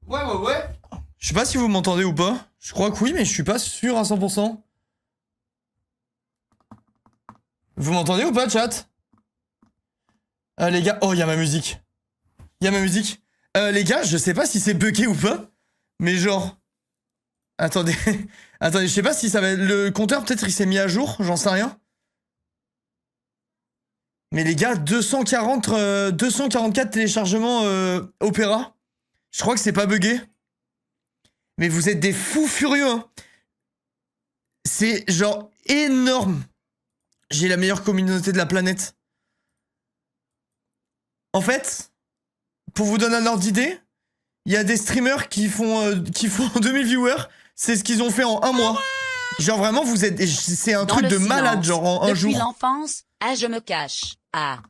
Ouais. Je sais pas si vous m'entendez ou pas. Je crois que oui, mais je suis pas sûr à 100%. Vous m'entendez ou pas, chat? Les gars... Oh, y'a ma musique. Les gars, je sais pas si c'est bugué ou pas. Mais genre... Attendez. Attendez, je sais pas si ça va... Le compteur, peut-être, il s'est mis à jour. J'en sais rien. Mais les gars, 244 téléchargements Opera. Je crois que c'est pas bugué. Mais vous êtes des fous furieux, hein. C'est genre énorme. J'ai la meilleure communauté de la planète. En fait, pour vous donner un ordre d'idée, il y a des streamers qui font 2000 viewers. C'est ce qu'ils ont fait en un mois. Genre vraiment, vous êtes... C'est un truc de malade, genre en un jour. Depuis l'enfance, je me cache.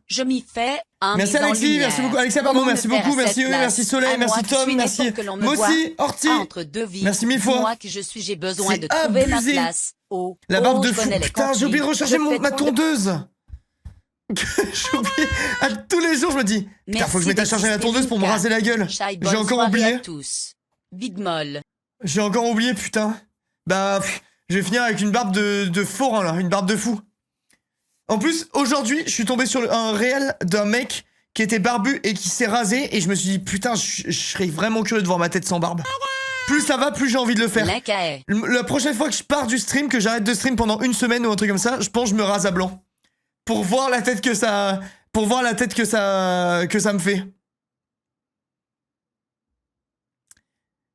Je m'y fais un merci Alexis, merci beaucoup. Alexia, pardon, merci beaucoup. Merci eux, merci Soleil, merci Tom, merci Mossy, Horty. Merci mille fois. Moi qui je suis, j'ai besoin de trouver ma place. La barbe de fou. Putain, j'ai oublié de recharger ma tondeuse. J'ai oublié. À tous les jours, je me dis, putain, faut que je mette à charger la tondeuse pour me raser la gueule. J'ai encore oublié. Big Moll. J'ai encore oublié, putain. Bah, je vais finir avec une barbe de forain, là, une barbe de fou. En plus, aujourd'hui, je suis tombé sur un réel d'un mec qui était barbu et qui s'est rasé. Et je me suis dit, putain, je serais vraiment curieux de voir ma tête sans barbe. Plus ça va, plus j'ai envie de le faire. La prochaine fois que je pars du stream, que j'arrête de stream pendant une semaine ou un truc comme ça, je pense que je me rase à blanc. Pour voir la tête que ça... Pour voir la tête que ça me fait.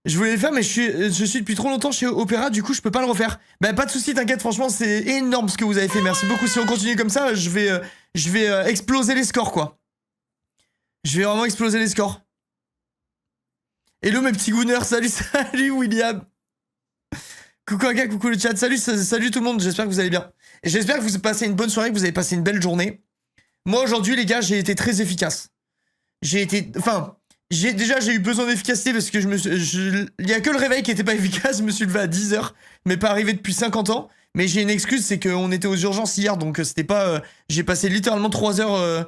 Je voulais le faire, mais je suis depuis trop longtemps chez Opera, du coup je peux pas le refaire. Bah pas de soucis, t'inquiète, franchement c'est énorme ce que vous avez fait, merci beaucoup. Si on continue comme ça, je vais exploser les scores, quoi. Je vais vraiment exploser les scores. Hello mes petits gooners, salut William. Coucou Aka, coucou le chat, salut tout le monde, j'espère que vous allez bien. Et j'espère que vous passez une bonne soirée, que vous avez passé une belle journée. Moi aujourd'hui les gars, j'ai été très efficace. J'ai eu besoin d'efficacité parce que il y a que le réveil qui était pas efficace, je me suis levé à 10h, mais pas arrivé depuis 50 ans. Mais j'ai une excuse, c'est qu'on était aux urgences hier, donc c'était pas... j'ai passé littéralement 3 heures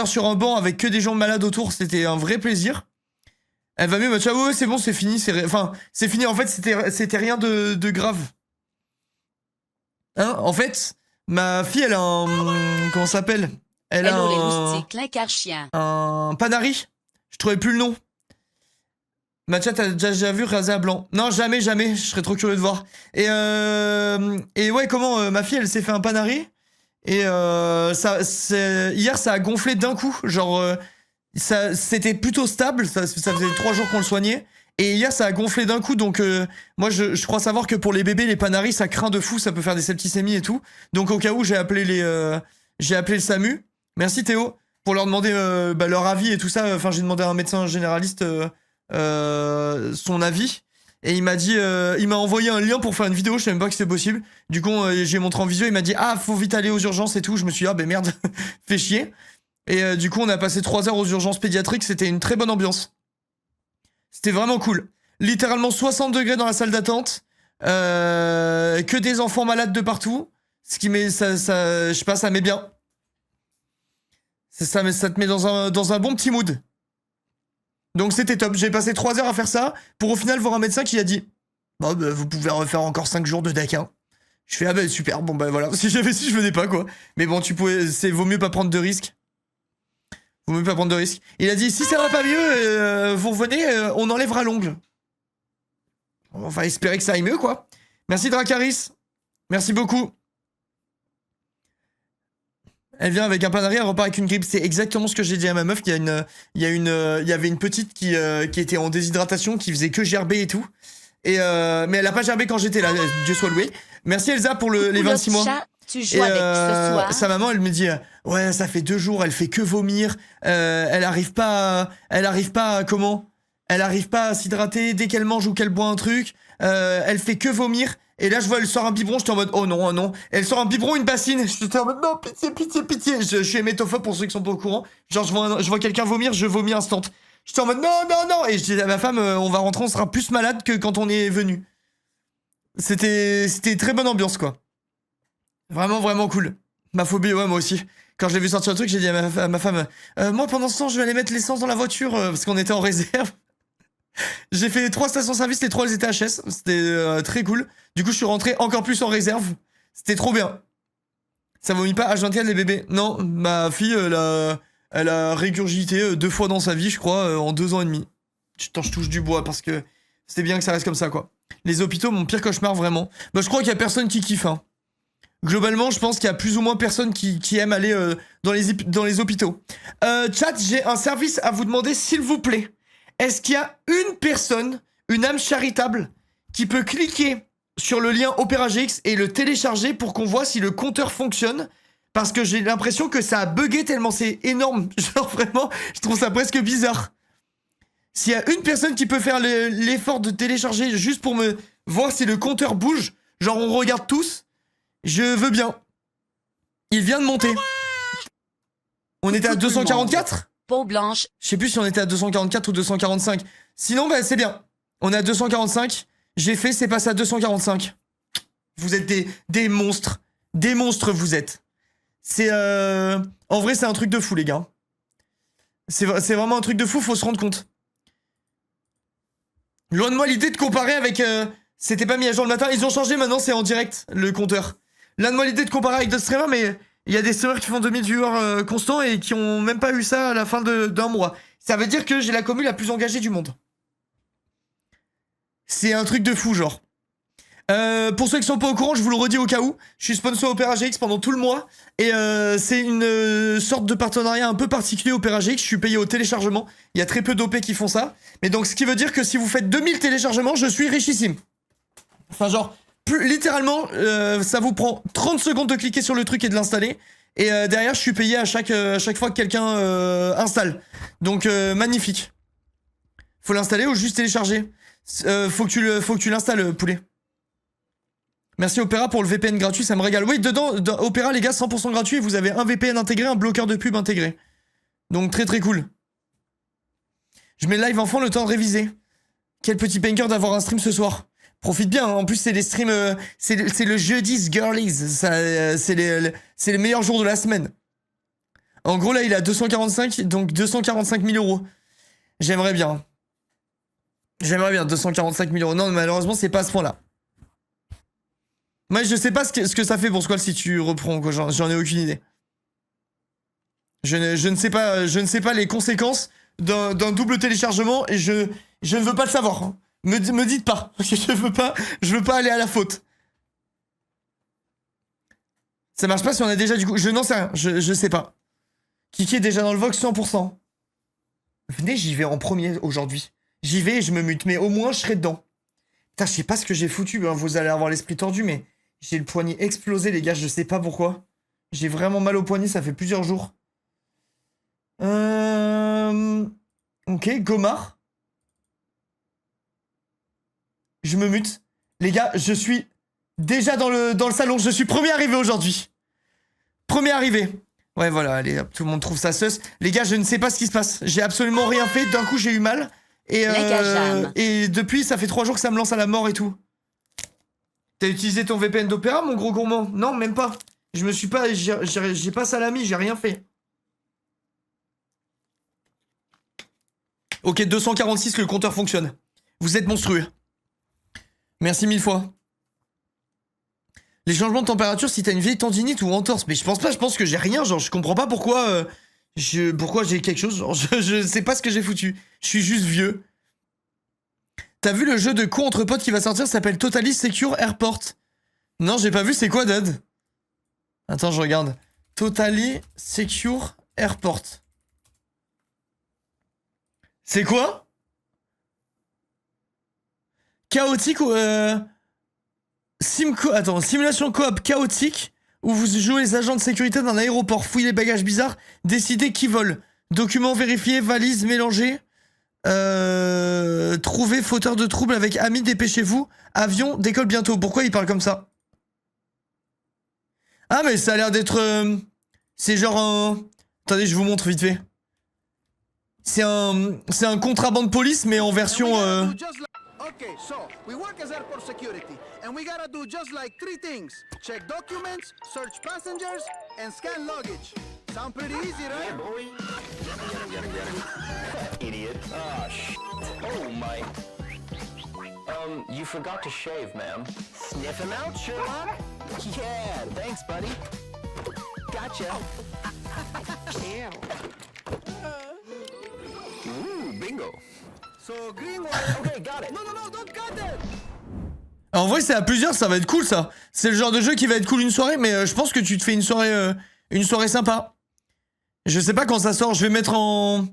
sur un banc avec que des gens malades autour, c'était un vrai plaisir. Elle va mieux, bah ciao, ouais, c'est bon, c'est fini, c'est fini, en fait, c'était rien de grave. Hein, en fait, ma fille, elle a un... Comment ça s'appelle? Elle a un Panari. Je trouvais plus le nom. Matcha, t'as déjà vu rasé à blanc? Non, jamais. Je serais trop curieux de voir. Et ouais, comment ma fille, elle s'est fait un Panari. Et hier, ça a gonflé d'un coup. Genre, c'était plutôt stable. Ça faisait 3 jours qu'on le soignait. Et hier, ça a gonflé d'un coup. Donc, moi, je crois savoir que pour les bébés, les Panari, ça craint de fou. Ça peut faire des septicémies et tout. Donc, au cas où, j'ai appelé le SAMU. Merci Théo. Pour leur demander leur avis et tout ça. Enfin, j'ai demandé à un médecin généraliste son avis. Et il m'a dit... il m'a envoyé un lien pour faire une vidéo. Je savais même pas que c'était possible. Du coup, j'ai montré en visio. Il m'a dit, faut vite aller aux urgences et tout. Je me suis dit, ben merde, fais chier. Et du coup, on a passé 3 heures aux urgences pédiatriques. C'était une très bonne ambiance. C'était vraiment cool. Littéralement 60 degrés dans la salle d'attente. Que des enfants malades de partout. Ce qui met... je sais pas, ça met bien. C'est ça, mais ça te met dans un bon petit mood. Donc c'était top. J'ai passé 3 heures à faire ça pour au final voir un médecin qui a dit bah, vous pouvez refaire encore 5 jours de Dakin. Je fais super, bon bah voilà. Si j'avais su, je venais pas quoi. Mais bon, vaut mieux pas prendre de risques. Il a dit si ça va pas mieux, vous revenez, on enlèvera l'ongle. On va espérer que ça aille mieux quoi. Merci Dracaris. Merci beaucoup. Elle vient avec un Panari, elle repart avec une grippe. C'est exactement ce que j'ai dit à ma meuf. Il y avait une petite qui était en déshydratation, qui faisait que gerber et tout. Mais elle a pas gerbé quand j'étais là, Dieu soit loué. Merci Elsa pour les 26 mois. Tu joues avec ce soir. Sa maman, elle me dit ouais, ça fait 2 jours, elle fait que vomir. Elle arrive pas à s'hydrater dès qu'elle mange ou qu'elle boit un truc. Elle fait que vomir. Et là, je vois, elle sort un biberon, j'étais en mode, oh non. Elle sort un biberon, une bassine. J'étais en mode, non, pitié. Je suis hémétophobe pour ceux qui sont pas au courant. Genre, je vois quelqu'un vomir, je vomis instant. J'étais en mode, non. Et je dis à ma femme, on va rentrer, on sera plus malade que quand on est venu. C'était très bonne ambiance, quoi. Vraiment cool. Ma phobie, ouais, moi aussi. Quand je l'ai vu sortir le truc, j'ai dit à ma femme, moi, pendant ce temps, je vais aller mettre l'essence dans la voiture, parce qu'on était en réserve. J'ai fait 3 stations-service, les 3 elles étaient HS. C'était très cool. Du coup, je suis rentré encore plus en réserve. C'était trop bien. Ça vomit pas H24 les bébés. Non, ma fille, elle a régurgité 2 fois dans sa vie, je crois, en 2 ans et demi. Putain, je touche du bois parce que c'était bien que ça reste comme ça, quoi. Les hôpitaux, mon pire cauchemar, vraiment. Bah, je crois qu'il y a personne qui kiffe, hein. Globalement, je pense qu'il y a plus ou moins personne qui aime aller dans les hôpitaux. Chat, j'ai un service à vous demander, s'il vous plaît. Est-ce qu'il y a une personne, une âme charitable, qui peut cliquer sur le lien Opera GX et le télécharger pour qu'on voit si le compteur fonctionne? Parce que j'ai l'impression que ça a bugué tellement c'est énorme. Genre vraiment, je trouve ça presque bizarre. S'il y a une personne qui peut faire l'effort de télécharger juste pour me voir si le compteur bouge, genre on regarde tous, je veux bien. Il vient de monter. On était à 244 ? Peau blanche. Je sais plus si on était à 244 ou 245. Sinon, bah c'est bien. On est à 245. J'ai fait, c'est passé à 245. Vous êtes des monstres. Des monstres, vous êtes. C'est en vrai, c'est un truc de fou, les gars. C'est vraiment un truc de fou, faut se rendre compte. Loin de moi l'idée de comparer avec... C'était pas mis à jour le matin. Ils ont changé, maintenant c'est en direct, le compteur. Loin de moi l'idée de comparer avec d'autres streamers, mais... Il y a des streamers qui font 2000 viewers constants et qui ont même pas eu ça à la fin d'un mois. Ça veut dire que j'ai la commu la plus engagée du monde. C'est un truc de fou, genre. Pour ceux qui sont pas au courant, je vous le redis au cas où. Je suis sponsor Opera GX pendant tout le mois. Et c'est une sorte de partenariat un peu particulier Opera GX. Je suis payé au téléchargement. Il y a très peu d'OP qui font ça. Mais donc, ce qui veut dire que si vous faites 2000 téléchargements, je suis richissime. Enfin, genre... littéralement, ça vous prend 30 secondes de cliquer sur le truc et de l'installer. Et derrière, je suis payé à chaque fois que quelqu'un installe. Donc, magnifique. Faut l'installer ou juste télécharger. Faut que tu l'installes, poulet. Merci Opera pour le VPN gratuit, ça me régale. Oui, dedans, dans Opera, les gars, 100% gratuit. Vous avez un VPN intégré, un bloqueur de pub intégré. Donc, très très cool. Je mets live enfant le temps de réviser. Quel petit banker d'avoir un stream ce soir. Profite bien, hein. En plus c'est les streams, c'est le jeudi girlies, c'est les meilleurs jours de la semaine. En gros là il a 245, donc 245 000 euros. J'aimerais bien 245 000 euros. Non malheureusement c'est pas à ce point là. Moi je sais pas ce que ça fait pour Squall si tu reprends quoi, j'en ai aucune idée. Je ne sais pas les conséquences d'un double téléchargement et je ne veux pas le savoir. Hein. Me dites pas, parce que je veux pas aller à la faute. Ça marche pas si on a déjà du coup... Je n'en sais rien, je sais pas. Kiki est déjà dans le Vox 100%. Venez, j'y vais en premier aujourd'hui. J'y vais et je me mute, mais au moins je serai dedans. Putain, je sais pas ce que j'ai foutu, hein. Vous allez avoir l'esprit tordu, mais... J'ai le poignet explosé, les gars, je sais pas pourquoi. J'ai vraiment mal au poignet, ça fait plusieurs jours. Ok, Gomard. Je me mute. Les gars, je suis déjà dans le salon. Je suis premier arrivé aujourd'hui. Premier arrivé. Ouais, voilà, allez, hop, tout le monde trouve ça sus. Les gars, je ne sais pas ce qui se passe. J'ai absolument rien fait. D'un coup, j'ai eu mal. Et depuis, ça fait 3 jours que ça me lance à la mort et tout. T'as utilisé ton VPN d'Opéra, mon gros gourmand? Non, même pas. Je me suis pas... J'ai pas salami, j'ai rien fait. Ok, 246, le compteur fonctionne. Vous êtes monstrueux. Merci 1000 fois. Les changements de température si t'as une vieille tendinite ou entorse. Mais je pense pas, je pense que j'ai rien. Genre, je comprends pas pourquoi j'ai quelque chose. Genre, je sais pas ce que j'ai foutu. Je suis juste vieux. T'as vu le jeu de con entre potes qui va sortir, ça s'appelle Totally Secure Airport. Non, j'ai pas vu, c'est quoi, Dad? Attends, je regarde. Totally Secure Airport. C'est quoi? Chaotique ou simulation coop chaotique où vous jouez les agents de sécurité d'un aéroport, fouillez les bagages bizarres, décidez qui vole, documents vérifiés, valises mélangées, trouvez fauteur de troubles avec amis, dépêchez-vous, avion décolle bientôt. Pourquoi il parle comme ça? Ah mais ça a l'air d'être c'est genre un... Attendez, je vous montre vite fait. C'est un contraband de police mais en version Okay, so we work as airport security, and we gotta do just like 3 things: check documents, search passengers, and scan luggage. Sound pretty easy, right? Yeah, boy. Idiot. Ah, shit. Oh my you forgot to shave, ma'am. Sniff him out, Sherlock. Yeah, thanks, buddy. Gotcha. Ew. Ooh, bingo. So, green wire. Okay, got it. No, don't cut it! En vrai, c'est à plusieurs, ça va être cool, ça. C'est le genre de jeu qui va être cool une soirée, mais je pense que tu te fais une soirée sympa. Je sais pas quand ça sort, je vais mettre en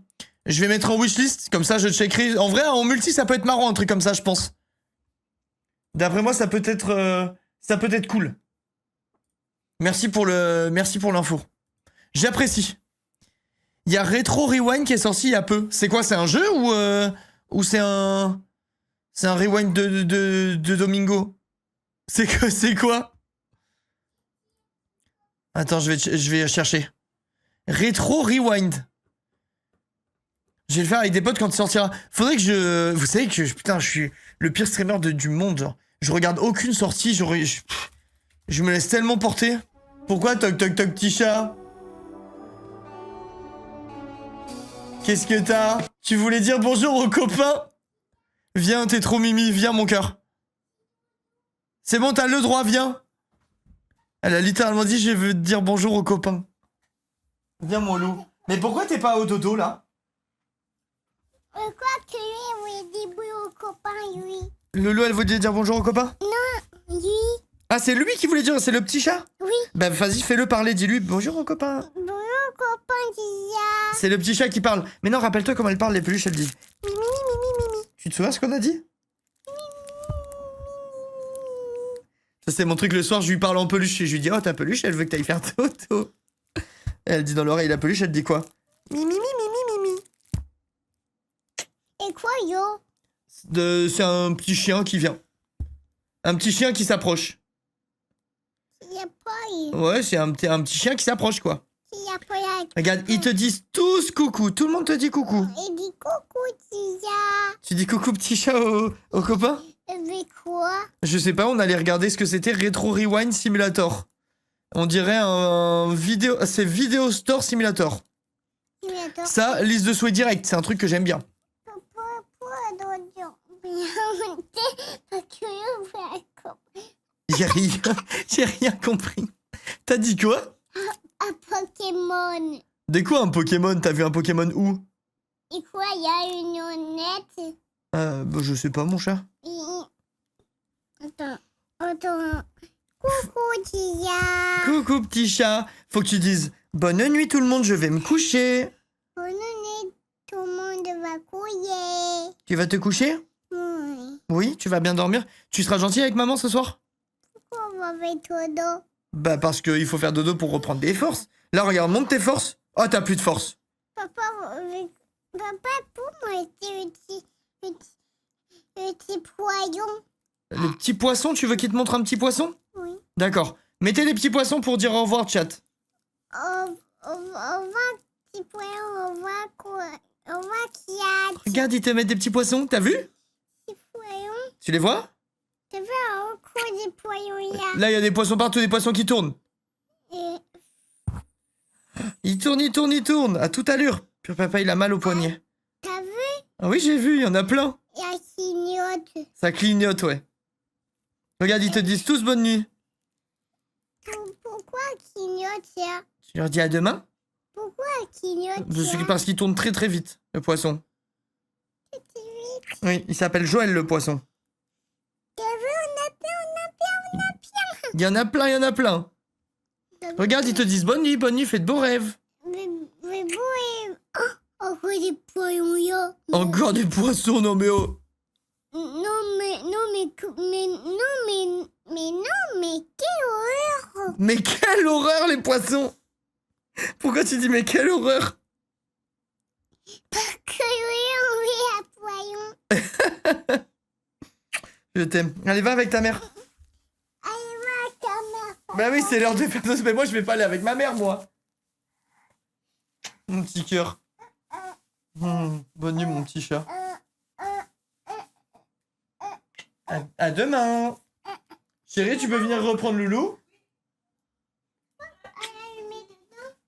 wishlist, comme ça je checkerai. En vrai, en multi, ça peut être marrant, un truc comme ça, je pense. D'après moi, ça peut être cool. Merci pour l'info. J'apprécie. Il y a Retro Rewind qui est sorti il y a peu. C'est quoi, c'est un jeu ou c'est un rewind de Domingo? C'est quoi? Attends, je vais chercher. Retro Rewind. Je vais le faire avec des potes quand il sortira. Faudrait que vous savez que putain, je suis le pire streamer du monde. Genre. Je regarde aucune sortie. Je me laisse tellement porter. Pourquoi toc toc toc petit chat? Qu'est-ce que t'as? Tu voulais dire bonjour aux copains? Viens, t'es trop mimi. Viens, mon cœur. C'est bon, t'as le droit, viens. Elle a littéralement dit je veux te dire bonjour aux copains. Viens, mon loup. Mais pourquoi t'es pas au dodo, là? Pourquoi que lui, il dit bonjour aux copains, lui? Loulou, elle voulait dire bonjour aux copains? Non, lui. Ah, c'est lui qui voulait dire, c'est le petit chat? Oui. Bah, vas-y, fais-le parler, dis-lui bonjour aux copains. Bonjour aux copains, Dia. C'est le petit chat qui parle. Mais non, rappelle-toi comment elle parle, les peluches, elle dit. Mimi, mimi, mimi. Tu te souviens ce qu'on a dit? Ça, c'est mon truc le soir, je lui parle en peluche et je lui dis, oh, ta peluche, elle veut que t'ailles faire toto. Elle dit dans l'oreille la peluche, elle dit quoi? Mimi, mimi, mimi, mimi. Et quoi, yo? C'est un petit chien qui vient. Un petit chien qui s'approche. Il y a pas, Ouais, c'est un petit chien qui s'approche, quoi. il y a pas, Regarde, ils te disent tous coucou. Tout le monde te dit coucou. il dit coucou, Dia. Tu dis coucou petit chat aux copains? Avec quoi? Je sais pas, on allait regarder ce que c'était Retro Rewind Simulator. On dirait un vidéo... C'est Video Store Simulator. Attends. Ça, liste de souhaits direct, c'est un truc que j'aime bien. Pourquoi d'autres? Parce que je fais J'ai rien compris. T'as dit quoi? un Pokémon. De quoi un Pokémon? T'as vu un Pokémon où? Et quoi, il y a une honnête? Bah, je sais pas, mon chat. Attends. Coucou, Dia. Coucou, petit chat. Faut que tu dises bonne nuit, tout le monde, je vais me coucher. Bonne nuit, tout le monde va couiller. Tu vas te coucher? Oui. Oui, tu vas bien dormir. Tu seras gentil avec maman ce soir? Pourquoi on va faire dodo? Bah, parce qu'il faut faire dodo pour reprendre des forces. Là, regarde, monte tes forces. Oh, t'as plus de force. Papa, pour moi, c'est le petit poisson. Le petit poisson, tu veux qu'il te montre un petit poisson? Oui. D'accord. Mettez les petits poissons pour dire au revoir, chat. Au revoir, petit poisson, au revoir, quoi? Au revoir, Kiat. Regarde, ils te mettent des petits poissons, t'as vu? Petit poisson. Tu les vois? T'as vu encore des poissons là? Là, il y a des poissons partout, des poissons qui tournent. Et Ils tournent. À toute allure. Puis papa, il a mal au poignet. t'as vu? Ah oui, j'ai vu, il y en a plein. Il y a clignote. Ça clignote, ouais. Regarde, ils te disent tous bonne nuit. Pourquoi clignote ça? Tu leur dis à demain? Pourquoi clignote ça? Parce qu'il tourne très très vite, le poisson. Oui, il s'appelle Joël, le poisson. T'as vu? On a plein. Il y en a plein. Regarde, ils te disent bonne nuit, fais de beaux rêves. Mais bon, encore des poissons là. Encore des poissons, non mais oh. Mais quelle horreur! Mais quelle horreur, les poissons! Pourquoi tu dis mais quelle horreur? Parce que oui, on est à poisson. Je t'aime. Allez, va avec ta mère. Allez, va, ta mère. Bah oui, c'est l'heure de faire ça. Mais moi, je vais pas aller avec ma mère, moi. Mon petit cœur. Bonne nuit, mon petit chat. À demain. Chérie, tu peux venir reprendre Loulou?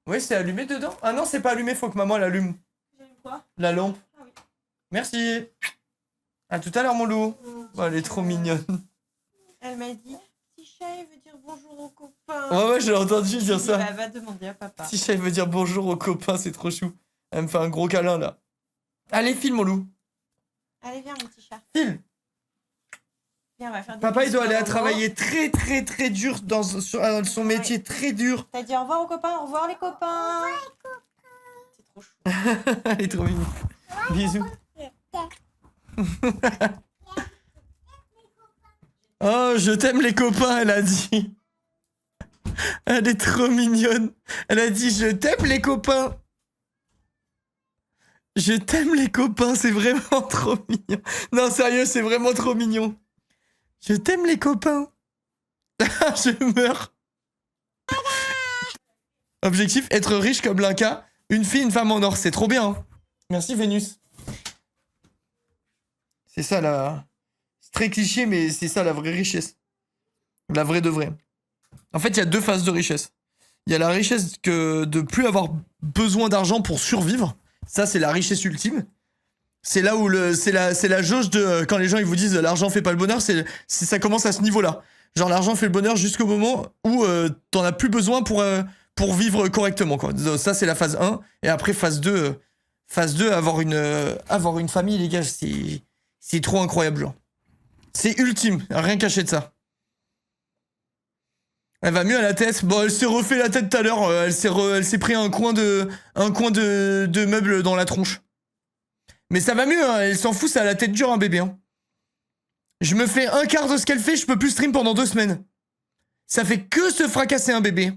Oui, c'est allumé dedans. Ah non, c'est pas allumé, faut que maman l'allume. Quoi? La lampe. Ah oui. Merci. À tout à l'heure, mon loup. Oh, elle est trop mignonne. Elle m'a dit, petit chat, il veut dire bonjour aux copains. Ouais, j'ai entendu dire ça. Bah, va demander à papa. Si chat veut dire bonjour aux copains, c'est trop chou. Elle me fait un gros câlin là. Allez, file mon loup. Allez, viens, mon petit chat. File. Viens, on va faire des Papa, il doit aller à bisous, travailler très très très dur dans son métier, très dur. T'as dit au revoir aux copains, au revoir les copains. C'est trop chou. Elle est trop mignonne. Bisous. Oh, je t'aime les copains, elle a dit. Elle est trop mignonne. Elle a dit, je t'aime les copains. Je t'aime les copains, c'est vraiment trop mignon. Non, sérieux, c'est vraiment trop mignon. Je t'aime les copains. Je meurs. Objectif, être riche comme Linka. Une fille, une femme en or, c'est trop bien. Hein. Merci Vénus. C'est ça la... C'est très cliché, mais c'est ça la vraie richesse. La vraie de vraie. En fait, il y a deux phases de richesse. Il y a la richesse que de plus avoir besoin d'argent pour survivre. Ça, c'est la richesse ultime. C'est là où c'est la jauge de quand les gens ils vous disent l'argent fait pas le bonheur, ça commence à ce niveau-là. Genre l'argent fait le bonheur jusqu'au moment où t'en as plus besoin pour vivre correctement quoi. Ça c'est la phase 1 et après phase 2 avoir une famille les gars, c'est trop incroyable genre. C'est ultime, rien caché de ça. Elle va mieux à la tête. Bon, elle s'est refait la tête tout à l'heure, elle s'est pris un coin de meuble dans la tronche. Mais ça va mieux, hein. Elle s'en fout, ça a la tête dure, un bébé. Hein. Je me fais un quart de ce qu'elle fait, je peux plus stream pendant 2 semaines. Ça fait que se fracasser un bébé.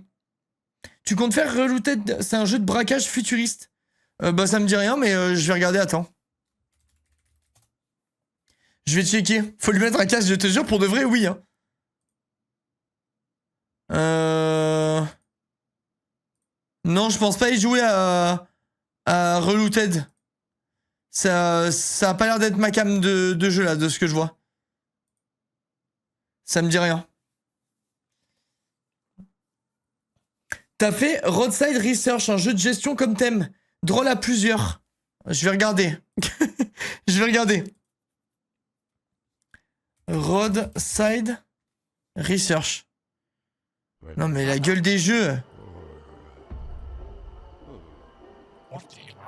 Tu comptes faire Reloaded? C'est un jeu de braquage futuriste. Bah ça me dit rien, mais je vais regarder, attends. Je vais checker. Faut lui mettre un casque, je te jure, pour de vrai, oui. Hein. Non, je pense pas y jouer à Reloaded. Ça a pas l'air d'être ma cam de jeu là, de ce que je vois. Ça me dit rien. T'as fait Roadside Research, un jeu de gestion comme thème. Drôle à plusieurs. Je vais regarder. Je vais regarder. Roadside Research. Non mais la gueule des jeux.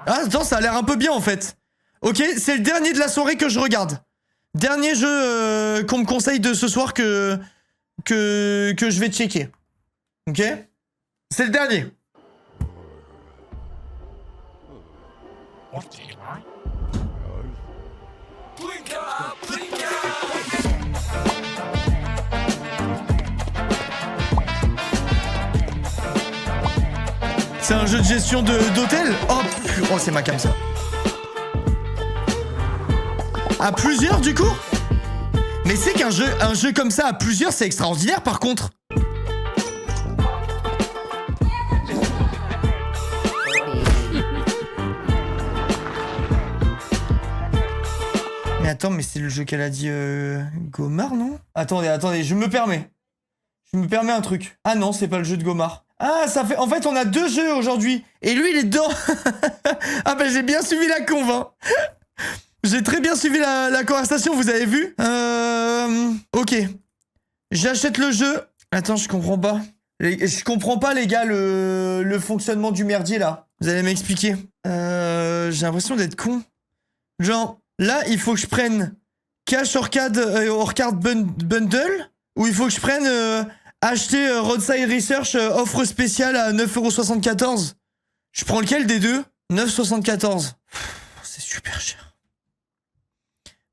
Ah attends, ça a l'air un peu bien en fait. Ok, c'est le dernier de la soirée que je regarde. Dernier jeu qu'on me conseille de ce soir que je vais checker. Ok? C'est le dernier. C'est un jeu de gestion d'hôtel? Oh, c'est ma cam ça. À plusieurs du coup? Mais c'est qu'un jeu comme ça à plusieurs, c'est extraordinaire par contre. Mais attends, mais c'est le jeu qu'elle a dit Gomard, non? Attendez, je me permets un truc. Ah non, c'est pas le jeu de Gomard. Ah, ça fait... En fait, on a 2 jeux aujourd'hui. Et lui, il est dedans. Ah bah, j'ai bien suivi la conve, hein. J'ai très bien suivi la conversation, vous avez vu? Ok. J'achète le jeu. Attends, je comprends pas. Je comprends pas, les gars, le fonctionnement du merdier, là. Vous allez m'expliquer. J'ai l'impression d'être con. Genre, là, il faut que je prenne Cash Orcade Bundle, ou il faut que je prenne... acheter Roadside Research offre spéciale à 9,74€. Je prends lequel des deux? 9,74€. C'est super cher.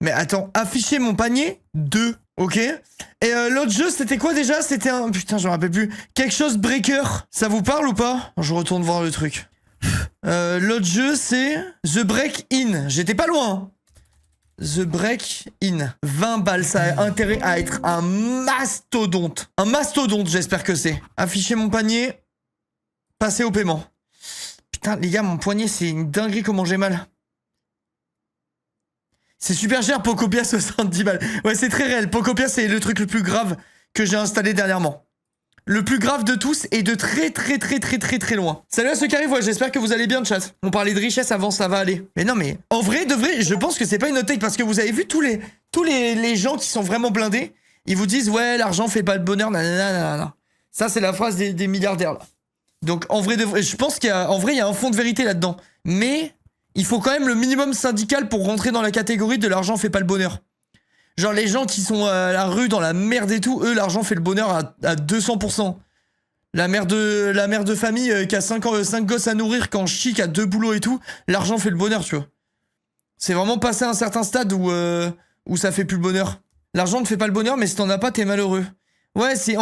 Mais attends, afficher mon panier 2, ok. Et l'autre jeu, c'était quoi déjà? C'était un... Putain, je me rappelle plus. Quelque chose Breaker. Ça vous parle ou pas? Je retourne voir le truc. L'autre jeu, c'est The Break-In. J'étais pas loin, hein. The Break-In. 20 balles, ça a intérêt à être un mastodonte. Un mastodonte, j'espère que c'est. Afficher mon panier. Passer au paiement. Putain, les gars, mon poignet, c'est une dinguerie comment j'ai mal. C'est super cher, Pocopia, 70 balles. Ouais, c'est très réel. Pocopia, c'est le truc le plus grave que j'ai installé dernièrement. Le plus grave de tous et de très loin. Salut à ceux qui arrivent, ouais, j'espère que vous allez bien, chat. On parlait de richesse avant, ça va aller. Mais non, mais en vrai, de vrai, je pense que c'est pas une hot take parce que vous avez vu tous tous les gens qui sont vraiment blindés, ils vous disent ouais, l'argent fait pas le bonheur, nanana, nanana. Ça, c'est la phrase des milliardaires là. Donc en vrai, je pense il y a un fond de vérité là-dedans. Mais il faut quand même le minimum syndical pour rentrer dans la catégorie de l'argent fait pas le bonheur. Genre les gens qui sont à la rue dans la merde et tout, eux l'argent fait le bonheur à 200%. La mère de famille qui a 5 gosses à nourrir, quand chie, qui a 2 boulots et tout, l'argent fait le bonheur, tu vois. C'est vraiment passé à un certain stade où ça fait plus le bonheur. L'argent ne fait pas le bonheur, mais si t'en as pas, t'es malheureux. Ouais, c'est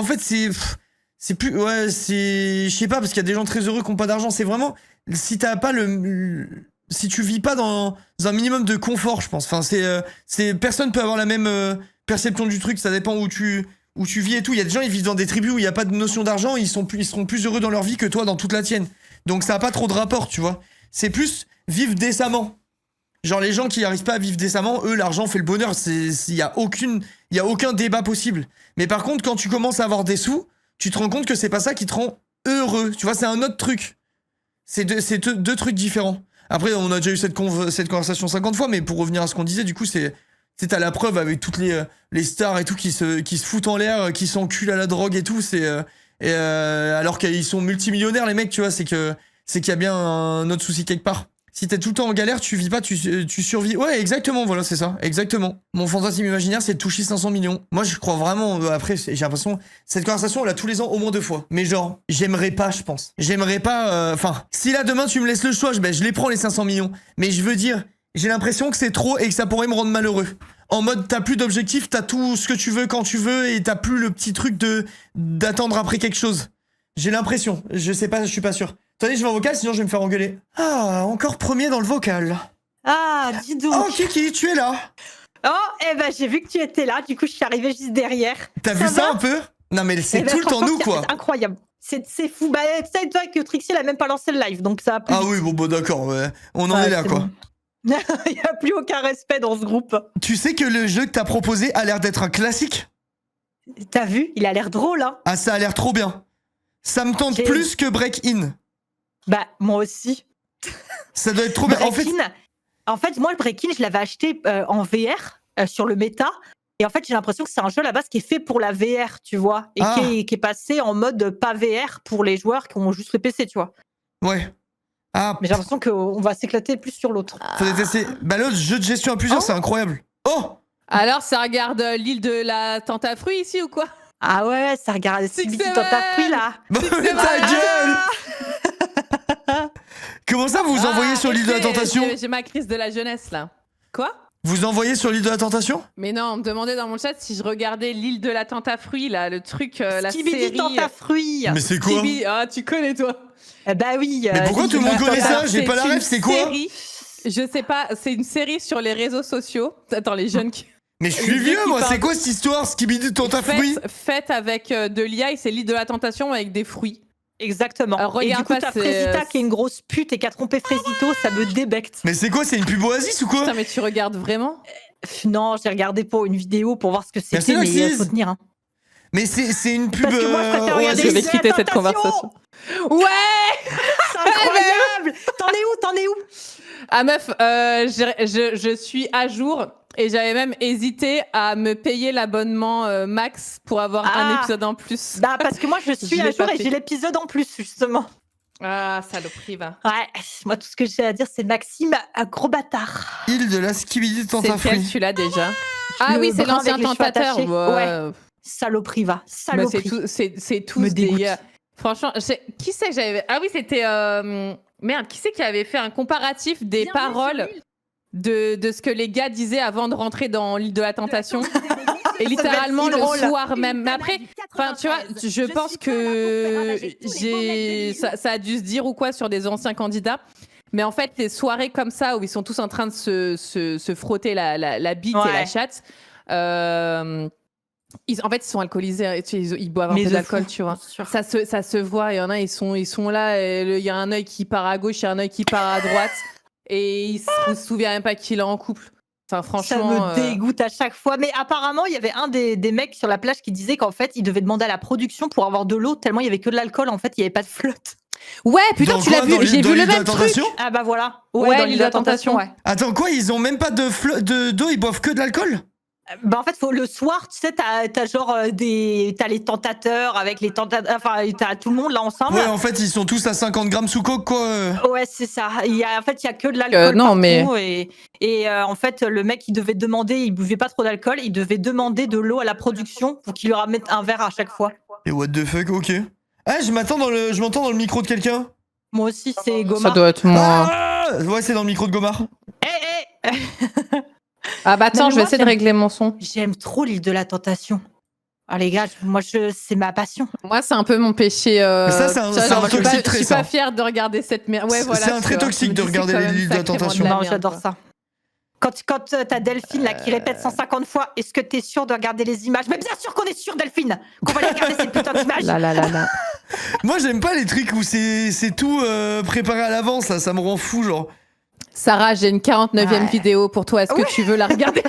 plus, ouais, je sais pas, parce qu'il y a des gens très heureux qui ont pas d'argent. C'est vraiment, si t'as pas si tu vis pas dans un minimum de confort, je pense. Enfin, personne peut avoir la même perception du truc. Ça dépend où tu vis et tout. Il y a des gens, ils vivent dans des tribus où il y a pas de notion d'argent. Ils seront plus heureux dans leur vie que toi dans toute la tienne. Donc ça a pas trop de rapport, tu vois. C'est plus vivre décemment. Genre les gens qui arrivent pas à vivre décemment, eux, l'argent fait le bonheur. Il y a aucun débat possible. Mais par contre, quand tu commences à avoir des sous, tu te rends compte que c'est pas ça qui te rend heureux. Tu vois, c'est un autre truc. C'est deux trucs différents. Après, on a déjà eu cette conversation 50 fois, mais pour revenir à ce qu'on disait, du coup, t'as la preuve avec toutes les stars et tout qui se foutent en l'air, qui s'enculent à la drogue et tout. Alors qu'ils sont multimillionnaires, les mecs, tu vois, c'est qu'il y a bien un autre souci quelque part. Si t'es tout le temps en galère, tu vis pas, tu survis. Ouais, exactement, voilà, c'est ça, exactement. Mon fantasme imaginaire, c'est de toucher 500 millions. Moi, je crois vraiment, après, j'ai l'impression, cette conversation, on l'a tous les ans au moins 2 fois. Mais genre, j'aimerais pas, je pense. J'aimerais pas, si là, demain, tu me laisses le choix, je les prends, les 500 millions. Mais je veux dire, j'ai l'impression que c'est trop et que ça pourrait me rendre malheureux. En mode, t'as plus d'objectif, t'as tout ce que tu veux quand tu veux et t'as plus le petit truc d'attendre après quelque chose. J'ai l'impression, je sais pas, je suis pas sûr. Attendez, je vais en vocal, sinon je vais me faire engueuler. Ah, encore premier dans le vocal. Ah, dis donc. Oh, Kiki, tu es là. Oh, eh ben j'ai vu que tu étais là, du coup je suis arrivée juste derrière. T'as vu ça un peu? Non mais c'est tout le temps nous, quoi. C'est incroyable. C'est fou. Bah, tu sais, toi que Trixie, elle a même pas lancé le live, donc ça a plus. Ah oui, bon, d'accord, ouais. On en est là, quoi. Bon. Il y a plus aucun respect dans ce groupe. Tu sais que le jeu que t'as proposé a l'air d'être un classique? T'as vu? Il a l'air drôle, hein. Ah, ça a l'air trop bien. Ça me tente plus que Break-In. Bah, moi aussi. Ça doit être trop bien. En fait, moi, le Break-In, je l'avais acheté en VR sur le méta. Et en fait, j'ai l'impression que c'est un jeu à la base qui est fait pour la VR, tu vois. Et qui est passé en mode pas VR pour les joueurs qui ont juste le PC, tu vois. Ouais. Ah. Mais j'ai l'impression qu'on va s'éclater plus sur l'autre. Faudrait tester. Bah, l'autre jeu de gestion à plusieurs, c'est incroyable. Oh! Alors, ça regarde l'île de la tente à fruits ici ou quoi? Ah ouais, ça regarde Skibidi dans ta fruit là. Ta gueule! Comment ça, vous envoyez sur l'île de la tentation? J'ai ma crise de la jeunesse là. Quoi? Vous envoyez sur l'île de la tentation? Mais non, on me demandait dans mon chat si je regardais l'île de la tente à fruits là, le truc, la série. Skibidi tente à fruits. Mais c'est quoi? Ah, tu connais toi? Bah oui. Mais pourquoi tout le monde connaît ça? J'ai pas la rêve, c'est quoi? Je sais pas, c'est une série sur les réseaux sociaux. Attends, les jeunes qui... Mais je suis vieux, moi, c'est quoi cette histoire? Skibidi tente à fruits? Faite avec de l'IA et c'est l'île de la tentation avec des fruits. Exactement. Et du coup, t'as Frésita qui est une grosse pute et qui a trompé Frésito, ça me débecte. Mais c'est quoi? C'est une pub Oasis ou quoi? Putain, mais tu regardes vraiment? Non, j'ai regardé pour une vidéo pour voir ce que c'était, mais il faut tenir. Hein. Mais c'est une pub. Parce que moi, je préfère regarder je vais quitter cette conversation. Ouais! C'est incroyable! T'en es où? Ah meuf, je suis à jour. Et j'avais même hésité à me payer l'abonnement max pour avoir un épisode en plus. Bah parce que moi je suis à jour et j'ai l'épisode en plus justement. Ah saloperie va. Ouais, moi tout ce que j'ai à dire c'est Maxime, un gros bâtard. Île de la Skibidi tente à fruits. C'est lequel tu l'as déjà? Ah oui, c'est l'ancien tentateur. Ouais. Saloperie va. Saloperie. Bah, c'est tous des... franchement, qui c'est que j'avais... Ah oui, c'était... Merde, qui c'est qui avait fait un comparatif des paroles de ce que les gars disaient avant de rentrer dans l'île de la tentation. Et littéralement le soir même. Mais après, enfin tu vois, je pense que ça a dû se dire ou quoi sur des anciens candidats. Mais en fait, les soirées comme ça où ils sont tous en train de se frotter la bite et la chatte, en fait, ils sont alcoolisés, ils boivent un peu d'alcool, tu vois. Ça se voit. Il y en a, ils sont là. Il y a un œil qui part à gauche, il y a un œil qui part à droite. Et il se souvient même pas qu'il est en couple. Enfin, franchement, ça me dégoûte à chaque fois. Mais apparemment, il y avait un des mecs sur la plage qui disait qu'en fait, il devait demander à la production pour avoir de l'eau, tellement il y avait que de l'alcool. En fait, il y avait pas de flotte. Ouais, putain, tu l'as vu. J'ai vu le même truc. Ah bah voilà. Ouais, dans l'île de la tentation. Ouais. Attends, quoi? Ils ont même pas d'eau, ils boivent que de l'alcool? Bah en fait, le soir, tu sais, t'as genre t'as les tentateurs avec les tentateurs, enfin, t'as tout le monde là ensemble. Ouais, en fait, ils sont tous à 50 grammes sous coke, quoi. Ouais, c'est ça. En fait, il y a que de l'alcool non, partout. mais- Et en fait, le mec, il devait demander, il buvait pas trop d'alcool, il devait demander de l'eau à la production pour qu'il lui ramène un verre à chaque fois. Et what the fuck, ok. Ah, je m'entends dans le micro de quelqu'un. Moi aussi, c'est Ça Gomard. doit être moi. Ah ouais, c'est dans le micro de Gomard. Eh, Ah bah attends, Non, mais je vais moi, essayer de j'aime- régler mon son. J'aime trop l'île de la tentation. Ah les gars, c'est ma passion. Moi, c'est un peu mon péché. ça, c'est un- tu vois, c'est genre, un je suis pas- toxique Je suis très, pas ça. fière de regarder cette merde. Ouais, voilà. C'est un tu très vois. toxique Je me de dis, regarder c'est quand les même îles de la sacrément tentation. la Non, merde, j'adore quoi. ça. Quand t'as Delphine là qui répète 150 fois, est-ce que t'es sûr de regarder les images? Mais bien sûr qu'on est sûr, Delphine, qu'on va les regarder ces putains d'images. Là, là, là, là. Moi, j'aime pas les trucs où c'est tout préparé à l'avance, là. Ça me rend fou, genre. Sarah, j'ai une 49e Ouais. vidéo pour toi. Est-ce que tu veux la regarder?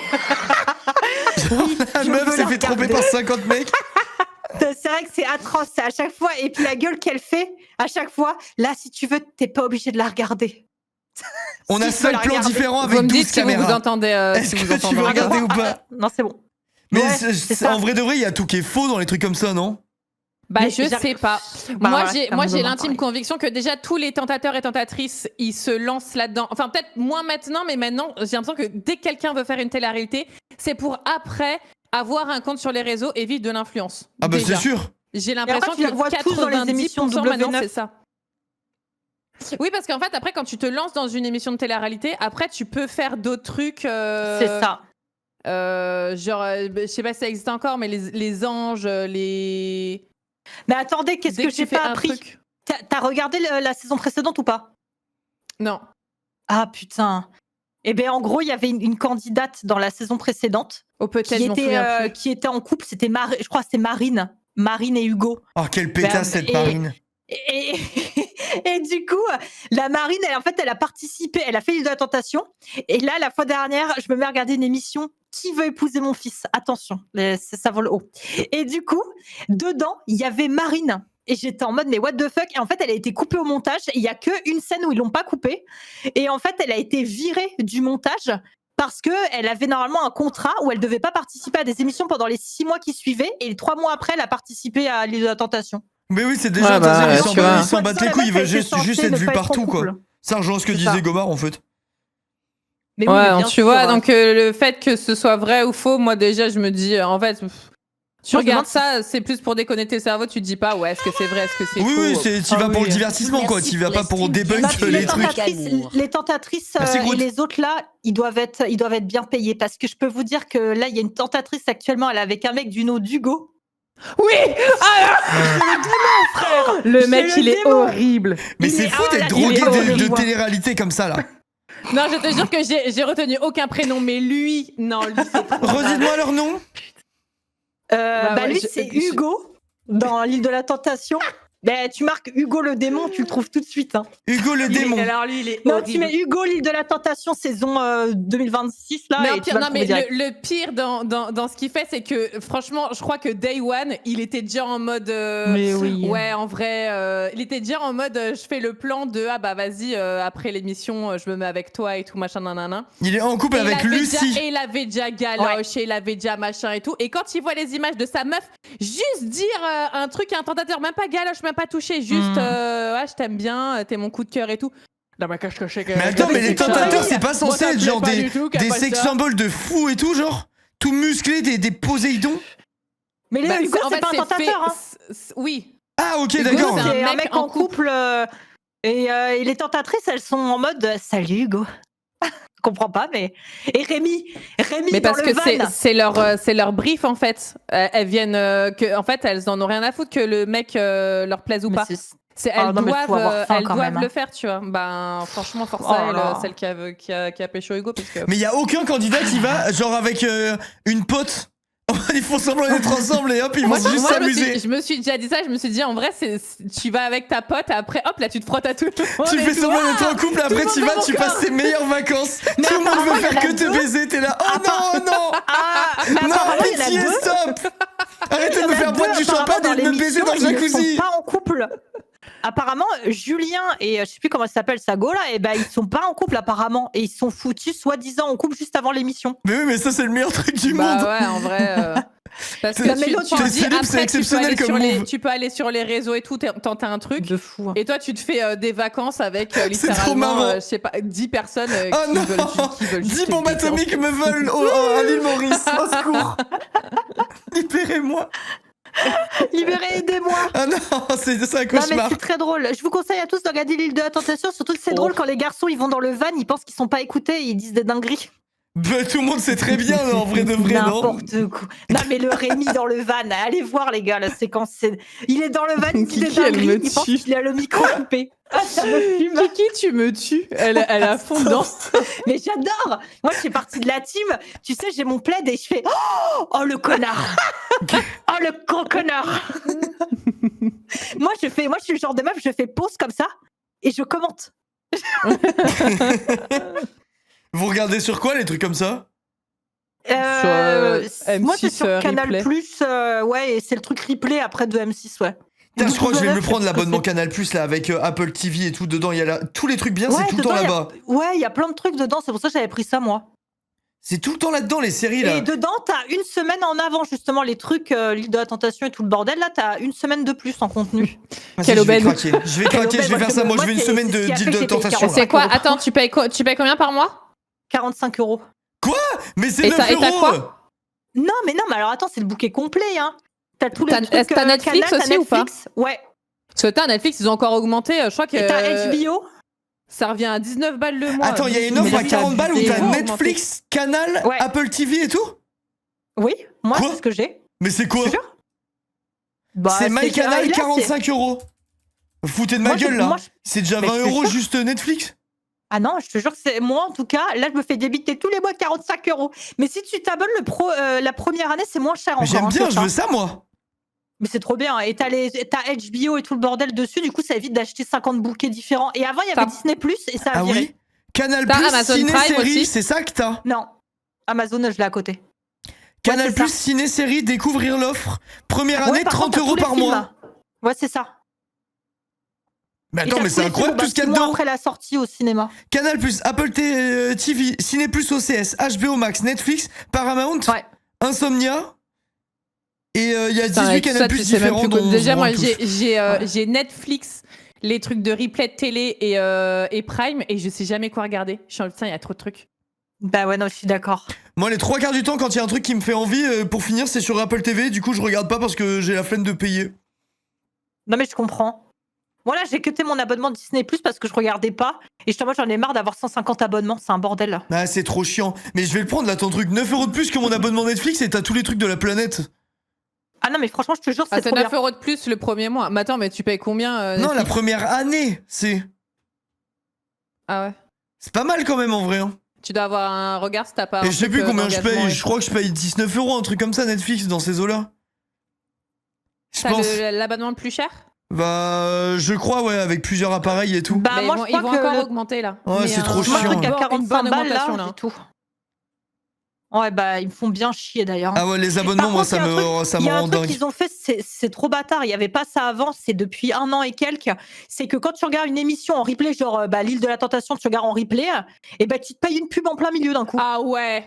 La je meuf veux s'est la fait tromper regarder. par 50 mecs. C'est vrai que c'est atroce à chaque fois. Et puis la gueule qu'elle fait à chaque fois, là, si tu veux, t'es pas obligé de la regarder. On a Si tu veux 5 la plans regarder. différents Vous avec me 12 dites si vous caméras. vous entendez. Est-ce si vous que tu entendez veux encore. regarder ou pas? Non, c'est bon. Mais Ouais, c'est- c'est ça. en vrai de vrai, il y a tout qui est faux dans les trucs comme ça, non? Bah, Mais je j'arrive- sais pas. Bah, moi, voilà, j'ai, comme moi, j'ai Gomard, l'intime pareil. conviction que déjà tous les tentateurs et tentatrices, ils se lancent là-dedans. Enfin, peut-être moins maintenant, mais maintenant, j'ai l'impression que dès que quelqu'un veut faire une télé-réalité, c'est pour après avoir un compte sur les réseaux et vivre de l'influence. Ah bah Déjà. c'est sûr. J'ai l'impression tu les que vois tous dans les 90% émissions maintenant, W9. c'est ça. Oui, parce qu'en fait, après, quand tu te lances dans une émission de télé-réalité, après, tu peux faire d'autres trucs. C'est ça. Je sais pas si ça existe encore, mais les anges, les. Mais attendez, qu'est-ce Dès que tu j'ai fais pas un appris? truc- T'as regardé la saison précédente ou pas? Non. Ah putain. Eh bien, en gros, il y avait une candidate dans la saison précédente Oh, peut-être, qui je m'en souviens plus. qui était en couple. C'était je crois que c'était Marine. Marine et Hugo. Oh, quelle pétasse cette Marine. Et, et du coup, la Marine, elle a participé, elle a fait l'île de la tentation. Et là, la fois dernière, je me mets à regarder une émission Qui veut épouser mon fils? Attention, ça vole haut. Et du coup, dedans, il y avait Marine. Et j'étais en mode, mais what the fuck? Et en fait, elle a été coupée au montage. Il y a qu'une scène où ils l'ont pas coupée. Et en fait, elle a été virée du montage parce qu'elle avait normalement un contrat où elle devait pas participer à des émissions pendant les 6 mois qui suivaient. Et les 3 mois après, elle a participé à l'île de la tentation. Mais oui, c'est déjà, Ouais, bah, de toute façon, tu vois. ils s'en battent les couilles, ils veulent juste être vus partout, quoi. Couple. Ça rejoint ce que C'est disait ça. Gomard, en fait. Mais oui, Ouais, mais donc bien tu sûr, vois, donc le fait que ce soit vrai ou faux, moi déjà, je me dis, en fait, tu Moi, je me regardes demande ça, c'est plus pour déconnecter le cerveau, tu te dis pas, ouais, est-ce que c'est vrai, est-ce que c'est Oui, faux oui, t'y Ah vas pour oui. le divertissement, quoi. Merci T'y vas pour pas les pour streams. débunk Bah, puis les trucs. les tentatrices Merci, et Groot. les autres là, ils doivent être bien payés parce que je peux vous dire que là, il y a une tentatrice actuellement, elle est avec un mec du nom d'Hugo. Oui. Le C'est mec, le il est démon. horrible. Mais Il c'est est- fou ah, d'être là, il est drogué de horrible. télé-réalité comme ça, là. Non, je te jure que j'ai retenu aucun prénom, mais lui, non, lui, c'est trop grave. Redites-moi leur nom. ouais, Lui, je- c'est je- Hugo dans l'île de la tentation. Ben, tu marques Hugo le démon, tu le trouves tout de suite. Hein. Hugo le démon. Alors lui, il est Non, horrible. tu mets Hugo l'île de la tentation saison 2026 là. Mais, et tu vas le trouver direct. le pire dans ce qu'il fait, c'est que franchement, je crois que Day One, il était déjà en mode. Mais oui. Ouais, en vrai, il était déjà en mode je fais le plan de ah bah vas-y, après l'émission, je me mets avec toi et tout, machin, nanana. Il est en couple Et avec il avait Lucie. déjà- et il avait déjà galoche, et il avait déjà machin et tout. Et quand il voit les images de sa meuf, juste dire un truc à un tentateur, même pas galoche, même pas touché, juste ouais, je t'aime bien, t'es mon coup de cœur et tout. Non, mais cache caché. Mais attends, mais les tentateurs, c'est pas Moi, censé ça me être plaît genre pas des du tout qu'elle fasse sex ça. symboles de fous et tout, genre tout musclé, des Poséidons. Mais là, Bah, Hugo, en c'est fait, pas un c'est tentateur. fait- Hein. Oui. Ah, ok, Hugo, d'accord. c'est C'est un mec en couple. Et les tentatrices, elles sont en mode salut Hugo. Je comprends pas, mais. Et Rémi Mais dans parce le que van. c'est leur brief en fait. Elles viennent que en fait elles en ont rien à foutre que le mec leur plaise ou Mais pas. c'est- Elles non, mais faut avoir faim elles quand doivent même, hein. le faire, tu vois. Ben franchement force Oh à elle, là. celle qui a pécho Hugo parce que Mais il y a aucun candidat qui va genre avec une pote. Ils font semblant d'être ensemble et hop, ils vont juste s'amuser. je me suis déjà dit ça, je me suis dit en vrai tu vas avec ta pote après hop là tu te frottes à tout le monde. Tu et fais tout. semblant d'être en couple, après le tu monde vas, dans tu mon passes corps. tes meilleures vacances. Tout le monde apparemment, veut il y en faire a que te deux. baiser, t'es là. Oh non, oh non. Ah, mais Non, apparemment, il y en a pitié, deux. stop. Arrêtez Il y de en me a faire deux, boire du apparemment, champagne et de me baiser l'émission, dans le ils ne jacuzzi. sont pas en couple. apparemment, Julien et je sais plus comment ça s'appelle, sa go là, et ben ils sont pas en couple apparemment. Et ils se sont foutus soi-disant en couple juste avant l'émission. Mais oui, mais ça, c'est le meilleur truc du Bah monde. ouais, en vrai. Parce Non, que mais tu, l'autre, tu te c'est dis, Philippe, après, c'est exceptionnel comme move. tu peux aller sur les réseaux et tout, tenter un truc. De fou. Et toi, tu te fais des vacances avec trop littéralement, marrant. je sais pas, 10 personnes Oh qui, non veulent 10 juste te bombes détendre. atomiques me veulent à l'île Maurice. Au secours. Libérez-moi. Libérez, aidez-moi. Ah non, c'est un Non mais cauchemar. c'est très drôle. Je vous conseille à tous de regarder l'île de la Tentation. Surtout que c'est drôle quand les garçons ils vont dans le van, ils pensent qu'ils sont pas écoutés, et ils disent des dingueries. Bah, tout le monde sait très bien, en vrai de vrai, non? N'importe quoi. Non mais le Rémi dans le van, allez voir les gars la séquence. Il est dans le van, il dit des Kiki, elle dingueries, me il pense tue. qu'il a le micro coupé. Ah, ça me fume. Kiki, tu me tues. Elle a fond dedans. Mais j'adore. Moi je fais partie de la team. Tu sais j'ai mon plaid et je fais oh le connard. Oh le gros connard. moi je suis le genre de meuf, je fais pause comme ça et je commente. Vous regardez sur quoi, les trucs comme ça? Moi c'est M6 sur Canal+, replay. ouais, et c'est le truc replay après de M6, ouais. Putain, je crois que je vais me W9, prendre l'abonnement c'est- Canal+, là, avec Apple TV et tout. Dedans, il y a tous les trucs bien, Ouais, c'est tout le temps dedans, là-bas. Ouais, il y a plein de trucs dedans, c'est pour ça que j'avais pris ça moi. C'est tout le temps là-dedans, les séries, là. Et dedans, t'as une semaine en avant, justement, les trucs, l'île de la tentation et tout le bordel, là, t'as une semaine de plus en contenu. Vas-y, Quelle je vais aubaine. craquer. Je vais Quelle craquer, je vais aubaine, faire ça. Moi, je moi, veux une c'est- semaine c'est ce qui a d'île fait de que j'ai payé tentation. 45 C'est quoi? €. Attends, tu payes combien par mois? 45 €. Mais c'est Et 9 t'as euros. quoi? Non, mais alors attends, c'est le bouquet complet, hein. T'as tous les T'as- trucs. t'as Netflix Canal, aussi ou pas? Netflix. Ouais. Parce que t'as Netflix, ils ont encore augmenté. Je crois que Et t'as HBO. ça revient à 19 balles le mois. Attends, il y a une Mais offre là, à 40 balles où c'est t'as vraiment Netflix, Canal, Ouais. Apple TV et tout? Oui, moi, Quoi c'est ce que j'ai. Mais c'est quoi? Je te jure. Bah, C'est My Canal, là, 45 €. Vous foutez de ma Moi, je- gueule, là. moi, C'est déjà Mais 20 je te € jure. juste Netflix? Ah non, je te jure que c'est moi en tout cas. Là, je me fais débiter tous les mois 45 €. Mais si tu t'abonnes la première année, c'est moins cher Mais encore. j'aime hein, bien, que je ça. veux ça, moi. Mais c'est trop bien. Et t'as HBO et tout le bordel dessus. Du coup, ça évite d'acheter 50 bouquets différents. Et avant, il y avait T'as- Disney Plus et ça a Ah viré. oui? Canal+, T'as Amazon ciné, Prime série, aussi c'est ça que t'as? Non, Amazon, je l'ai à côté. Canal+, c'est ça. ciné, série, découvrir l'offre. Première Ouais, année, par 30 contre, t'as € tous les par films. mois. Ouais, c'est ça. Mais Et attends, t'as mais tous c'est les incroyable films, tout ce qu'il y a 6 mois dedans. après la sortie au cinéma. Canal+, Apple TV, Ciné+, OCS, HBO Max, Netflix, Paramount, Ouais. Insomnia. Et il y a Putain, 18 avec tout ça, Canal+, tu sais même différents. plus quoi- dont Déjà, on moi, touche. j'ai Netflix, les trucs de replay de télé et Prime, et je sais jamais quoi regarder. Je suis en putain, il y a trop de trucs. Bah ouais, non, je suis d'accord. Moi, les 3 quarts du temps, quand il y a un truc qui me fait envie, pour finir, c'est sur Apple TV. Du coup, je regarde pas parce que j'ai la flemme de payer. Non, mais je comprends. Voilà, j'ai cuté mon abonnement Disney Plus parce que je regardais pas. Et justement, j'en ai marre d'avoir 150 abonnements. C'est un bordel là. Ah, c'est trop chiant. Mais je vais le prendre là, ton truc. 9 € de plus que mon abonnement Netflix et t'as tous les trucs de la planète. Ah non, mais franchement, je te jure, Ah, c'est c'est trop 9 bien. € de plus le premier mois. Mais attends, mais tu payes combien Non, la Netflix première année, c'est Ah ouais. pas mal quand même en vrai. Hein. Tu dois avoir un regard si t'as pas. Et un je sais truc, plus combien je d'engagement paye. et Je crois que je paye 19 €, un truc comme ça, Netflix, dans ces eaux-là. Je T'as pense. l'abonnement le plus cher? Bah, je crois, ouais, avec plusieurs appareils et tout. Bah, Mais moi, ils je vont crois que encore le- augmenter là. Ouais, Mais, c'est trop moi, chiant. le truc à Une 45 bonne balles augmentation, là, là. c'est tout. Ouais, bah, ils me font bien chier d'ailleurs. Ah ouais, les abonnements, Par moi, contre, ça il y a un me, ça Il me y a un rend truc dingue. qu'ils ont fait, c'est trop bâtard. Il n'y avait pas ça avant, c'est depuis 1 an et quelques. C'est que quand tu regardes une émission en replay, genre bah, l'île de la tentation, tu regardes en replay, et bah, tu te payes une pub en plein milieu d'un coup. Ah ouais.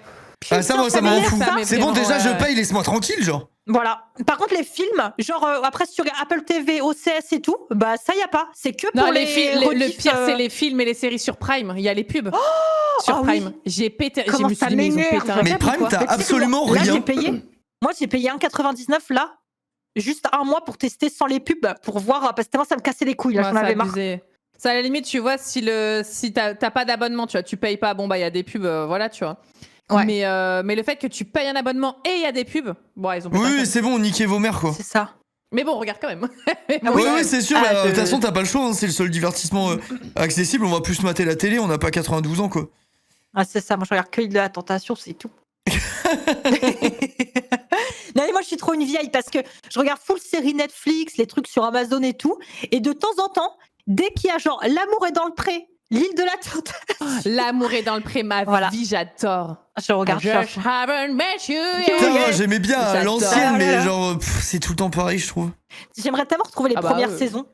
Ah, ça, moi, ça m'en m'énerve, fout. ça. C'est bon, Mais déjà, vraiment, je paye, laisse-moi tranquille, genre. Voilà. Par contre, les films, genre après sur Apple TV, OCS et tout, bah ça y a pas. C'est que pour Non, les le rediffs, pire, c'est les films et les séries sur Prime. Il y a les pubs sur ah oui. Prime. J'ai pété. Je Comment me suis ça dit, mais ils ont m'énerve. pété un Mais câble Prime, ou quoi t'as Mais tu sais que absolument moi, là, rien. j'ai payé. Moi, j'ai payé 1,99 là, juste 1 mois pour tester sans les pubs, pour voir parce que tellement ça me cassait les couilles. Là, Ouais, j'en c'est avais marre. abusé. Ça, à la limite, tu vois, si t'as pas d'abonnement, tu vois, tu payes pas, bon, bah, il y a des pubs, voilà, tu vois. Ouais. Mais le fait que tu payes un abonnement et il y a des pubs, bon, ils ont pété un Oui, câble. c'est bon, niquez vos mères, quoi. C'est ça. Mais bon, regarde quand même. Ah oui. Oui, c'est sûr, Ah, bah, de je- toute façon, t'as pas le choix, hein, c'est le seul divertissement accessible. On va plus mater la télé, on n'a pas 92 ans, quoi. Ah, c'est ça. Moi, je regarde que l'île de la tentation, c'est tout. Non, mais moi, je suis trop une vieille parce que je regarde full série Netflix, les trucs sur Amazon et tout. Et de temps en temps, dès qu'il y a genre L'amour est dans le pré, l'île de la tentation, L'amour est dans le pré, ma Voilà. vie, j'adore. je regarde ça. Just haven't met you Putain, yet. moi, j'aimais bien à J'adore. l'ancienne, Ah là mais là. genre, c'est tout le temps pareil, je trouve. J'aimerais tellement retrouver les Ah bah, premières ouais. saisons.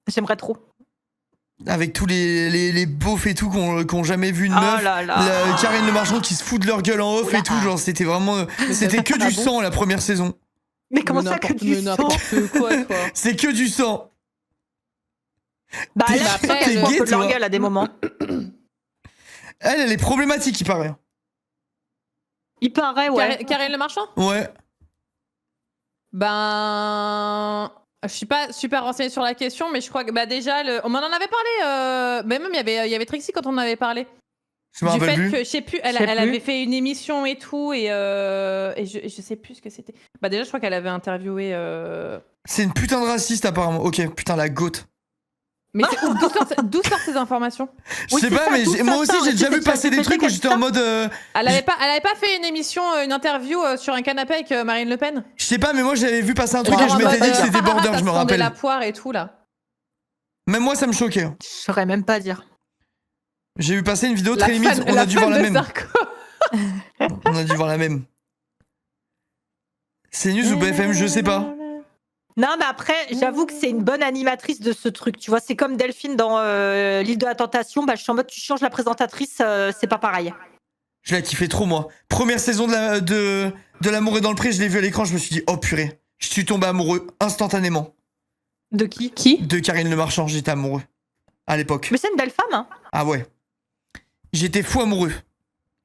J'aimerais trop. Avec tous les beaufs et tout qu'on jamais vu une Oh meuf. là là. Karine Le Marchand qui se fout de leur gueule en off et tout. Genre, c'était vraiment. C'était que Ah du bon sang la première saison. Mais comment ça que du mais sang n'importe quoi, quoi. C'est que du sang. Bah T'es- là, après, ils se font un gay, peu de leur toi. gueule à des moments. Elle est problématique, il paraît. Il paraît, ouais. Karine Le Marchand? Ouais. Ben, je suis pas super renseignée sur la question, mais je crois que bah déjà, on m'en avait parlé. Mais même il y avait Trixie quand on en avait parlé. Je me Du rappelle fait plus. que je sais plus, elle avait fait une émission et tout, et je sais plus ce que c'était. Bah déjà, je crois qu'elle avait interviewé. C'est une putain de raciste, apparemment. Ok, putain, la gote. Mais d'où sortent ces informations? Je sais pas, mais moi aussi, j'ai déjà vu passer des trucs où j'étais en mode. Elle avait pas fait une émission, une interview sur un canapé avec Marine Le Pen? Je sais pas, mais moi, j'avais vu passer un truc et je Genre en m'étais mode, dit que c'était border, ça je me sentait rappelle. la poire et tout là. Même moi, ça me choquait. Je saurais même pas dire. J'ai vu passer une vidéo très limite. On a dû voir la même. On a dû voir la même. C'est news ou BFM, je sais pas. Non, mais après, j'avoue que c'est une bonne animatrice de ce truc. Tu vois, c'est comme Delphine dans l'île de la tentation. Bah, je suis en mode, tu changes la présentatrice, c'est pas pareil. Je l'ai kiffé trop, moi. Première saison de L'amour est dans le pré, je l'ai vu à l'écran, je me suis dit, oh purée. Je suis tombé amoureux instantanément. De qui? De Karine Le Marchand, j'étais amoureux. À l'époque. Mais c'est une belle femme, hein. Ah ouais. J'étais fou amoureux.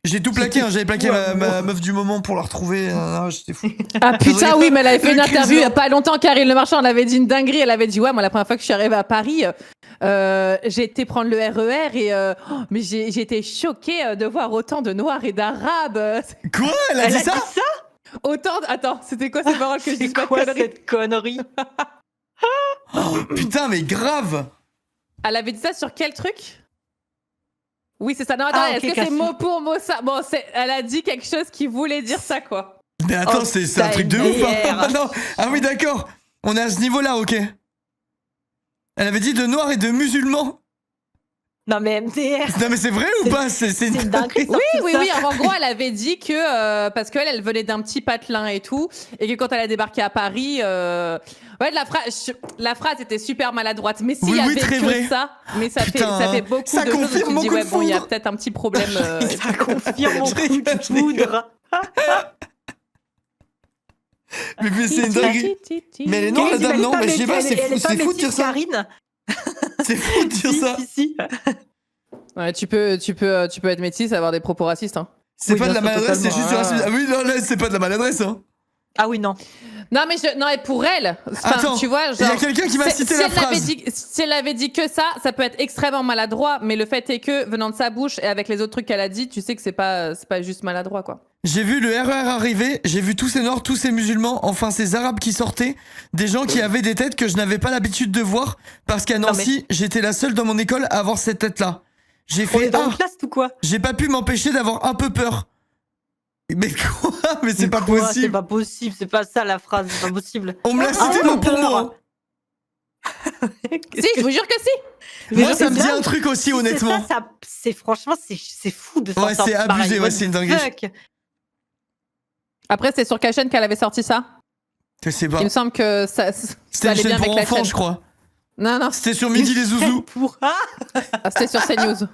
J'ai tout plaqué, hein. J'avais plaqué ma meuf du moment pour la retrouver. J'étais fou. Ah putain, oui, mais elle avait fait une Le interview il crise. y a pas longtemps. Karine Le Marchand, elle avait dit une dinguerie. Elle avait dit, ouais, moi, la première fois que je suis arrivée à Paris, j'ai été prendre le RER et mais j'ai été choquée de voir autant de Noirs et d'Arabes. Quoi? Elle a dit ça? Autant. Attends, c'était quoi ces paroles que je dis C'est pas de quoi conneries? cette connerie? Oh, putain, mais grave. Elle avait dit ça sur quel truc? Oui, c'est ça. Non, attends, Ah, ok, est-ce que c'est Cassie. mot pour mot ça? Bon, elle a dit quelque chose qui voulait dire ça, quoi. Mais attends, Oh, c'est un truc de ouf. Hein. Non. Ah oui, d'accord. On est à ce niveau-là, ok. Elle avait dit de noirs et de musulmans. Non, mais MDR. Non, mais c'est vrai ou pas? C'est une dinguerie. Oui, sorti oui, ça. oui. En gros, elle avait dit que parce qu'elle venait d'un petit patelin et tout, et que quand elle a débarqué à Paris, ouais, la phrase était super maladroite. Mais s'il Oui, y oui, avait très que vrai. ça, mais ça Putain, fait beaucoup ça de choses où confirme tu te mon dis coup de ouais, bon, il y a foudre. peut-être un petit problème. Ça confirme mon Je coup rigole, de je rigole. foudre. Mais c'est une dinguerie. Mais elle est noire, la dame, non? Mais je sais pas, c'est fou de dire ça. Karine. C'est fou de dire ça. Si. Ouais, tu peux être métisse, avoir des propos racistes. Hein. C'est Oui, pas de la bien sûr, maladresse, c'est juste du totalement. racisme. Ah oui, non, là, c'est pas de la maladresse, hein. Ah oui, non. Non, mais non, et pour elle, Attends, tu vois, il y a genre, quelqu'un qui m'a cité la phrase. Si elle avait dit que ça peut être extrêmement maladroit, mais le fait est que, venant de sa bouche et avec les autres trucs qu'elle a dit, tu sais que c'est pas juste maladroit, quoi. J'ai vu le RER arriver, j'ai vu tous ces noirs, tous ces musulmans, enfin ces arabes qui sortaient, des gens qui avaient des têtes que je n'avais pas l'habitude de voir, parce qu'à Nancy, j'étais la seule dans mon école à avoir cette tête-là. J'ai On est fait, dans une classe ou quoi? j'ai pas pu m'empêcher d'avoir un peu peur. Mais quoi? Mais c'est pas Quoi? C'est possible. pas possible, c'est pas ça la phrase, c'est pas possible. On me l'a cité Ah, mot pour peur. mot. Si, je vous jure que si. Moi, Mais ça me dit c'est un truc aussi, Si honnêtement. c'est ça, c'est franchement, c'est fou de Ouais, sortir c'est pareil. abusé, ouais, What c'est une the dinguerie. fuck? Après, c'est sur quelle chaîne qu'elle avait sorti ça? Je sais pas. Il me semble que ça C'était une allait bien chaîne avec pour la enfants, chaîne. je crois. Non, C'était sur Midi les Zouzous. Pour... Ah ah, c'était sur CNews.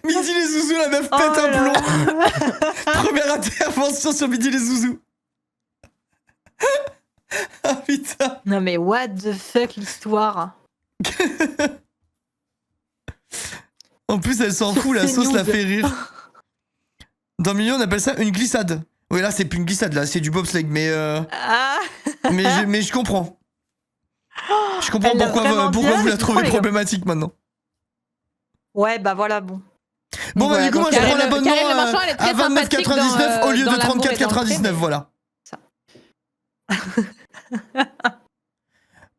Midi les Zouzous, la meuf Oh pète un là plomb. là. Première intervention sur Midi les Zouzous. Ah putain. Non mais what the fuck l'histoire. En plus, elle s'en fout, la sauce la fait rire. Dans le milieu, on appelle ça une glissade. Oui, là, c'est plus une glissade, là, c'est du bobsleigh, mais Ah mais je comprends. Je comprends Elle est pourquoi vraiment vous bien, la c'est trouvez trop, les gars. problématique maintenant. Ouais bah voilà bon. Bon, bah, Ouais, du coup, donc moi, je prends Karine l'abonnement Le Marchand, elle est très à sympathique 29,99 au lieu de dans L'amour est dans le pré, 34,99, mais- voilà.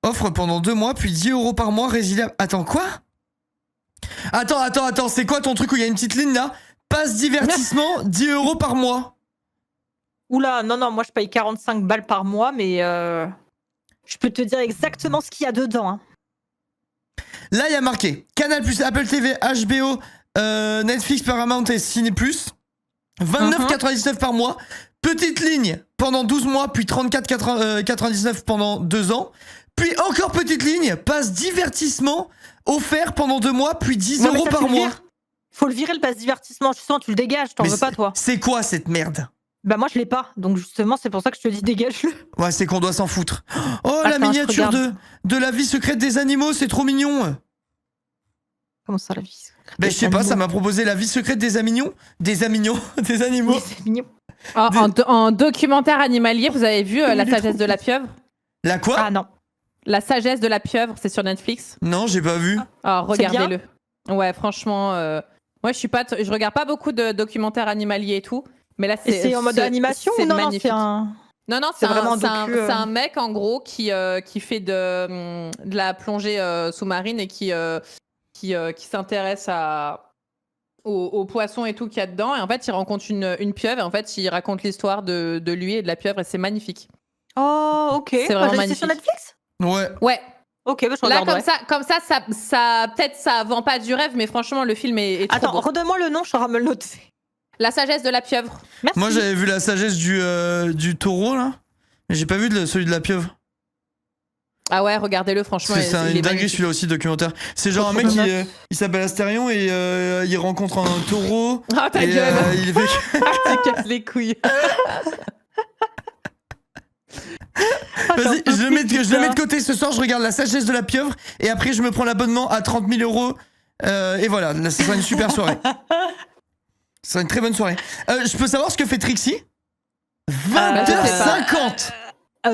Offre pendant 2 mois, puis 10 € par mois, résiliable. Attends, quoi? Attends, c'est quoi ton truc où il y a une petite ligne là? Passe divertissement, 10 € par mois. Oula non moi je paye 45 balles par mois mais je peux te dire exactement ce qu'il y a dedans. Hein. Là, il y a marqué Canal+, Apple TV, HBO, Netflix, Paramount et Ciné+. 29,99 par mois. Petite ligne pendant 12 mois, puis 34,99 pendant 2 ans. Puis encore petite ligne, passe divertissement offert pendant 2 mois, puis 10 Ouais, mais euros ça, par tu le mois. vires. Faut le virer le passe divertissement, je sens, tu le dégages, t'en Mais veux pas toi. C'est quoi cette merde? Bah moi je l'ai pas, donc justement c'est pour ça que je te dis dégage-le. Ouais, c'est qu'on doit s'en foutre. Oh, la Attends, je miniature regarde. de la vie secrète des animaux, c'est trop mignon. Comment ça la vie Ben je sais pas, ça m'a proposé la vie secrète des aminons. Des aminons, des animaux. C'est mignon. En documentaire animalier, vous avez vu La sagesse de la pieuvre? La quoi? Ah non. La sagesse de la pieuvre, c'est sur Netflix. Non, j'ai pas vu. Alors C'est bien regardez-le. Ouais, franchement, moi je regarde pas beaucoup de documentaires animaliers et tout, mais là Et c'est en mode animation ou non, magnifique. c'est un... Non, c'est c'est vraiment un, docu, c'est un mec en gros qui fait de la plongée sous-marine et qui s'intéresse aux poissons et tout qu'il y a dedans. Et en fait, il rencontre une pieuvre et en fait, il raconte l'histoire de lui et de la pieuvre et c'est magnifique. Oh ok. C'est vraiment C'est sur magnifique. Netflix? Ouais. Ouais, Ok, bah, je là regarderai. comme ça peut-être ça vend pas du rêve, mais franchement, le film est trop Attends, beau. redonne-moi le nom, je saurai me le noter. La sagesse de la pieuvre. Merci. Moi, j'avais vu la sagesse du taureau, là. Mais j'ai pas vu celui de la pieuvre. Ah ouais, regardez-le, franchement. Parce que c'est il une est dinguerie, magnifique. celui-là aussi, documentaire. C'est genre un Trop mec qui dommage. il s'appelle Astérion et il rencontre un taureau. Ah, ta Et gueule. il fait... Tu casses les couilles. Vas-y, je le mets de côté ce soir, je regarde la sagesse de la pieuvre et après je me prends l'abonnement à 30 000 euros. Et voilà, là, ce sera une super soirée. Ce sera une très bonne soirée. Je peux savoir ce que fait Trixie? 20h50.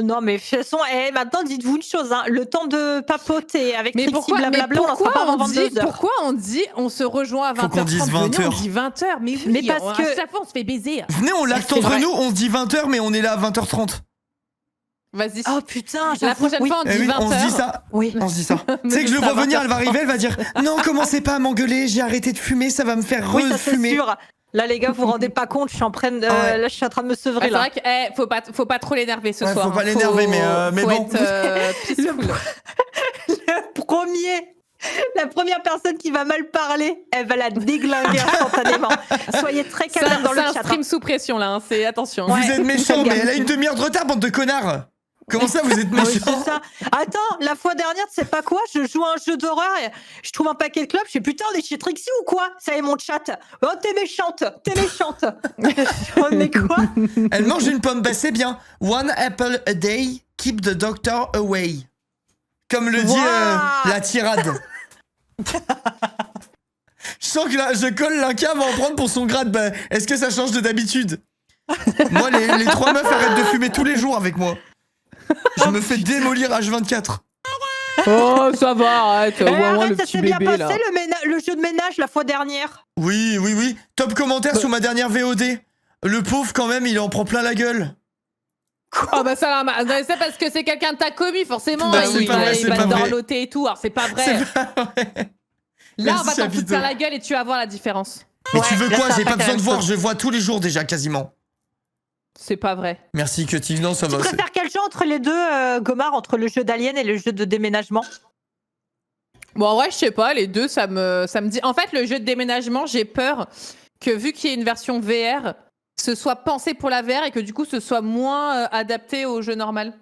Non, mais de toute façon, maintenant, dites-vous une chose, hein, le temps de papoter avec Mais Trixie, pourquoi, blablabla, on n'en sera pas avant 22h. pourquoi on dit on se rejoint à 20h30? Faut qu'on dise Venez, 20h. on dit 20h, mais oui, Mais parce que- à chaque fois on se fait baiser. Venez, on l'acte C'est entre vrai. nous, on se dit 20h mais on est là à 20h30. Vas-y. Oh putain, La j'avoue, prochaine oui. fois on Eh dit oui, 20h. on se dit ça. Oui. On se dit ça. Me Tu sais que je dis le ça à vois venir, 20h30. elle va arriver, elle va dire non, commencez pas à m'engueuler, j'ai arrêté de fumer, ça va me faire Oui, ça c'est refumer. sûr. Là, les gars, vous vous rendez pas compte, je suis en train de, Ouais. là, je suis en train de me Ah, sevrer c'est là. vrai que faut pas trop l'énerver ce Ouais, soir. faut pas hein. l'énerver, mais faut bon. être, peaceful. La première personne qui va mal parler, elle va la déglinguer instantanément. Soyez très C'est calme dans le un chat. stream sous pression là, hein, c'est attention. Vous Ouais. êtes méchants, Faites mais gaffe. elle a une demi-heure de retard, bande de connards. Comment ça, vous êtes Oui, c'est méchants? ça. Attends, la fois dernière, tu sais pas quoi, je joue à un jeu d'horreur et je trouve un paquet de clubs, je fais putain, on est chez Trixie ou quoi? Ça y est mon chat. Oh, t'es méchante, t'es méchante. Oh, mais quoi? Elle mange une pomme, bah c'est bien. One apple a day, keep the doctor away. Comme le dit Waouh. la tirade. Je sens que là, je colle l'Inca va en prendre pour son grade. Bah, est-ce que ça change de d'habitude? Moi, les 3 meufs arrêtent de fumer tous les jours avec moi. Je me fais démolir H24. Oh, ça va, arrête. Eh, Ouah, arrête, le ça petit s'est bien bébé passé là. le jeu de ménage la fois dernière. Oui, oui, oui. Top commentaire sur ma dernière VOD. Le pauvre, quand même, il en prend plein la guelle. Oh bah ça va, c'est parce que c'est quelqu'un de ta commis, forcément. Bah, il c'est pas va, vrai, il c'est va pas te vrai. dorloter et tout. Alors c'est pas vrai. C'est pas vrai. Là, Merci, on va t'en Chapiteau. foutre plein la gueule et tu vas voir la différence. Mais Ouais, tu veux là, quoi? ça J'ai va pas pas besoin être de la voir, même je vois tous les jours déjà, quasiment. C'est pas vrai. Merci, Cutting. Non, ça Tu va. c'est- préfères quel jeu entre les deux, Gomard, entre le jeu d'Alien et le jeu de déménagement? Bon, en vrai, je sais pas, les deux, ça me dit. En fait, le jeu de déménagement, j'ai peur que vu qu'il y ait une version VR, ce soit pensé pour la VR et que du coup, ce soit moins adapté au jeu normal.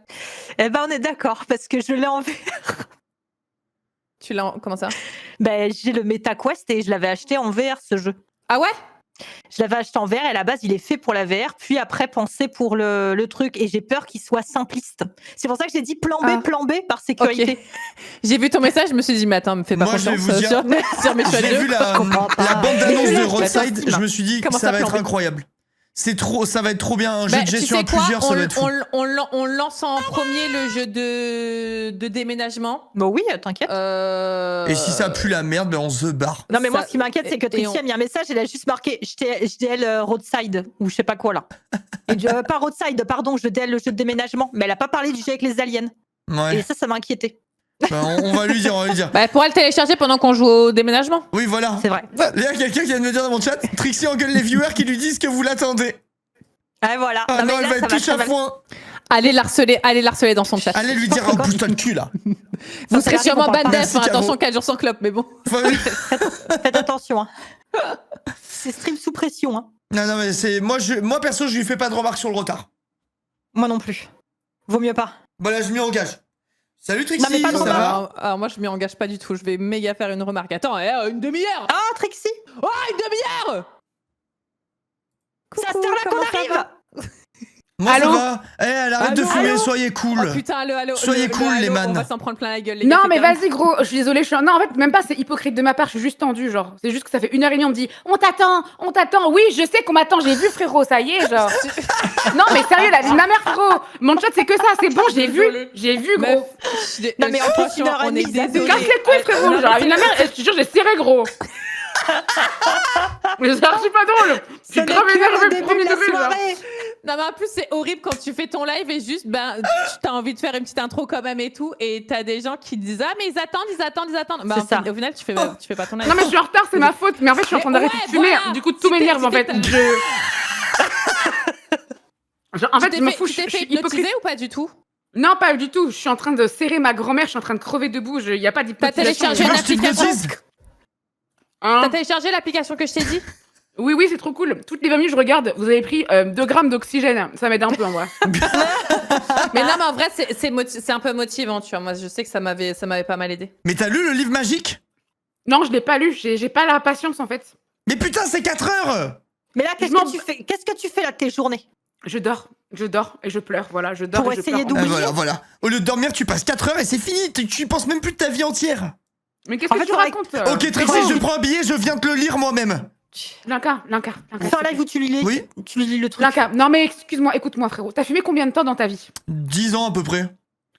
Eh ben, on est d'accord, parce que je l'ai en VR. Tu l'as. Comment ça? Ben, j'ai le MetaQuest et je l'avais acheté en VR, ce jeu. Ah ouais? Je l'avais acheté en VR et à la base, il est fait pour la VR, puis après, pensé pour le truc. Et j'ai peur qu'il soit simpliste. C'est pour ça que j'ai dit plan Ah. B, par sécurité. J'ai vu ton message, je me suis dit, mais attends, me fais pas Moi, je vais confiance vous dire- sur mes choix de J'ai jeu. vu la comprends pas. bande-annonce Je de l'ai Roadside, acheté, je me suis dit que Comment ça ça va être flambé incroyable. C'est trop, ça va être trop bien. Un jeu Bah, de tu gestion sais à quoi, plusieurs, ça va être fou. on lance en premier le jeu de déménagement. Bon, oui, t'inquiète. Et si ça pue la merde, ben on se barre. Non, mais moi, ça- ce qui m'inquiète, c'est que et Trixie on- a mis un message, elle a juste marqué JDL Roadside, ou je sais pas quoi là. Et pas Roadside, pardon, JDL le jeu de déménagement. Mais elle a pas parlé du jeu avec les aliens. Ouais. Et ça m'a inquiété. Ben, on va lui dire, on va lui dire. Bah, elle pourra le télécharger pendant qu'on joue au déménagement. Oui, voilà. C'est vrai. Il y a quelqu'un qui vient de me dire dans mon chat, Trixie engueule les viewers qui lui disent que vous l'attendez. Ah, voilà. Ah non, mais elle là, va ça être touche à ça foin. Allez l'harceler dans son chat. Allez lui dire, oh, pousse-toi le cul là. Vous ça serez arrive, sûrement on parle ban pas. def, Merci, hein, Caro. attention 4 jours sans clope, mais bon. Enfin, Faites attention. Hein. C'est stream sous pression. Hein. non, mais c'est. Moi, perso, je lui fais pas de remarques sur le retard. Moi non plus. Vaut mieux pas. Voilà, je m'y engage. Salut Trixie, Non, mais pas trop ça mal. va? Alors, moi, je m'y engage pas du tout. Je vais méga faire une remarque. Attends, une demi-heure. Ah, Trixie, Oh, une demi-heure. ça se Coucou, terre là qu'on comment ça arrive. va Moi Allô? ça va. Eh, elle arrête de Allô? fumer, Allô? soyez cool. Oh putain, allô. Soyez cool, les allô, man. On va s'en prendre plein la gueule, les Non, gars, mais c'est quand vas-y, gros, je suis désolée. Non, en fait, même pas, c'est hypocrite de ma part, je suis juste tendue, genre. C'est juste que ça fait 1h30, on me dit, on t'attend. Oui, je sais qu'on m'attend, j'ai vu, frérot, ça y est, genre. Non, mais sérieux, la vie de ma mère, frérot. Mon chat, c'est que ça, c'est bon, j'ai vu, Meuf, gros. Non, mais en plus, franchement, on est 1h30, ça désolé. Casse les couilles, frérot, genre, la vie de ma mère, je te jure, j'ai serré, gros. Mais c'est archi pas drôle. Je suis grave énervée, premier degré, là. Non, mais en plus, c'est horrible quand tu fais ton live et juste, tu as envie de faire une petite intro quand même et tout. Et t'as des gens qui disent, ah, mais ils attendent. Bah, C'est ça. au final, tu fais pas ton live. Non, mais je suis en retard, c'est ma faute. Mais en fait, je suis en train d'arrêter de fumer. voilà. Du coup, tout m'énerve, en fait. Genre, en fait, je me fous, tu je t'es suis fait hypocrite. hypnotiser ou pas du tout? Non, pas du tout. Je suis en train de serrer ma grand-mère, je suis en train de crever debout. Il n'y a pas T'as d'hypnotisation. téléchargé Tu veux une que je application t'hypnotise? Hein? T'as téléchargé l'application que je t'ai dit? Oui, c'est trop cool. Toutes les 20 minutes, je regarde. Vous avez pris 2 grammes d'oxygène. Ça m'aide un peu, en vrai. Mais non, mais en vrai, c'est un peu motivant, tu vois. Moi, je sais que ça m'avait pas mal aidé. Mais t'as lu le livre magique? Non, je l'ai pas lu. J'ai pas la patience, en fait. Mais putain, c'est 4 heures! Mais là, qu'est-ce Je m'en- que tu fais? Qu'est-ce que tu fais là de tes journées? Je dors et je pleure. Voilà, je dors Pour et je essayer pleure. d'oublier. Voilà. Au lieu de dormir, tu passes 4 heures et c'est fini. Tu penses même plus de ta vie entière. Mais qu'est-ce En que fait, tu faudrait- racontes Ok, Trixie, je prends un billet, je viens te le lire moi-même. Linka. Fais un live où tu lis, Oui. tu lis le truc. Linka, non mais excuse-moi, écoute-moi frérot. T'as fumé combien de temps dans ta vie? 10 ans à peu près.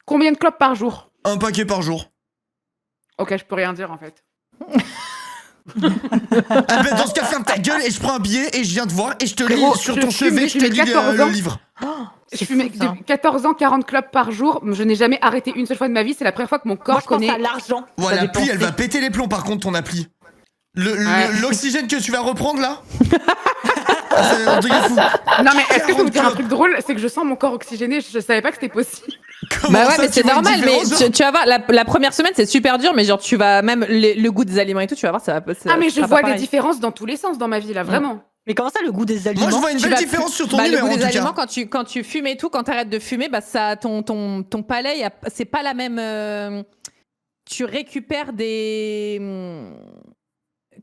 Combien de clopes par jour? Un paquet par jour. Ok, je peux rien dire en fait. Ah ben dans ce cas, ferme ta gueule et je prends un billet et je viens te voir et je te lis Frérot, sur je ton fume chevet, je te depuis lis 14 ans. le livre. Je fumais depuis 14 ans, 40 clopes par jour. Je n'ai jamais arrêté une seule fois de ma vie. C'est la première fois que mon corps Moi, je pense connaît. à l'argent. Ouais, Ça l'appli, dépend. elle va péter les plombs par contre, ton appli. L'oxygène que tu vas reprendre là c'est un truc de fou. Non mais est-ce que je peux vous 40 dire un clopes. truc drôle? C'est que je sens mon corps oxygéné. Je savais pas que c'était possible. Comment Bah ouais, ça, mais tu c'est vois une normal. Mais différence, genre tu vas voir, la première semaine, c'est super dur. Mais genre, tu vas même le goût des aliments et tout, tu vas voir, ça va. Ah mais ça je sera vois pas des pareil. différences dans tous les sens dans ma vie là, vraiment. Mais comment ça, le goût des aliments? Moi, je vois une Tu belle vas différence sur ton le numéro goût en des tout aliments cas. quand tu fumes et tout, quand t'arrêtes de fumer, bah ça, ton palais, c'est pas la même. Tu récupères des.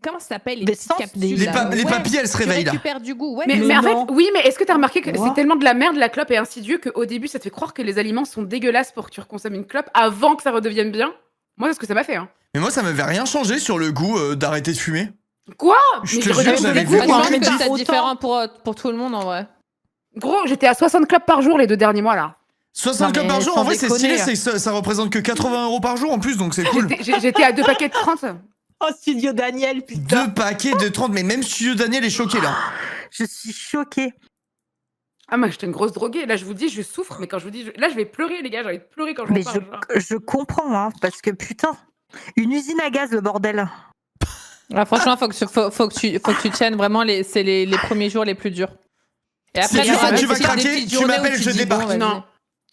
Comment ça s'appelle Des petites sens, capsules, des- Les, là les Ouais, papilles, elles se réveillent Tu là. récupères du goût. Ouais, Mais Mais en non. fait, oui, mais est-ce que t'as remarqué que Quoi c'est tellement de la merde, la clope est insidieux qu'au début, ça te fait croire que les aliments sont dégueulasses pour que tu reconsommes une clope avant que ça redevienne bien? Moi, c'est ce que ça m'a fait. Hein. Mais moi, ça m'avait rien changé sur le goût d'arrêter de fumer. Quoi? Je Mais te j'ai jure, regardé j'avais tous vu, les Moi, goûts, moi. hein. je pense que c'est Autant. différent pour tout le monde en vrai. Gros, j'étais à 60 clopes par jour les 2 derniers mois là. 60 Non, clopes par mais jour, sans en vrai, c'est déconner. stylé, ça représente que 80 € par jour en plus, donc c'est cool. J'étais à 2 paquets de 30. Oh, Studio Daniel, putain. 2 paquets de 30, mais même Studio Daniel est choqué là. Je suis choquée. Ah, moi, j'étais une grosse droguée. Là, je vous dis, je souffre, mais quand je vous dis. Là, je vais pleurer, les gars. J'ai envie de pleurer quand je Mais m'en parle. genre. je comprends, hein, parce que putain, une usine à gaz, le bordel. Ah, franchement, faut que tu tiennes vraiment c'est les premiers jours les plus durs. Et Si après, tu t'auras sens que des- tu vas des craquer, petites tu journées où m'appelles, tu je dis, débarque. bon, vas-y. Non.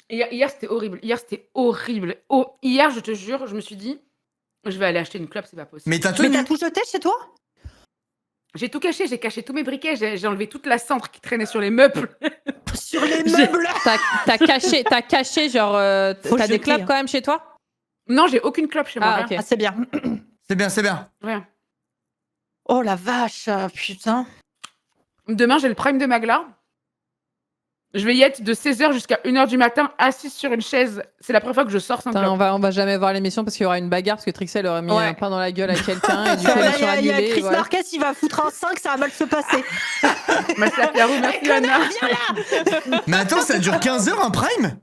Hier, c'était horrible. Hier, c'était horrible. Oh, hier, je te jure, je me suis dit, je vais aller acheter une clope, c'est pas possible. Mais t'as Mais tenu. t'as tout jeté chez toi? J'ai tout caché, j'ai caché tous mes briquets, j'ai enlevé toute la cendre qui traînait sur les meubles. Sur les meubles. T'as caché genre, Faut t'as des jeter, clopes hein. quand même chez toi? Non, j'ai aucune clope chez moi. Ah, rien. ok. Ah, c'est bien. C'est bien, c'est bien. Rien. Oh la vache, putain. Demain, j'ai le prime de Magla. Je vais y être de 16h jusqu'à 1h du matin, assise sur une chaise. C'est la première fois que je sors sans Putain, clope. on va jamais voir l'émission parce qu'il y aura une bagarre parce que Trixel aurait mis Ouais. un pain dans la gueule à quelqu'un et du coup, Là, émission il y a annulée. Chris voilà. Marquez, il va foutre un 5, ça va mal se passer. Merci à Pierrot, merci Anna. Mais attends, ça dure 15 heures un prime?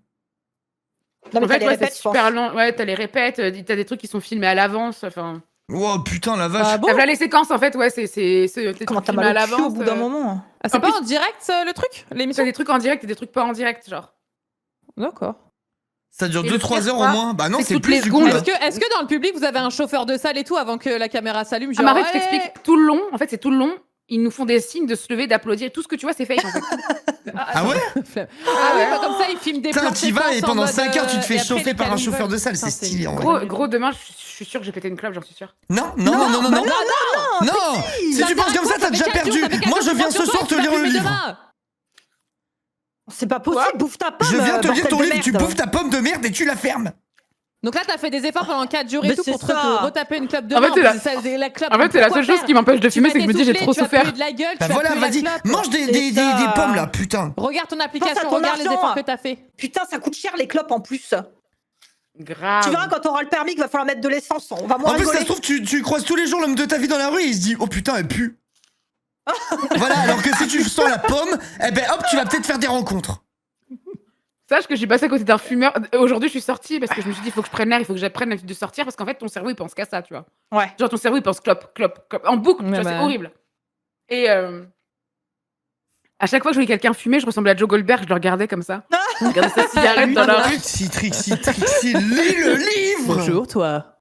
Non, mais En fait, t'as les ouais, répètes, c'est je pense. super long. Ouais, t'as les répètes, t'as des trucs qui sont filmés à l'avance. Enfin, Oh putain, la vache. Ah bon? t'as là les séquences, en fait, ouais, c'est des Comment trucs t'as filmés à mal au cul l'avance. au bout d'un moment? Ah, c'est En pas plus- en direct le truc? L'émission? C'est des trucs en direct et des trucs pas en direct, genre. D'accord. Ça dure Et le 2-3 pire, heures au quoi, moins. Bah non, c'est que c'est toutes plus les du coup. secondes- là. Est-ce que dans le public vous avez un chauffeur de salle et tout avant que la caméra s'allume? Ah, Genre, mais arrête, je ouais. t'explique. Tout le long, en fait, c'est tout le long. Ils nous font des signes de se lever, d'applaudir. Tout ce que tu vois, c'est fake, en fait. Ah ouais? Ah oui, bah comme ça ils filment des Putain, plans t'y vas et séquences en pendant mode, 5 heures, tu te fais et après, chauffer les par un cannibales. chauffeur de salle. Putain, C'est stylé en vrai. Gros, demain, je suis sûre que je vais péter une clope, j'en suis sûre. Non, non, non, non, non, non. Non, si tu penses comme ça, t'as déjà perdu. Moi, je viens ce soir te lire le livre. C'est pas possible, bouffe ta pomme. Je viens te lire bordel ton de livre, tu merde. bouffes ta pomme de merde et tu la fermes. Donc là, t'as fait des efforts pendant 4 jours Mais et tout c'est pour te ça. retaper une clope de En fait, main. c'est la- La clope, En fait, c'est la seule pourquoi chose qui m'empêche de Tu fumer, vas c'est que je me dis j'ai trop t'essouffler, souffert. Tu vas puer de la gueule, Bah tu vas voilà, puer la vas-y, clope. mange des ça. pommes là, putain. Regarde ton Pense à application, ton regarde les argent. efforts que t'as fait. Putain, ça coûte cher les clopes en plus. Grave. Tu verras quand t'auras le permis qu'il va falloir mettre de l'essence. On va moins En plus, ça rigoler. se trouve, tu croises tous les jours l'homme de ta vie dans la rue et il se dit, oh putain, elle pue. Voilà, alors que si tu sens la pomme, eh ben hop, tu vas peut-être faire des rencontres. Sache que je suis passée à côté d'un fumeur. Aujourd'hui, je suis sortie parce que je me suis dit, il faut que je prenne l'air, il faut que j'apprenne l'habitude de sortir parce qu'en fait, ton cerveau, il pense qu'à ça, tu vois. Ouais. Genre, ton cerveau, il pense clope, clope, clope. En boucle, tu Ouais, vois, c'est bah. horrible. Et à chaque fois que je voyais quelqu'un fumer, je ressemblais à Joe Goldberg, je le regardais comme ça. Je regardais sa cigarette dans la rue. Trixie, lis le livre. toi.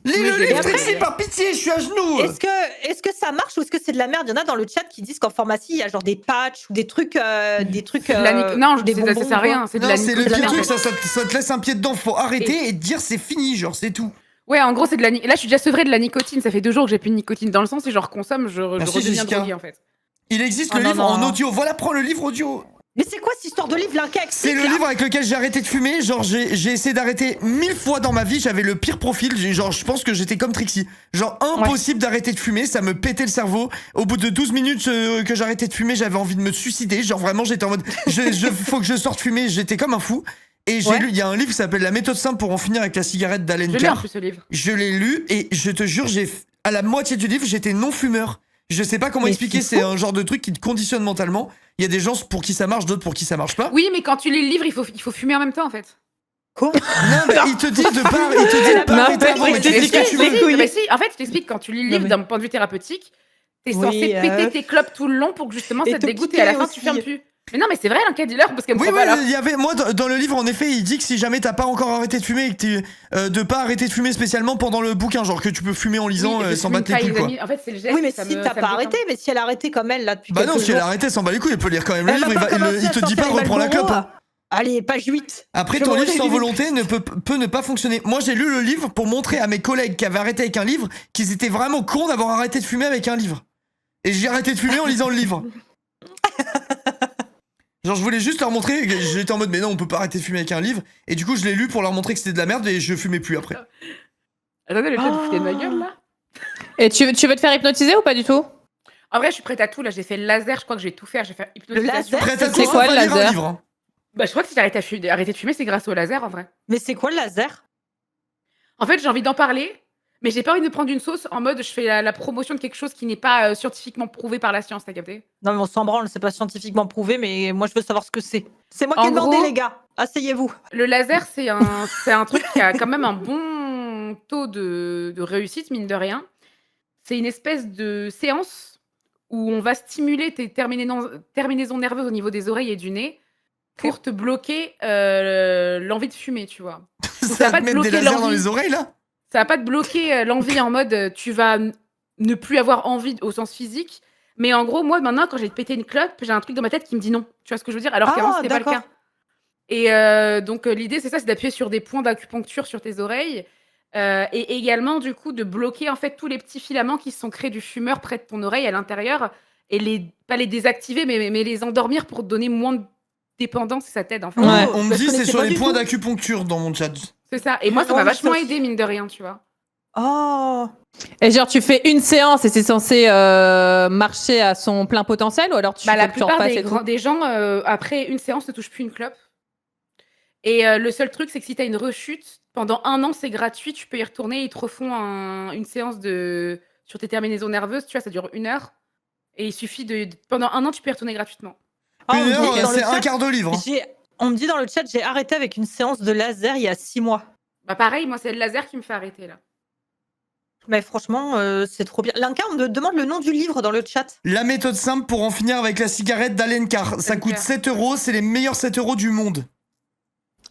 Lis Oui, le j'ai livre, compris. Trixie, par pitié, je suis à genoux. Est-ce que ça marche ou est-ce que c'est de la merde? Il y en a dans le chat qui disent qu'en pharmacie, il y a genre des patchs ou des trucs. Non, des ça bonbons, sert à rien. C'est de Non, la c'est le nicotine. pire truc, ça te laisse un pied dedans, faut arrêter et te dire c'est fini, genre c'est tout. Ouais, en gros, c'est de la Là, je suis déjà sevrée de la nicotine. Ça fait 2 jours que j'ai plus de nicotine dans le sang. Si je reconsomme, je Merci, redeviens Jessica. droguée, en fait. Il existe Oh le non, livre en non. audio, voilà, prends le livre audio. Mais c'est quoi cette histoire de livre, Linka? C'est le Explique, là. livre avec lequel j'ai arrêté de fumer, genre j'ai essayé d'arrêter 1000 fois dans ma vie, j'avais le pire profil, genre je pense que j'étais comme Trixie. Genre impossible d'arrêter de fumer, ça me pétait le cerveau. Au bout de 12 minutes que j'arrêtais de fumer, j'avais envie de me suicider, genre vraiment j'étais en mode faut que je sorte fumer, j'étais comme un fou. Et j'ai lu, il y a un livre qui s'appelle La méthode simple pour en finir avec la cigarette d'Alen Je l'ai en Carr. plus, ce livre. Je l'ai lu et je te jure, à la moitié du livre, j'étais non-fumeur. Je sais pas comment Mais expliquer, c'est c'est un genre de truc qui te conditionne mentalement. Il y a des gens pour qui ça marche, d'autres pour qui ça marche pas. Oui, mais quand tu lis le livre, il faut fumer en même temps, en fait. Quoi? Non, mais il te dit de pas Non, arrêter avant, mais tu fais ce que tu veux. Mais si, en fait, je t'explique, quand tu lis le livre mais- d'un point de vue thérapeutique, t'es Oui, censé péter tes clopes tout le long pour que justement Et ça te te dégoûte et à la quitter fin tu aussi. fermes plus. Mais non, mais c'est vrai, l'enquête dealer, parce qu'elle me Oui, croit oui, pas là. il y avait, moi, dans le livre, en effet, il dit que si jamais t'as pas encore arrêté de fumer et que de pas arrêter de fumer spécialement pendant le bouquin, genre que tu peux fumer en lisant Oui, je sans fume battre les pas, couilles, les quoi. amis. En fait, c'est le geste. Oui, mais ça si me- t'as ça me pas détend. arrêté, mais si elle a arrêté comme elle, là, depuis Bah non, quelques si elle a jours. arrêté, elle s'en bat les couilles, elle peut lire quand même le Elle livre, va pas commencer il à te dit sortir pas les reprends la Marlboro. clope. hein. Allez, page 8. Après, Je ton me livre sans relève. volonté peut ne pas fonctionner. Moi, j'ai lu le livre pour montrer à mes collègues qui avaient arrêté avec un livre qu'ils étaient vraiment cons d'avoir arrêté de fumer avec un livre. Et j'ai arrêté de fumer en lisant le livre. Genre, je voulais juste leur montrer, j'étais en mode, mais non, on peut pas arrêter de fumer avec un livre. Et du coup, je l'ai lu pour leur montrer que c'était de la merde et je fumais plus après. Attendez, le chat, vous foutez de ma gueule là. Et tu veux te faire hypnotiser ou pas du tout? En vrai, je suis prête à tout là. J'ai fait le laser, je crois que je vais tout faire. Je vais faire hypnotisation. laser Prête à C'est tout, quoi, sauf le pas lire un laser livre. hein. Bah, je crois que si j'ai arrêté de fumer, c'est grâce au laser en vrai. Mais c'est quoi le laser? En fait, j'ai envie d'en parler, mais j'ai pas envie de me prendre une sauce en mode je fais la promotion de quelque chose qui n'est pas scientifiquement prouvé par la science, t'as capté? Non, mais on s'en branle, c'est pas scientifiquement prouvé, mais moi je veux savoir ce que c'est. C'est moi qui En ai demandé, gros- les gars. Asseyez-vous. Le laser, c'est un truc qui a quand même un bon taux de réussite, mine de rien. C'est une espèce de séance où on va stimuler tes terminaisons nerveuses au niveau des oreilles et du nez pour te bloquer l'envie de fumer, tu vois. ça Ça va pas te te met des bloquer lasers dans l'envie. les oreilles, là? Ça va pas te bloquer l'envie en mode tu vas ne plus avoir envie au sens physique. Mais en gros, moi, maintenant, quand j'ai pété une clope, j'ai un truc dans ma tête qui me dit non. Tu vois ce que je veux dire? Alors qu'avant, c'était pas le d'accord. cas. Et donc, l'idée, c'est ça, c'est d'appuyer sur des points d'acupuncture sur tes oreilles. Et également, du coup, de bloquer en fait tous les petits filaments qui se sont créés du fumeur près de ton oreille à l'intérieur. Et pas les désactiver, mais les endormir pour te donner moins de dépendance et ça t'aide en fait. Ouais. On me bah, je dit c'est connaissais sur pas les du points tout. d'acupuncture dans mon chat. C'est ça. Et moi, ça Oh, m'a mais vachement ça- aidé, mine de rien, tu vois. Oh. Et genre, tu fais une séance et c'est censé marcher à son plein potentiel ou alors tu Bah, la fais que tu plupart repasses des, et tout des gens, après une séance, ne touchent plus une clope. Et le seul truc, c'est que si tu as une rechute, pendant 1 an, c'est gratuit, tu peux y retourner, ils te refont une séance sur tes terminaisons nerveuses, tu vois, ça dure 1 heure. Et il suffit pendant 1 an, tu peux y retourner gratuitement. Ah, on Une me heure, dit dans le c'est un chat- quart de livre. hein. On me dit dans le chat, j'ai arrêté avec une séance de laser il y a 6 mois. Bah pareil, moi, c'est le laser qui me fait arrêter, là. Mais franchement, c'est trop bien. Linka, on me demande le nom du livre dans le chat. La méthode simple pour en finir avec la cigarette d'Alen Carr. Ça Alencar. coûte 7 €, c'est les meilleurs 7 € du monde.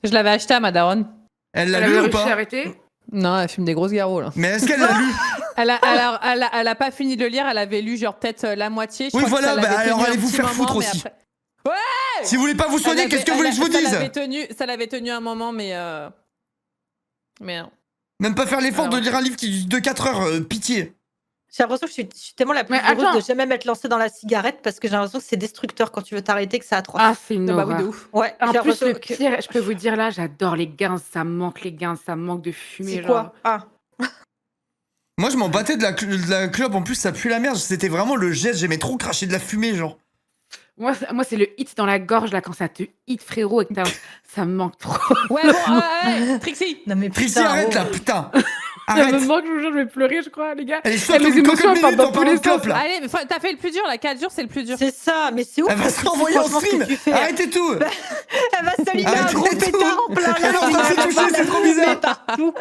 Je l'avais acheté à ma daronne. Elle l'a Elle lu avait ou réussi à pas? arrêter. Non, elle fume des grosses garrots là. Mais est-ce qu'elle l'a lu? Elle a pas fini de le lire, elle avait lu genre peut-être la moitié. Je Oui, crois que voilà, ça l'avait bah, alors tenu un allez vous petit faire moment, foutre mais aussi. après- Si vous voulez pas vous soigner, Elle qu'est-ce que vous avait- voulez que je vous dise? Ça l'avait tenu un moment, mais non. Même pas faire l'effort Alors. de lire un livre de 4 heures, pitié. J'ai l'impression que je suis tellement la plus Mais heureuse attends. de jamais m'être lancée dans la cigarette parce que j'ai l'impression que c'est destructeur quand tu veux t'arrêter, que c'est atroce. Ah, c'est une Bah oui, de horreur. ouf. Ouais, En j'ai plus, l'impression le que- pire, je peux vous dire là, j'adore les gains, ça me manque les gains, ça me manque de fumée. c'est genre. quoi? Ah, Moi, je m'en battais de la clope. En plus, ça pue la merde. C'était vraiment le geste. J'aimais trop cracher de la fumée, genre. Moi, c'est le hit dans la gorge là quand ça te hit frérot et que ça me manque trop. Ouais, bon, ouais, Trixie. non mais Trixie, putain, arrête oh. là, putain. Ça me Arrête. manque, je vous jure, je vais pleurer, je crois, les gars. Elle est Eh, soit mes comme une émotions, cocotte elles partent minute dans en tous parlant les de clope, sens. là. Allez, mais t'as fait le plus dur, là. 4 jours, c'est le plus dur. C'est ça, mais c'est ouf. Elle va parce se que renvoyer en franchement, ce que stream. tu fais. Arrêtez tout. Elle va s'aligner un Arrêtez gros tout. pétard en plein Elle est en train de se toucher, c'est trop bizarre. partout.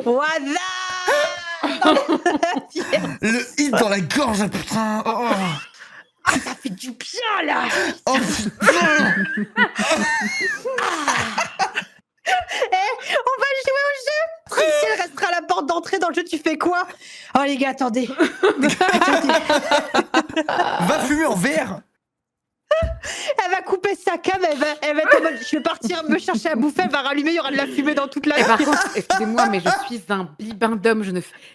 Voilà. Le hit dans la gorge, putain. Oh, Ah, ça fait du bien là. oh putain. On va jouer au jeu. Trixie, elle restera à la porte d'entrée dans le jeu. Tu fais quoi? Oh les gars, attendez. Va fumer en VR. Elle va couper sa cam. Elle va être en mode, je vais partir me chercher à bouffer. Elle va rallumer. Il y aura de la fumée dans toute la Et par pièce. contre, excusez-moi, mais je suis un bibin d'homme.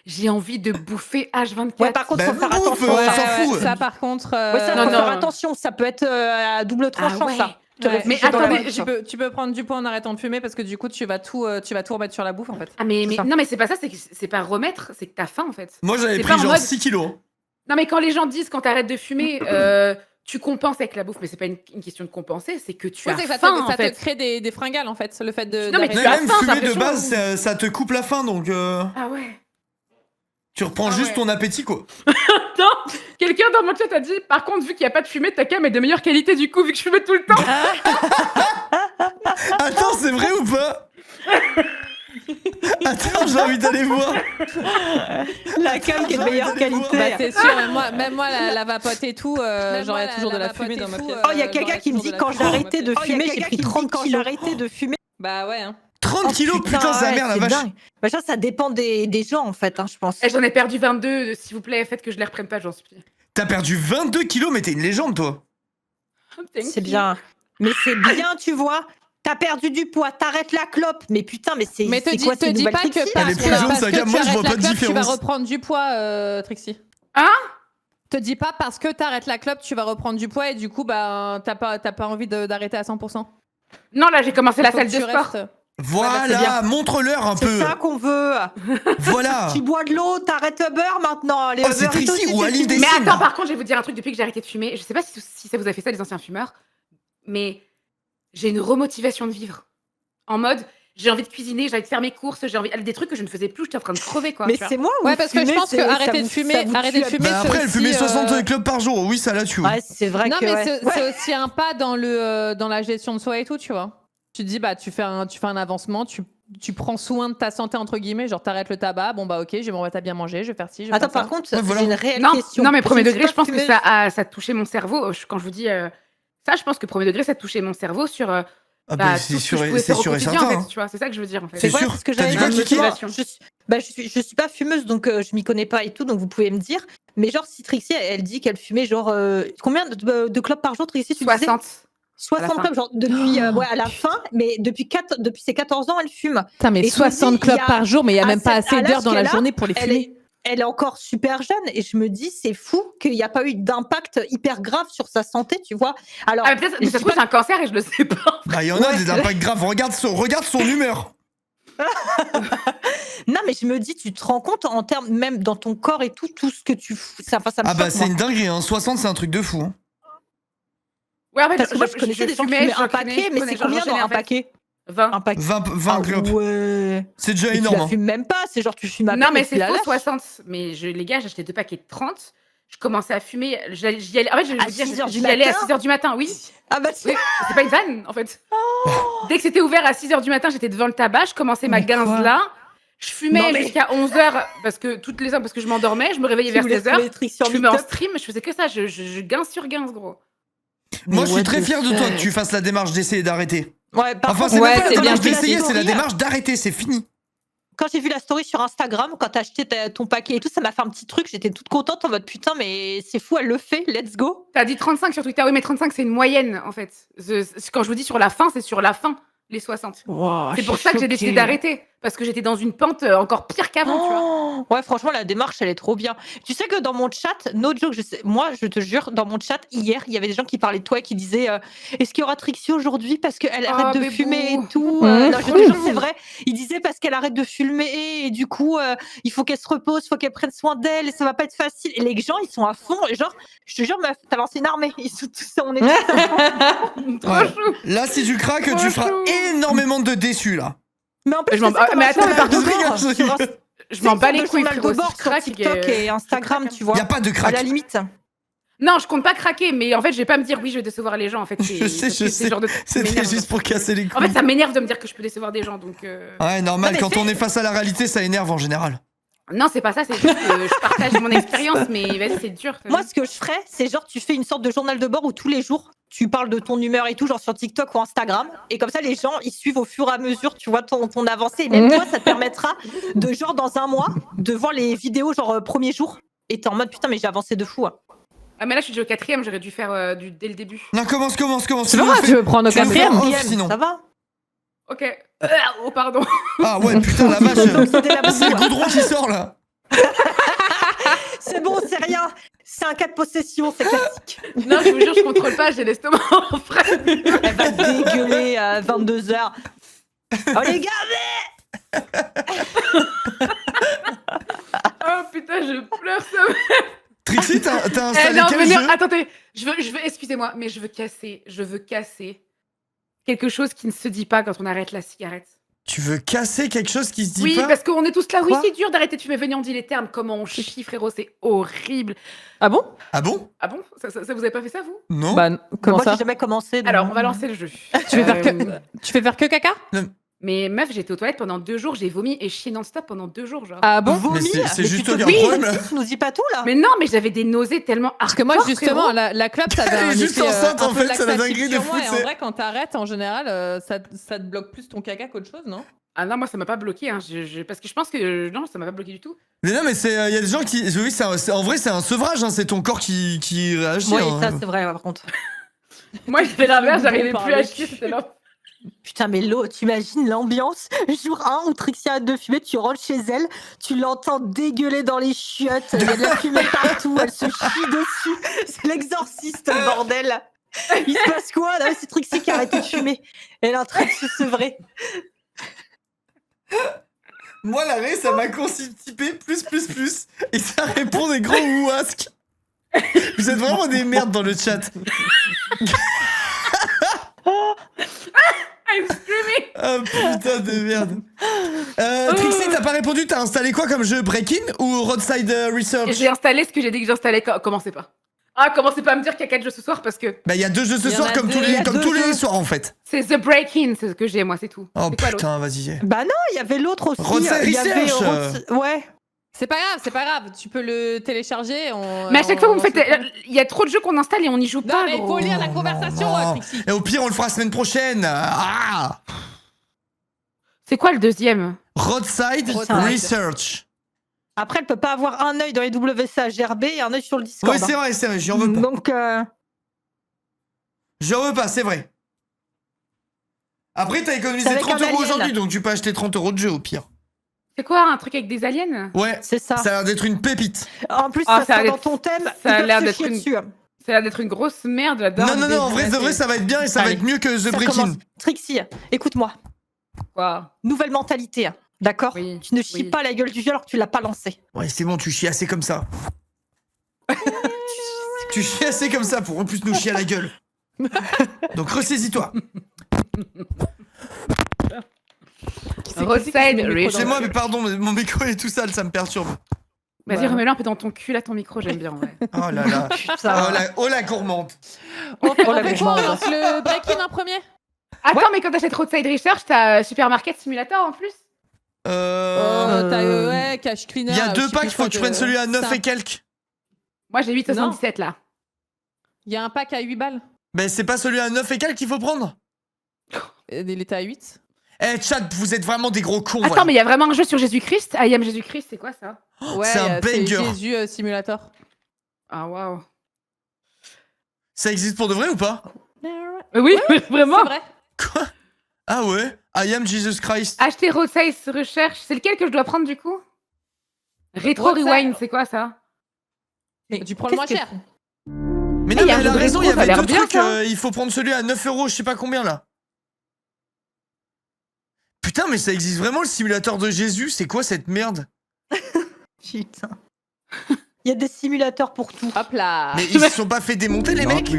J'ai envie de bouffer H24. Ouais, par contre, Bah, faut faire bouffe, attention. on Ouais, s'en ouais, fout. ça, par contre. Ouais, ça, Non, faut faire non. attention. Ça peut être à double tranchant, ouais. ça. Te Ouais. réfugier Mais dans la attendez, voiture. Tu peux prendre du poids en arrêtant de fumer parce que du coup, tu vas tout remettre sur la bouffe, en fait. Ah, mais C'est ça. non, mais c'est pas ça, c'est pas remettre, c'est que t'as faim en fait. Moi, j'avais C'est pris pas en genre mode- 6 kilos. Non, mais quand les gens disent quand t'arrêtes de fumer, tu compenses avec la bouffe, mais c'est pas une question de compenser, c'est que tu Ouais, as c'est que ça faim en te fait. crée des fringales, en fait, le fait de. Non, mais Mais tu as même faim, fumer j'ai de l'impression. base, ça te coupe la faim, donc Ah ouais. tu reprends Ah juste ouais. ton appétit, quoi. Attends, quelqu'un dans mon chat a dit, par contre, vu qu'il n'y a pas de fumée, ta cam est de meilleure qualité du coup, vu que je fumais tout le temps. Attends, c'est vrai ou pas? Attends, j'ai envie d'aller voir. La cam qui est de meilleure qualité. Bah, c'est sûr, même moi la vapote et tout, j'aurais toujours de la fumée dans ma pièce. Oh, il y a quelqu'un qui me dit quand j'ai arrêté de fumer, j'ai pris 30 kilos. J'ai arrêté de fumer. Bah ouais. Hein. 30 kilos, putain, sa ouais, mère, la c'est vache. dingue. Bah, ça dépend des gens, en fait, hein, je pense. Eh, j'en ai perdu 22, s'il vous plaît, faites que je les reprenne pas, j'en supplie. T'as perdu 22 kilos, mais t'es une légende, toi. Thank C'est you. bien. Mais c'est bien, tu vois. T'as perdu du poids, t'arrêtes la clope. Mais putain, mais c'est Mais c'est quoi te ces dis nouvelles pas que Trixie Elle parce est que, plus jaune, parce sa que gamme, moi, tu je vois arrêtes pas de la clope, tu vas différence. reprendre du poids, Trixie. Hein? Te dis pas parce que t'arrêtes la clope, tu vas reprendre du poids et du coup, bah, t'as pas envie d'arrêter à 100%. Non, là, j'ai commencé la Faut salle que de tu sport. restes. Voilà, c'est bien. montre-leur un C'est peu. ça qu'on veut. Voilà. Tu bois de l'eau, t'arrêtes Uber maintenant. Les Oh, c'est Uber Eats Trixie aussi, ou tu Aline fais- Dessine. Mais attends, par contre, je vais vous dire un truc depuis que j'ai arrêté de fumer. Je sais pas si ça vous a fait ça, les anciens fumeurs, mais j'ai une remotivation de vivre. En mode, j'ai envie de cuisiner, j'ai envie de faire mes courses, j'ai envie des trucs que je ne faisais plus, j'étais en train de crever, quoi. Mais tu vois. c'est moi ou Ouais, parce que je fumer, pense que c'est- arrêter ça de vous- fumer, ça vous arrêter de tue. fumer, Bah c'est après, elle aussi, fumait 60 clubs par jour. Oui, ça la tue. Ouais, c'est vrai Non, que. mais ouais. c'est aussi un pas dans la gestion de soi et tout, tu vois. Tu te dis, bah, tu fais un avancement, tu prends soin de ta santé, entre guillemets, genre t'arrêtes le tabac, bon bah ok, je vais me remettre à bien manger, je vais faire ci, je vais Attends, faire par ça. contre, Ouais, voilà. j'ai une réelle Non, question. non, mais premier ne suis degré, pas je pense que fumeuse. ça a touché mon cerveau. Quand je vous dis ça, je pense que premier degré, ça a touché mon cerveau sur Ah bah, bah, tout c'est ce que sûr je et pouvais c'est faire au sûr et quotidien, certain. en hein. fait, tu vois. C'est ça que je veux dire, en fait. C'est Ouais, sûr. c'est ce que T'as j'avais dit quoi, dit. Kiki Motivation. Je suis pas fumeuse, donc je m'y connais pas et tout, donc vous pouvez me dire. Mais genre, si Trixie, elle dit qu'elle fumait genre combien de clopes par jour, Trixie, tu disais 60. 60 à la fin. clopes, genre depuis ouais, à la fin, mais depuis ses 14 ans, elle fume. Putain, mais Et je me 60 dis, clopes il y a- par jour, mais il y a à même pas cette- assez à d'heures l'âge dans la qu'elle a, journée pour les fumer. Elle est encore super jeune et je me dis, c'est fou qu'il n'y a pas eu d'impact hyper grave sur sa santé, tu vois. Alors, Ah, mais peut-être, mais je ça dis se trouve, pas- c'est un cancer et je le sais pas. Bah, il y en a Ouais. des impacts graves. Regarde son humeur. non, mais je me dis, tu te rends compte en termes, même dans ton corps et tout ce que tu fous. Ça me Ah bah, choque, c'est moi. une dinguerie. Hein. 60, c'est un truc de fou. Hein. Ouais, en fait, Parce que moi, je connaissais des gens qui fumaient un paquet, mais c'est combien dans un paquet 20. Un paquet. 20 clopes. Ouais. C'est déjà Mais tu énorme. la Hein. fumes même pas, c'est genre tu fumes à Non, peine mais et tu c'est la faux, lâches. 60. Mais les gars, j'achetais 2 paquets de 30. Je commençais à fumer. J'y allais. En fait, je vais À vous dire, 6 heures du j'y allais à matin 6 h du matin, oui. Ah bah Oui, c'est pas une vanne, en fait. Dès que c'était ouvert à 6 h du matin, j'étais devant le tabac. Je commençais ma Mais quoi 15 là. Je fumais Non, mais- jusqu'à 11 h parce que toutes les heures, parce que je m'endormais. Je me réveillais vers 16 h. Je fumais en stream. Je faisais que ça. Je guince sur guince, gros. Moi, je suis what très the fier de toi fuck. que tu fasses la démarche d'essayer d'arrêter. Ouais, par Enfin, contre, c'est ouais, même pas c'est la bien démarche fait la d'essayer, c'est la story. démarche d'arrêter. C'est fini. Quand j'ai vu la story sur Instagram, quand t'as acheté ton paquet et tout, ça m'a fait un petit truc. J'étais toute contente en mode putain, mais c'est fou, elle le fait, let's go. T'as dit 35 sur Twitter. Oui, mais 35, c'est une moyenne, en fait. Quand je vous dis sur la fin, c'est sur la fin, les 60. Wow, C'est pour ça que j'ai décidé d'arrêter. parce que j'étais dans une pente encore pire qu'avant, tu vois. Oh, ouais, franchement, la démarche, elle est trop bien. Tu sais que dans mon chat, no joke, moi, je te jure, dans mon chat, hier, il y avait des gens qui parlaient de toi et qui disaient est-ce qu'il y aura Trixie aujourd'hui parce qu'elle arrête de bébou. fumer et tout Non, je te jure, c'est vrai. Ils disaient parce qu'elle arrête de fumer et du coup, il faut qu'elle se repose, il faut qu'elle prenne soin d'elle et ça va pas être facile. Et les gens, ils sont à fond. Et genre, je te jure, meuf, t'as lancé une armée. Ils sont tous, on est tous Trop Ouais. chou. Là, si tu craques, tu feras énormément de déçus, là. Mais en plus, Je m'en- c'est ça, mais comment attends, mais par je contre, fais sur Je m'en bats les couilles, journal de frérot. bord Si je sur craque, TikTok et Instagram, tu vois. Y a pas de À crack. la limite. Non, je compte pas craquer, mais en fait, je vais pas me dire oui, je vais décevoir les gens. En fait, Je sais, parce que c'est le genre de truc qui C'était m'énerve. juste pour casser les couilles. En fait, ça m'énerve de me dire que je peux décevoir des gens, donc. Ouais, normal, Non, mais quand on est face à la réalité, ça énerve en général. Non, c'est pas ça, c'est juste que je partage mon expérience, mais vas-y, c'est dur. Moi, ce que je ferais, c'est genre, tu fais une sorte de journal de bord où tous les jours, tu parles de ton humeur et tout, genre sur TikTok ou Instagram. Et comme ça, les gens, ils suivent au fur et à mesure, tu vois, ton avancée. Et même toi, ça te permettra de, genre, dans un mois, de voir les vidéos, genre, premier jour. Et t'es en mode, putain, mais j'ai avancé de fou. Hein. Ah, mais là, je suis déjà au 4ème, j'aurais dû faire dès le début. Non, commence. C'est Tu pas nous grave, fais- tu veux prendre au tu nous fais en 4ème off, sinon. Ça va Ok. Oh, pardon. Ah ouais, putain, la vache. Donc, c'était la C'est le boue, hein. goudron qui sort, là. C'est bon, c'est rien. C'est un cas de possession, c'est classique. Non, je vous jure, je contrôle pas, j'ai l'estomac en frais. Elle va dégueuler à 22h. Oh les gars, Oh putain, je pleure ça. Trixie, t'as Eh installé non, quel venez, jeu attendez, je veux, excusez-moi, mais je veux casser quelque chose qui ne se dit pas quand on arrête la cigarette. Tu veux casser quelque chose qui se dit Oui, pas parce qu'on est tous là. Oui, Quoi c'est dur d'arrêter de fumer. Venez, on dit les termes. Comment on chie, frérot, c'est horrible. Ah bon? Ah bon? Ah bon ça vous avez pas fait ça, vous? Non. Bah, comment moi ça? j'ai jamais commencé. donc- Alors, on va lancer le jeu. Tu veux faire que- Euh, Tu fais faire que caca? Mais meuf, j'étais aux toilettes pendant 2 jours, j'ai vomi et chié non-stop pendant 2 jours, genre. Ah bon? Vomi, Mais c'est mais juste tu te- qu'il y a un Oui, problème, mais là. tu nous dis pas tout là. Mais non, mais j'avais des nausées tellement Parce que moi, hardcore, justement, frérot. la clope, ça Elle a un est juste effet, enceinte, un en peu fait, c'est la laxatif dinguerie de sur fou, moi, Et en c'est- vrai, quand t'arrêtes, en général, ça te bloque plus ton caca qu'autre chose, non? Ah non, moi, ça m'a pas bloqué, hein. Parce que je pense que non, ça m'a pas bloqué du tout. Mais non, mais il y a des gens qui. Oui, en vrai, c'est un sevrage, hein, c'est ton corps qui réagit. Oui, hein. ça c'est vrai par contre. Moi, j'ai l'inverse, j'arrivais Par plus à le chier, cul. c'était là. Putain, mais l'eau, t'imagines l'ambiance jour 1 où Trixie arrête de fumer, tu rentres chez elle, tu l'entends dégueuler dans les chiottes, il y a de la fumée partout, elle se chie dessus. C'est l'exorciste, le bordel. Il se passe quoi là? C'est Trixie qui a arrêté de fumer. Elle est en train de se sevrer. Moi, l'arrêt, ça m'a constipé plus. Et ça répond des gros ouasques. Vous êtes vraiment des merdes dans le chat. I'm screaming. Ah putain de merde. Trixie, t'as pas répondu, t'as installé quoi comme jeu? Break-in ou Roadside Research? J'ai installé ce que j'ai dit que j'installais. Commencez pas. Ah, commencez pas à me dire qu'il y a 4 jeux ce soir parce que Bah, il y a 2 jeux ce Il y en soir a comme deux, tous il y les, a comme 2 tous les jeux. soirs en fait. c'est The Break-In, c'est ce que j'ai, moi, c'est tout. Oh C'est quoi l'autre? putain, vas-y. Bah non, il y avait l'autre aussi. Roadside il y avait Research. Ouais. C'est pas grave, tu peux le télécharger. Mais à chaque fois, vous me on faites. se fait- Il y a trop de jeux qu'on installe et on n'y joue Non, pas. mais il faut gros. lire la conversation, non. Trixie. Et au pire, on le fera semaine prochaine. Ah C'est quoi le deuxième? Roadside Roadside. Research. Après, elle peut pas avoir un œil dans les WSA GRB et un œil sur le Discord. Ouais, c'est vrai, j'y en veux pas. Donc, J'y en veux pas, c'est vrai. Après, t'as C'est économisé avec 30 un euros alien. aujourd'hui, donc tu peux acheter 30 euros de jeu au pire. C'est quoi, un truc avec des aliens? Ouais, c'est ça. ça a l'air d'être une pépite. En plus, Ah, ça ça a sera l'air- dans ton thème. ça a ils l'air peuvent se d'être chier une- dessus. Ça a l'air d'être une grosse merde, j'adore. Non, en vrai, de vrai, ça va être bien et ça va Allez. être mieux que The Ça Break-In. commence. Trixie, écoute-moi. Quoi? Nouvelle mentalité, d'accord? Oui, Tu ne chies oui. pas la gueule du jeu alors que tu l'as pas lancé. Ouais, c'est bon, tu chies assez comme ça. Tu chies assez comme ça pour en plus nous chier à la gueule. Donc ressaisis-toi. Roadside Research. C'est moi, mais pardon, mon micro est tout sale, ça me perturbe. Vas-y, Bah. remets-le un peu dans ton cul, là, ton micro, j'aime bien, ouais. Oh là là. Putain. Oh la gourmande. On fait Oh, la quoi? gourmande. On lance le break-in en premier? Attends, mais quand t'achètes Roadside Research, t'as Supermarket Simulator en plus? T'as ouais, Cash Cleaner. Il y a je 2 sais packs, plus faut que tu prennes celui à 9 ça. et quelques. Moi, j'ai 8,77 là. Il y a un pack à 8 balles. Mais c'est pas celui à 9 et quelques qu'il faut prendre. Il était à 8. Eh, chat, vous êtes vraiment des gros cons. Attends, voilà. mais il y a vraiment un jeu sur Jésus-Christ? I am Jésus-Christ, c'est quoi ça? Ouais, c'est un banger. Jésus Simulator. Ah, waouh. Ça existe pour de vrai ou pas? Oui, vraiment? C'est vrai. Quoi? Ah ouais? I am Jesus Christ. Acheter Roadsize recherche. C'est lequel que je dois prendre du coup? Retro Roadside. Rewind, c'est quoi ça? Tu prends le moins Qu'est-ce cher. Mais non, il y mais a un elle a jeu de raison, il y rétro, ça a avait l'air deux bien, trucs. ça. Il faut prendre celui à 9 €, je sais pas combien là. Putain, mais ça existe vraiment le simulateur de Jésus? C'est quoi cette merde? Putain. Il y a des simulateurs pour tout. Hop là. Mais ils se sont pas fait démonter les mecs?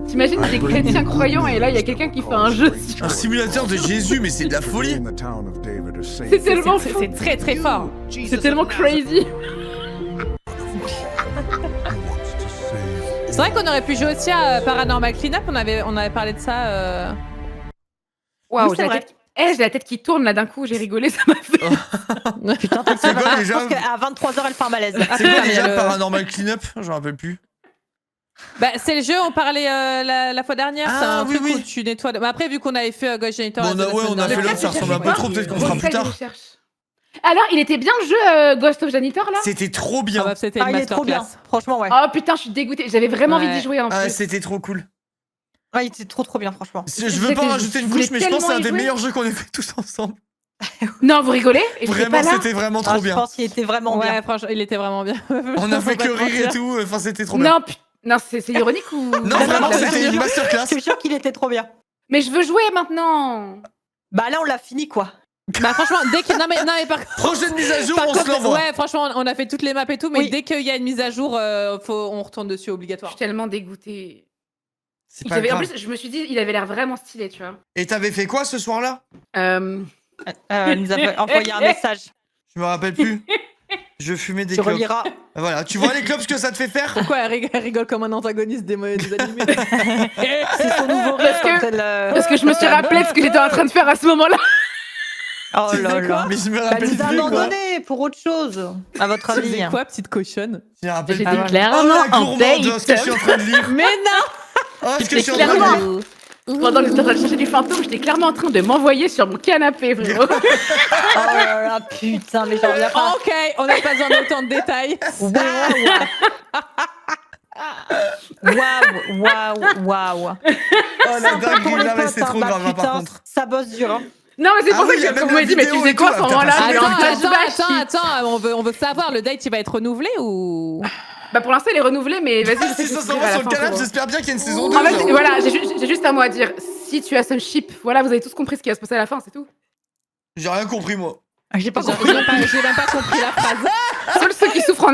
T'imagines des chrétiens croyants et là il y a quelqu'un qui fait un jeu. Un simulateur de Jésus, mais c'est de la folie. C'est tellement fou. C'est très très fort. C'est tellement crazy. C'est vrai qu'on aurait pu jouer aussi à Paranormal Cleanup. On avait parlé de ça. Waouh, Oui, c'est j'ai la vrai. tête. J'ai la tête qui tourne là d'un coup, j'ai rigolé, ça m'a fait. Putain, C'est quoi je déjà? pense qu'à 23h, elle fait un malaise. C'est quoi mais déjà le- Paranormal Cleanup? Je me rappelle plus. Bah, c'est le jeu, on parlait la fois dernière. Ah, c'est un oui, truc oui. où tu nettoies. Mais après, vu qu'on avait fait Ghost Janitor. Bon, on a fait l'autre, ça ressemble un peu trop, peut-être qu'on fera plus tard. Alors, il était bien le jeu Ghost of Janitor là? C'était trop Ah bien. bah, c'était Ah, une il est trop bien. masterclass. Franchement, ouais. Oh putain, je suis dégoûtée. J'avais vraiment envie d'y jouer en Ah, plus. c'était trop cool. Ouais, il était trop bien, franchement. Je veux pas C'était- rajouter une je couche, mais je pense que c'est un voulais des tellement y meilleurs jeux qu'on ait fait tous ensemble. Non, vous rigolez? Et j'étais Vraiment, pas là. c'était vraiment Ah, trop je bien. pense qu'il était vraiment bien. Ouais, franchement, il était vraiment bien. On a Faut fait pas que te rire et mentir. tout. Enfin, c'était trop bien. Non, non, c'est ironique ou. Non, vraiment, la c'était merde. une masterclass. Je suis sûre qu'il était trop bien. Mais je veux jouer maintenant. Bah là, on l'a fini, quoi. Bah, franchement, dès que. Non, mais par Prochaine mise à jour, Par on se contre, l'envoie. ouais, franchement, on a fait toutes les maps et tout, mais Oui. dès qu'il y a une mise à jour, on retourne dessus Je obligatoire. suis tellement dégoûtée. C'est Il pas avait- En grave. plus, je me suis dit, il avait l'air vraiment stylé, tu vois. Et t'avais fait quoi ce soir-là? Elle nous a envoyé un message. Je me rappelle plus. Je fumais des Tu clopes. reliras. Voilà, tu vois les clopes, ce que ça te fait faire? Pourquoi elle rigole comme un antagoniste des animés? C'est son nouveau rêve quand elle. Parce que je me suis rappelé de ce que j'étais en train de faire à ce moment-là. Oh là là. Mais je me Elle rappelle nous a plus, quoi. abandonnés pour autre chose, à votre Tu avis. faisais quoi, petite cochonne? Je me rappelle J'étais plus. clairement Oh, la en gourmande, date. ce que je suis en train de lire. Mais non! Oh, ce que je J'étais suis en train de clairement- lire. Pendant que j'étais en train de chercher du fantôme, j'étais clairement en train de m'envoyer sur mon canapé, frérot. Oh là là, putain, mais j'en reviens pas. Ok, on n'a pas besoin d'autant de détails. Waouh. Oh la dingue, Pour les là, mais potes, c'est hein, trop bah grave, hein, par putain, contre. ça bosse dur. Hein. Non, mais c'est Ah pour oui, il y ça a que même quand on la m'a dit, mais tu vidéo faisais et quoi à tout, ce là, moment-là? putain, Mais en flashback. Attends, on veut savoir, le date il va être renouvelé ou. Bah pour l'instant, il est renouvelé, mais vas-y, je sais Si que ça je s'en vais va à la sur le fin, canapé, frérot. j'espère bien qu'il y a une saison 2. En fait, voilà, j'ai juste un mot à dire. Si tu as ce ship, voilà, vous avez tous compris ce qui va se passer à la fin, c'est tout. J'ai rien compris, moi. J'ai pas J'ai compris. j'ai même pas compris la phrase. Seuls ceux qui souffrent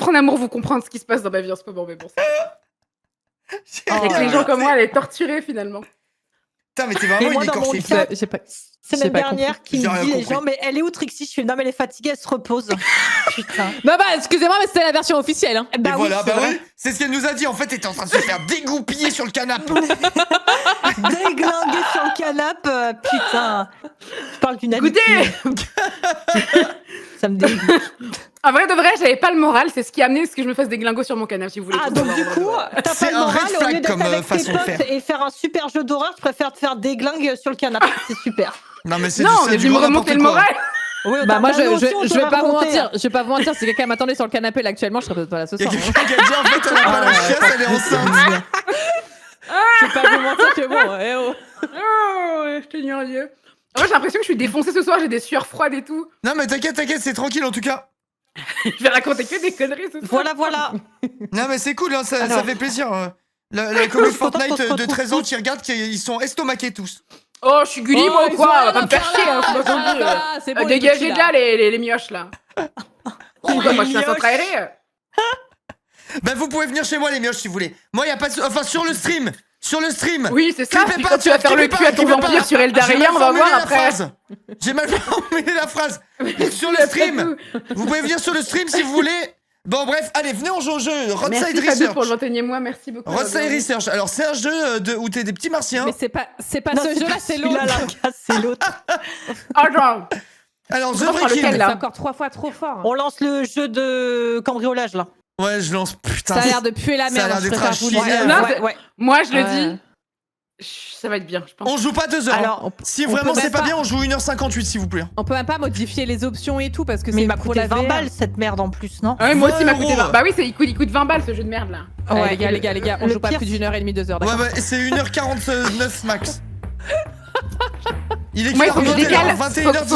en amour vont comprendre ce qui se passe dans ma vie en ce moment, mais bon. J'ai Oh, Avec rien les gens comme compris. moi, elle est torturée finalement. Putain, mais t'es Et vraiment moi, une dans mon écorchée. chat, J'ai pas. semaine j'ai pas dernière, qui J'ai me rien dit les compris. gens, mais elle est où Trixie? Je fais non, mais elle est fatiguée, elle se repose. Putain. Bah, excusez-moi, mais c'était la version officielle. Hein. Et Bah oui, voilà, c'est bah vrai. oui, c'est ce qu'elle nous a dit. En fait, elle était en train de se faire dégoupiller sur le canapé. Déglinguée sur le canapé, putain. Je parle d'une Écoutez, habitude. Ça me dégoûte. en vrai de vrai, j'avais pas le moral, c'est ce qui a amené à ce que je me fasse des glingos sur mon canapé, si vous voulez. Ah, tout donc savoir. du coup, t'as C'est pas le un moral, red au flag lieu d'être comme, avec tes façon de potes faire. et faire un super jeu d'horreur, je préfère te faire des glingues sur le canapé. C'est super. Non, mais c'est Non, on c'est est venu me grand remonter le n'importe quoi. moral. Oui, Bah, moi, je je vais pas vous mentir. Je vais pas vous mentir, si quelqu'un m'attendait sur le canapé là actuellement, je serais peut-être pas là ce Il y a soir. hein. quelqu'un qui a dit en fait, elle a pas la chiasse, elle est enceinte. Je vais pas vous mentir que bon, eh oh. Oh, ouais, je te nuis en Dieu. Moi, j'ai l'impression que je suis défoncée ce soir, j'ai des sueurs froides et tout. Non, mais t'inquiète, c'est tranquille en tout cas. Je vais raconter que des conneries ce soir. Voilà. Non, mais c'est cool, hein, ça Alors. fait plaisir. La commu Je suis contente Fortnite qu'on se de retrouve 13 ans tous. qui regardent, ils sont estomaqués tous. Oh, je suis Gulli, moi, ou quoi? On va pas me faire chier, hein, faut pas qu'on dise. C'est bon, les Dégagez petits, de là. là, les mioches, là. Pourquoi moi, je suis un centre aéré? Bah, vous pouvez venir chez moi, les mioches, si vous voulez. Moi, y a pas de. Enfin, sur le stream. Sur le stream. Oui, c'est ça. Clippez Puis pas, quand tu vas faire le clippez cul pas, à ton clippez vampire pas. sur J'ai Eldaria, mal on va formulé voir la après. phrase. J'ai mal formulé la phrase. Sur le stream. Vous pouvez venir sur le stream si vous voulez. Bon, bref, allez, venez, on joue au jeu. Roadside Merci Fabio Research. pour le 21e mois, merci beaucoup. Roadside Research. Alors, c'est un jeu où t'es des petits martiens. Mais c'est pas Non, ce jeu-là, c'est l'autre. celui-là, là, c'est l'autre. Oh, genre. Alors, The On va prendre Breaking. lequel, là C'est encore 3 fois trop fort. On lance le jeu de cambriolage, là. Ouais, je lance. Putain. Ça a l'air de puer la Ça a merde. l'air Je d'être préfère un vous le chien. dire. Non, Ouais. Moi, je le Ouais. dis. Ça va être bien, je pense. On joue pas 2 heures. Alors, hein. Si on vraiment peut c'est même pas pas- bien, on joue 1h58, s'il vous plaît. On peut même pas modifier les options et tout parce que mais c'est il m'a pour coûté la 20 VR. balles, cette merde, en plus, non? Ah ouais, moi aussi, il m'a 20 coûté euros. 20. Bah oui, il coûte 20 balles ce jeu de merde là. Ouais, les gars, on le joue pas pire, plus d'1h30, 2 heures. Ouais, d'accord. ouais, c'est 1h49 max. Il est Moi, il quelle faut que je heure décale. Faut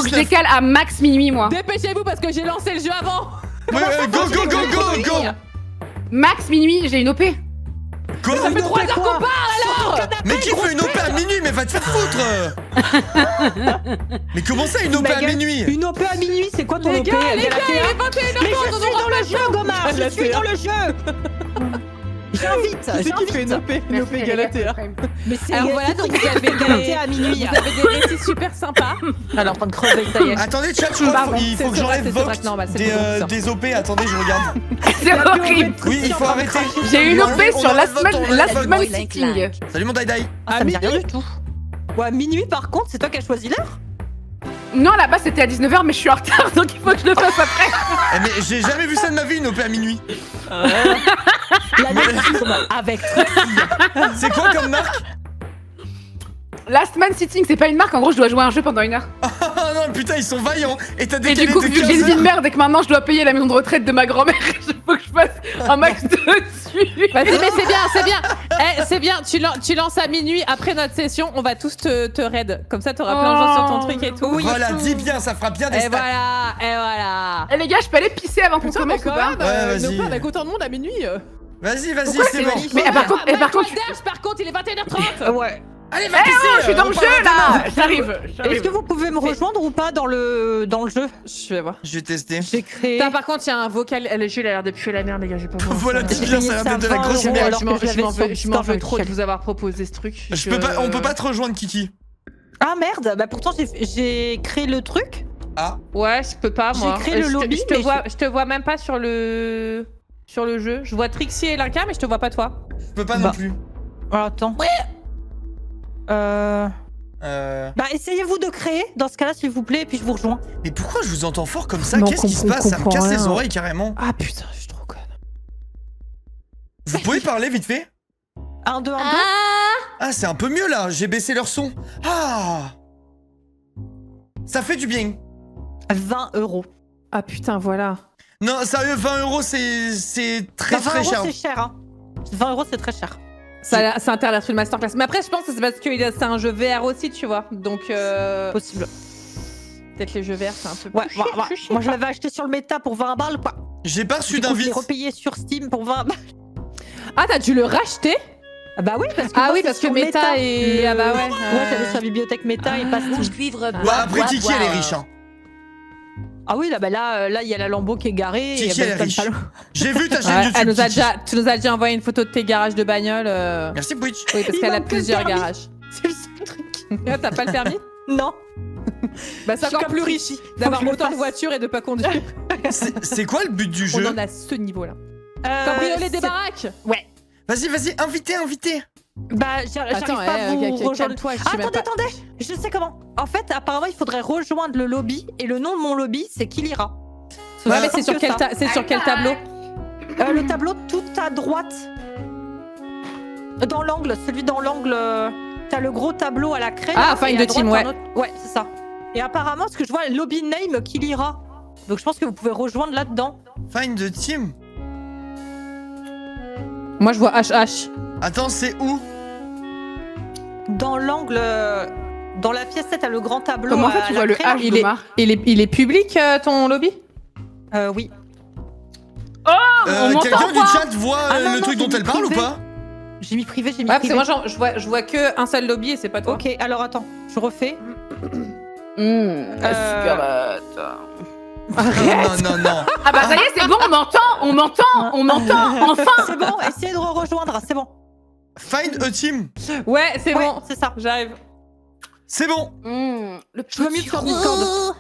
que je 21h19. décale à max minuit, moi. Dépêchez-vous parce que j'ai lancé le jeu avant. Ouais, go, go, go, go, go. Max minuit, j'ai une OP. Quoi? Ça fait 3 heures qu'on parle alors. Mais qui fait une OP à minuit? Mais va te faire foutre. Mais comment ça, une OP à minuit? Une OP à minuit, c'est quoi ton Les OP gars, il est Galatea 21h30. Mais je suis dans le jeu, Gomard. Je suis dans le jeu. J'invite. Une OP Galatea. Mais c'est Alors voilà, donc vous avez Galatea à minuit. Vous avez des récits super sympas. Elle est en train de crever, ça y est. Attendez, chat, je crois qu'il faut que j'enlève c'est Vox normal, c'est beaucoup, des OP. Attendez, je regarde. C'est horrible. Oui, il faut arrêter. J'ai une On OP enlève sur la Vox, on enlève semaine Vox. sitting. Salut mon Dai. Ah, ça me dit rien du tout. Ouais, minuit par contre, c'est toi qui as choisi l'heure? Non, là-bas c'était à 19h, mais je suis en retard, donc il faut que je le fasse après. Eh, mais j'ai jamais vu ça de ma vie, une OP à minuit. La nocturne avec C'est quoi comme marque? Last Man Sitting, c'est pas une marque, en gros, je dois jouer à un jeu pendant 1 heure. Oh non, putain, ils sont vaillants. Et t'as Et décalé du coup, de vu que j'ai 15 une vie de heures. merde et que maintenant je dois payer la maison de retraite de ma grand-mère, il faut que je fasse un max dessus. Vas-y, mais c'est bien, c'est bien. Eh, c'est bien, tu lances à minuit après notre session, on va tous te raid. Comme ça, t'auras plein de gens sur ton truc et tout. Voilà, dis bien, ça fera bien des Et stats. voilà, et voilà. Eh les gars, je peux aller pisser avant qu'on Putain, commence ou mais pas quand même, Ouais, vas-y. on a autant de monde à minuit. Vas-y, vas-y, Pourquoi c'est c'est bon. magnifique. Mais par contre, Par contre, il est 21h30. Ouais. Allez, va pisser. je suis dans le jeu là. J'arrive. Est-ce que vous pouvez me rejoindre ou pas dans le jeu? Je vais voir. Je vais tester. J'ai créé. Putain, par contre, il y a un vocal. Le jeu, il a l'air de puer la merde, les gars. Je vais pas voir. Voilà, ça. dis bien, ça a l'air d'être de la grosse €20 merde. alors que je l'avais sur Je m'en veux Discord, trop de Michel. vous avoir proposé ce truc. On peut pas te rejoindre, Kiki. Ah merde, bah pourtant j'ai créé le truc. Ah. Ouais, je peux pas, moi. J'ai créé le lobby, Je mais je te vois même pas sur le jeu. Je vois Trixie et Linka, mais je te vois pas toi. Je peux pas non plus. Alors attends. Bah essayez-vous de créer dans ce cas-là s'il vous plaît et puis je vous rejoins. Mais pourquoi je vous entends fort comme ça? Non, Qu'est-ce qui se on passe? Ça me comprend casse les rien. oreilles carrément. Ah putain, je suis trop conne. Vous pouvez parler vite fait? 1, 2, 1, 2. Ah, c'est un peu mieux là. J'ai baissé leur son. Ah. Ça fait du bien. 20 €. Ah putain, voilà. Non, sérieux, 20 € c'est très Bah, 20 très € cher. c'est cher hein. 20 € c'est très cher. Ça a l'air d'être une masterclass. Mais après, je pense que c'est parce que c'est un jeu VR aussi, tu vois. Donc, Possible. peut-être les jeux VR, c'est un peu Ouais, plus bah, cher. bah, moi je l'avais acheté sur le méta pour 20 balles quoi. J'ai pas reçu Du coup, je l'ai d'invite. repayé sur Steam pour 20 balles. Ah, t'as dû le racheter? Ah bah oui parce que Ah moi, oui, c'est parce que sur Meta et... Le- Ah bah ouais. Ouais, j'avais sur la bibliothèque Meta et pas Steam. Cuivre Ouais, bois, après bois, Kiki, bois. elle est riche. Hein. Ah oui, là, bah là, il y a la Lambo qui est garée. Kiki, et elle est riche. J'ai vu ta chaîne Ouais, YouTube. elle nous a Kiki. tu nous as déjà envoyé une photo de tes garages de bagnole. Merci, Twitch. Oui, parce Il qu'elle a manque que le plusieurs permis. garages. C'est le seul truc. Ah, t'as pas le permis? Non. Bah, c'est Je suis encore comme plus Trixie. riche Faut d'avoir que je le autant de fasse. voitures et de pas conduire. C'est quoi le but du On jeu? en a ce niveau-là. Cambrioler des c'est- baraques. Ouais. Vas-y, invitez. Bah, j'arrive Attends, pas à vous rejoindre. calme-toi. je sais même pas- Attendez, je sais comment. En fait, apparemment, il faudrait rejoindre le lobby et le nom de mon lobby, c'est Kilira. Ouais, mais c'est sur quel tableau? Le tableau tout à droite. Dans l'angle, celui dans l'angle. T'as le gros tableau à la craie. Ah, là, Find et à the Team, droite, ouais. un autre- Ouais, c'est ça. Et apparemment, ce que je vois, lobby name Kilira. Donc je pense que vous pouvez rejoindre là-dedans. Find the team. Moi, je vois HH. Attends, c'est où? Dans l'angle. Dans la pièce, t'as le grand tableau. Comment ça, à tu la vois le craie, là. H, Il est, Thomas il est public, ton lobby? Oui. On m'entend Quelqu'un du pas. chat voit Ah non, le non, truc dont j'ai elle mis parle ou privé. pas? J'ai mis privé, j'ai mis Ouais, parce que privé. moi, je vois que un seul lobby et c'est pas toi. Ok, alors attends, je refais. Non. Ah bah ça y est, c'est bon, on m'entend, enfin. C'est bon, essayez de rejoindre, c'est bon. Find a team. Ouais, c'est Ouais, bon. c'est ça. J'arrive. C'est bon. Je me mute sur Discord.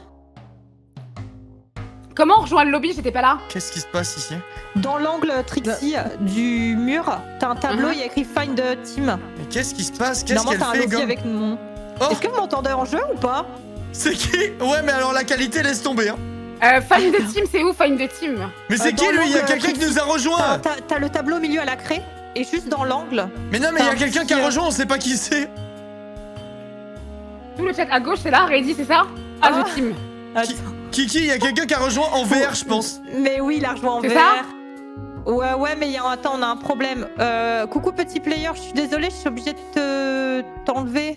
Comment on rejoint le lobby? J'étais pas là. Qu'est-ce qui se passe ici? Dans l'angle Trixie du mur, t'as un tableau, il y a écrit Find the Team. Mais qu'est-ce qui se passe? Qu'est-ce Normalement, qu'elle t'as un fait, lobby gomme? avec mon. Oh, Est-ce que vous m'entendez en jeu ou pas? c'est qui? Ouais, mais alors la qualité laisse tomber. Hein. Find the team, c'est où Find the team? Mais c'est qui dans lui? Il y a l'angle quelqu'un qui Trixie. nous a rejoint. T'as le tableau au milieu à la craie et juste dans l'angle. Mais non, mais il y a T'as un quelqu'un qui a petit, rejoint, on sait pas qui c'est. Tout le chat à gauche, c'est là, Ready, c'est ça? Ah, Ah. the team. Kiki, il y a quelqu'un qui a rejoint en VR, je pense. Mais oui, il a rejoint en C'est VR. ça Ouais, mais attends, on a un problème. Coucou petit player, je suis désolée, je suis obligée de t'enlever.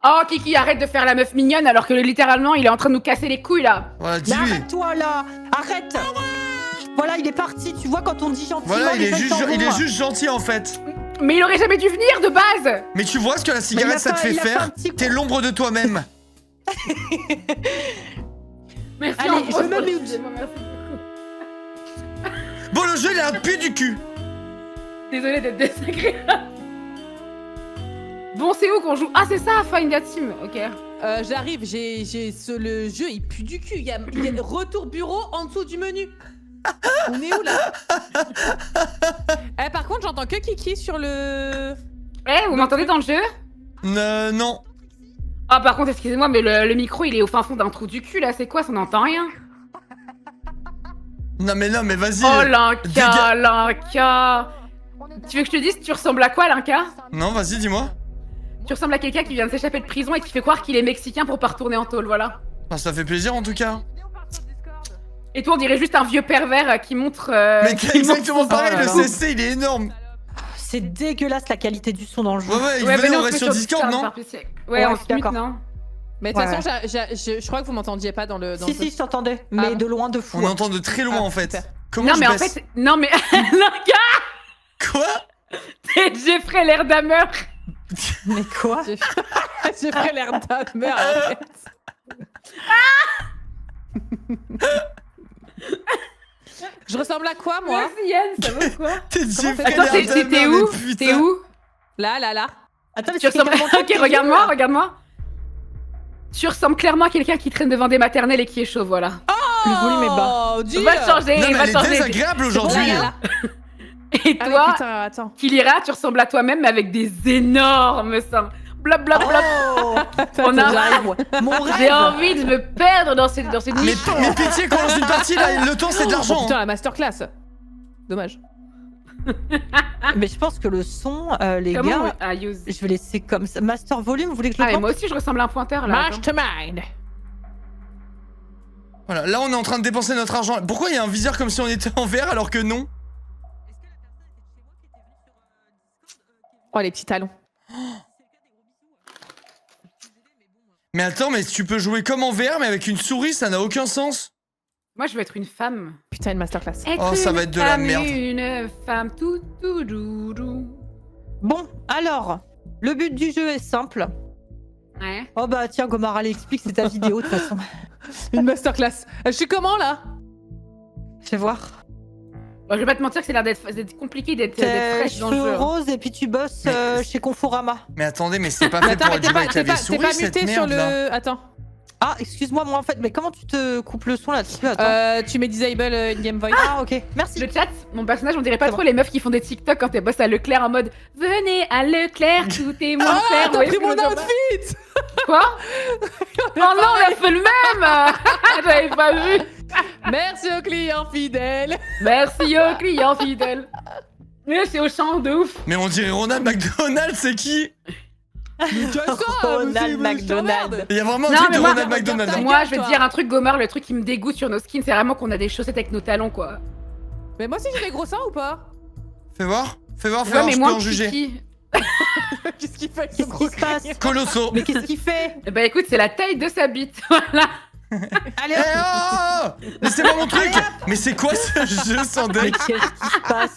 Oh, Kiki, arrête de faire la meuf mignonne alors que littéralement, il est en train de nous casser les couilles, là. Voilà, Mais dis-lui. arrête-toi là. Arrête. Voilà, il est parti. Tu vois, quand on dit gentiment, Voilà, il les est gens, juste, s'en vont. il est juste gentil en fait. Mais il aurait jamais dû venir, de base. Mais tu vois ce que la Mais il cigarette a ça te fait- fait il a fait un faire? petit T'es l'ombre de toi-même. Merci, Allez, Ambrose, je me pour le mute. sujet, merci beaucoup. Bon, le jeu il a un pu du cul. Désolée d'être désagréable. Bon, c'est où qu'on joue? Ah, c'est ça, Find That Team. Ok. J'arrive, le jeu il pue du cul. Il y a retour bureau en dessous du menu. On est où là? Par contre, j'entends que Kiki sur le. Eh, vous m'entendez dans le jeu? Non. Ah, par contre, excusez-moi, mais le micro, il est au fin fond d'un trou du cul, là. C'est quoi? Ça n'entend rien. Non, mais vas-y. Oh, Linka, Déga- Linka. Tu veux que je te dise, tu ressembles à quoi, Linka? Non, vas-y, dis-moi. Tu ressembles à quelqu'un qui vient de s'échapper de prison et qui fait croire qu'il est mexicain pour pas retourner en tôle, voilà. Ah, ça fait plaisir en tout cas. Et toi, on dirait juste un vieux pervers qui montre. Mais qui exactement montre son- pareil, le Oh là là. CC il est énorme. C'est dégueulasse la qualité du son dans le jeu. Ouais, il Ouais, venait, mais on non, reste c'est sur Discord, non? Ouais, Ouais, on je se suis mute, d'accord. non? Mais de toute Ouais, façon, je crois que vous m'entendiez pas dans le. Dans Si, le- si, je t'entendais, mais bon de loin de fou. On entend de très loin Ah, en fait. super. Comment Non, je mais en baisse fait. Non, mais. Linka, Quoi? c'est Jeffrey Lerdamer. Mais quoi? J'ai fait l'air d'un merde. Arrête. Je ressemble à quoi, moi? Merci Yann, ça vaut quoi? T'es Jeffrey Attends, Lerdamer, t'es où? mais putain. T'es où? Là. Attends, mais Tu c'est ressembles. quelqu'un Ok, regarde-moi, regarde-moi. Tu ressembles clairement à quelqu'un qui traîne devant des maternelles et qui est chauve, voilà. Le volume est bas. Oh, Dieu. Va changer, Non, mais va elle est changer. désagréable aujourd'hui. Là. Et Ah oui, toi, putain, attends. Kilira, tu ressembles à toi-même, mais avec des énormes seins. Blablabla. Oh On a- J'arrive, ouais. Mon J'ai rêve. envie de me perdre dans cette Mais, niche. mais pitié, qu'on lance une partie là, le temps c'est de Oh l'argent. putain, la masterclass. Dommage. Mais je pense que le son, les Comment gars, Ah, use. je vais laisser comme ça. Master volume, vous voulez que je Ah, le mais prenne? moi aussi, je ressemble à un pointeur, là. attends. Mastermind. Voilà, là on est en train de dépenser notre argent. Pourquoi il y a un viseur comme si on était en vert alors que non? Oh, les petits talons. Mais attends, mais tu peux jouer comme en VR mais avec une souris, ça n'a aucun sens. Moi, je veux être une femme. Putain, une masterclass. Oh, ça va être de la merde. Une femme, tout, doudou. Bon, alors, le but du jeu est simple. Ouais. Oh bah tiens, Gomara l'explique, c'est ta vidéo de toute façon. Une masterclass. Je suis comment là? Fais voir. Bon, je vais pas te mentir que c'est l'air d'être compliqué d'être T'es fraîche dans le cheveux jeu. roses et puis tu bosses Mais- chez Conforama. Mais attendez, mais c'est pas Mais fait attends, pour mais être t'es joué pas, avec t'es clavier pas, t'es souris pas cette muté sur merde là. le. Attends. Ah, excuse-moi, moi en fait, mais comment tu te coupes le son là-dessus? Attends. Tu mets disable in-game voice. Ah, ok, merci. Le chat, mon personnage, on dirait pas C'est trop les meufs qui font des TikTok quand elles bossent à Leclerc en mode venez à Leclerc, tout est moins cher. Ah, Vous t'as voyez pris ce que mon je veux dire outfit! Quoi? Oh non, on a fait le même. J'avais pas vu. Merci aux clients fidèles. Merci aux clients fidèles. Mais c'est au champ de ouf. Mais on dirait Ronald McDonald, c'est qui? Ronald McDonald. Il y a vraiment un Non, truc mais de moi- Ronald McDonald. Ta hein. Moi, gueule, je vais te toi. dire un truc, Gomar, le truc qui me dégoûte sur nos skins, c'est vraiment qu'on a des chaussettes avec nos talons, quoi. Mais moi aussi j'ai des gros seins ou pas? Fais voir, fais Ouais, voir, mais je peux moi, en juger. Kiki. Qu'est-ce qu'il fait avec ce Qu'est-ce gros qui se passe? crâne? Colosso. Mais qu'est-ce qu'il fait? Bah écoute, c'est la taille de sa bite, voilà. Allez, Eh hop. oh Laissez-moi mon truc. Mais c'est quoi ce jeu sans Mais deck? qu'est-ce qui se passe?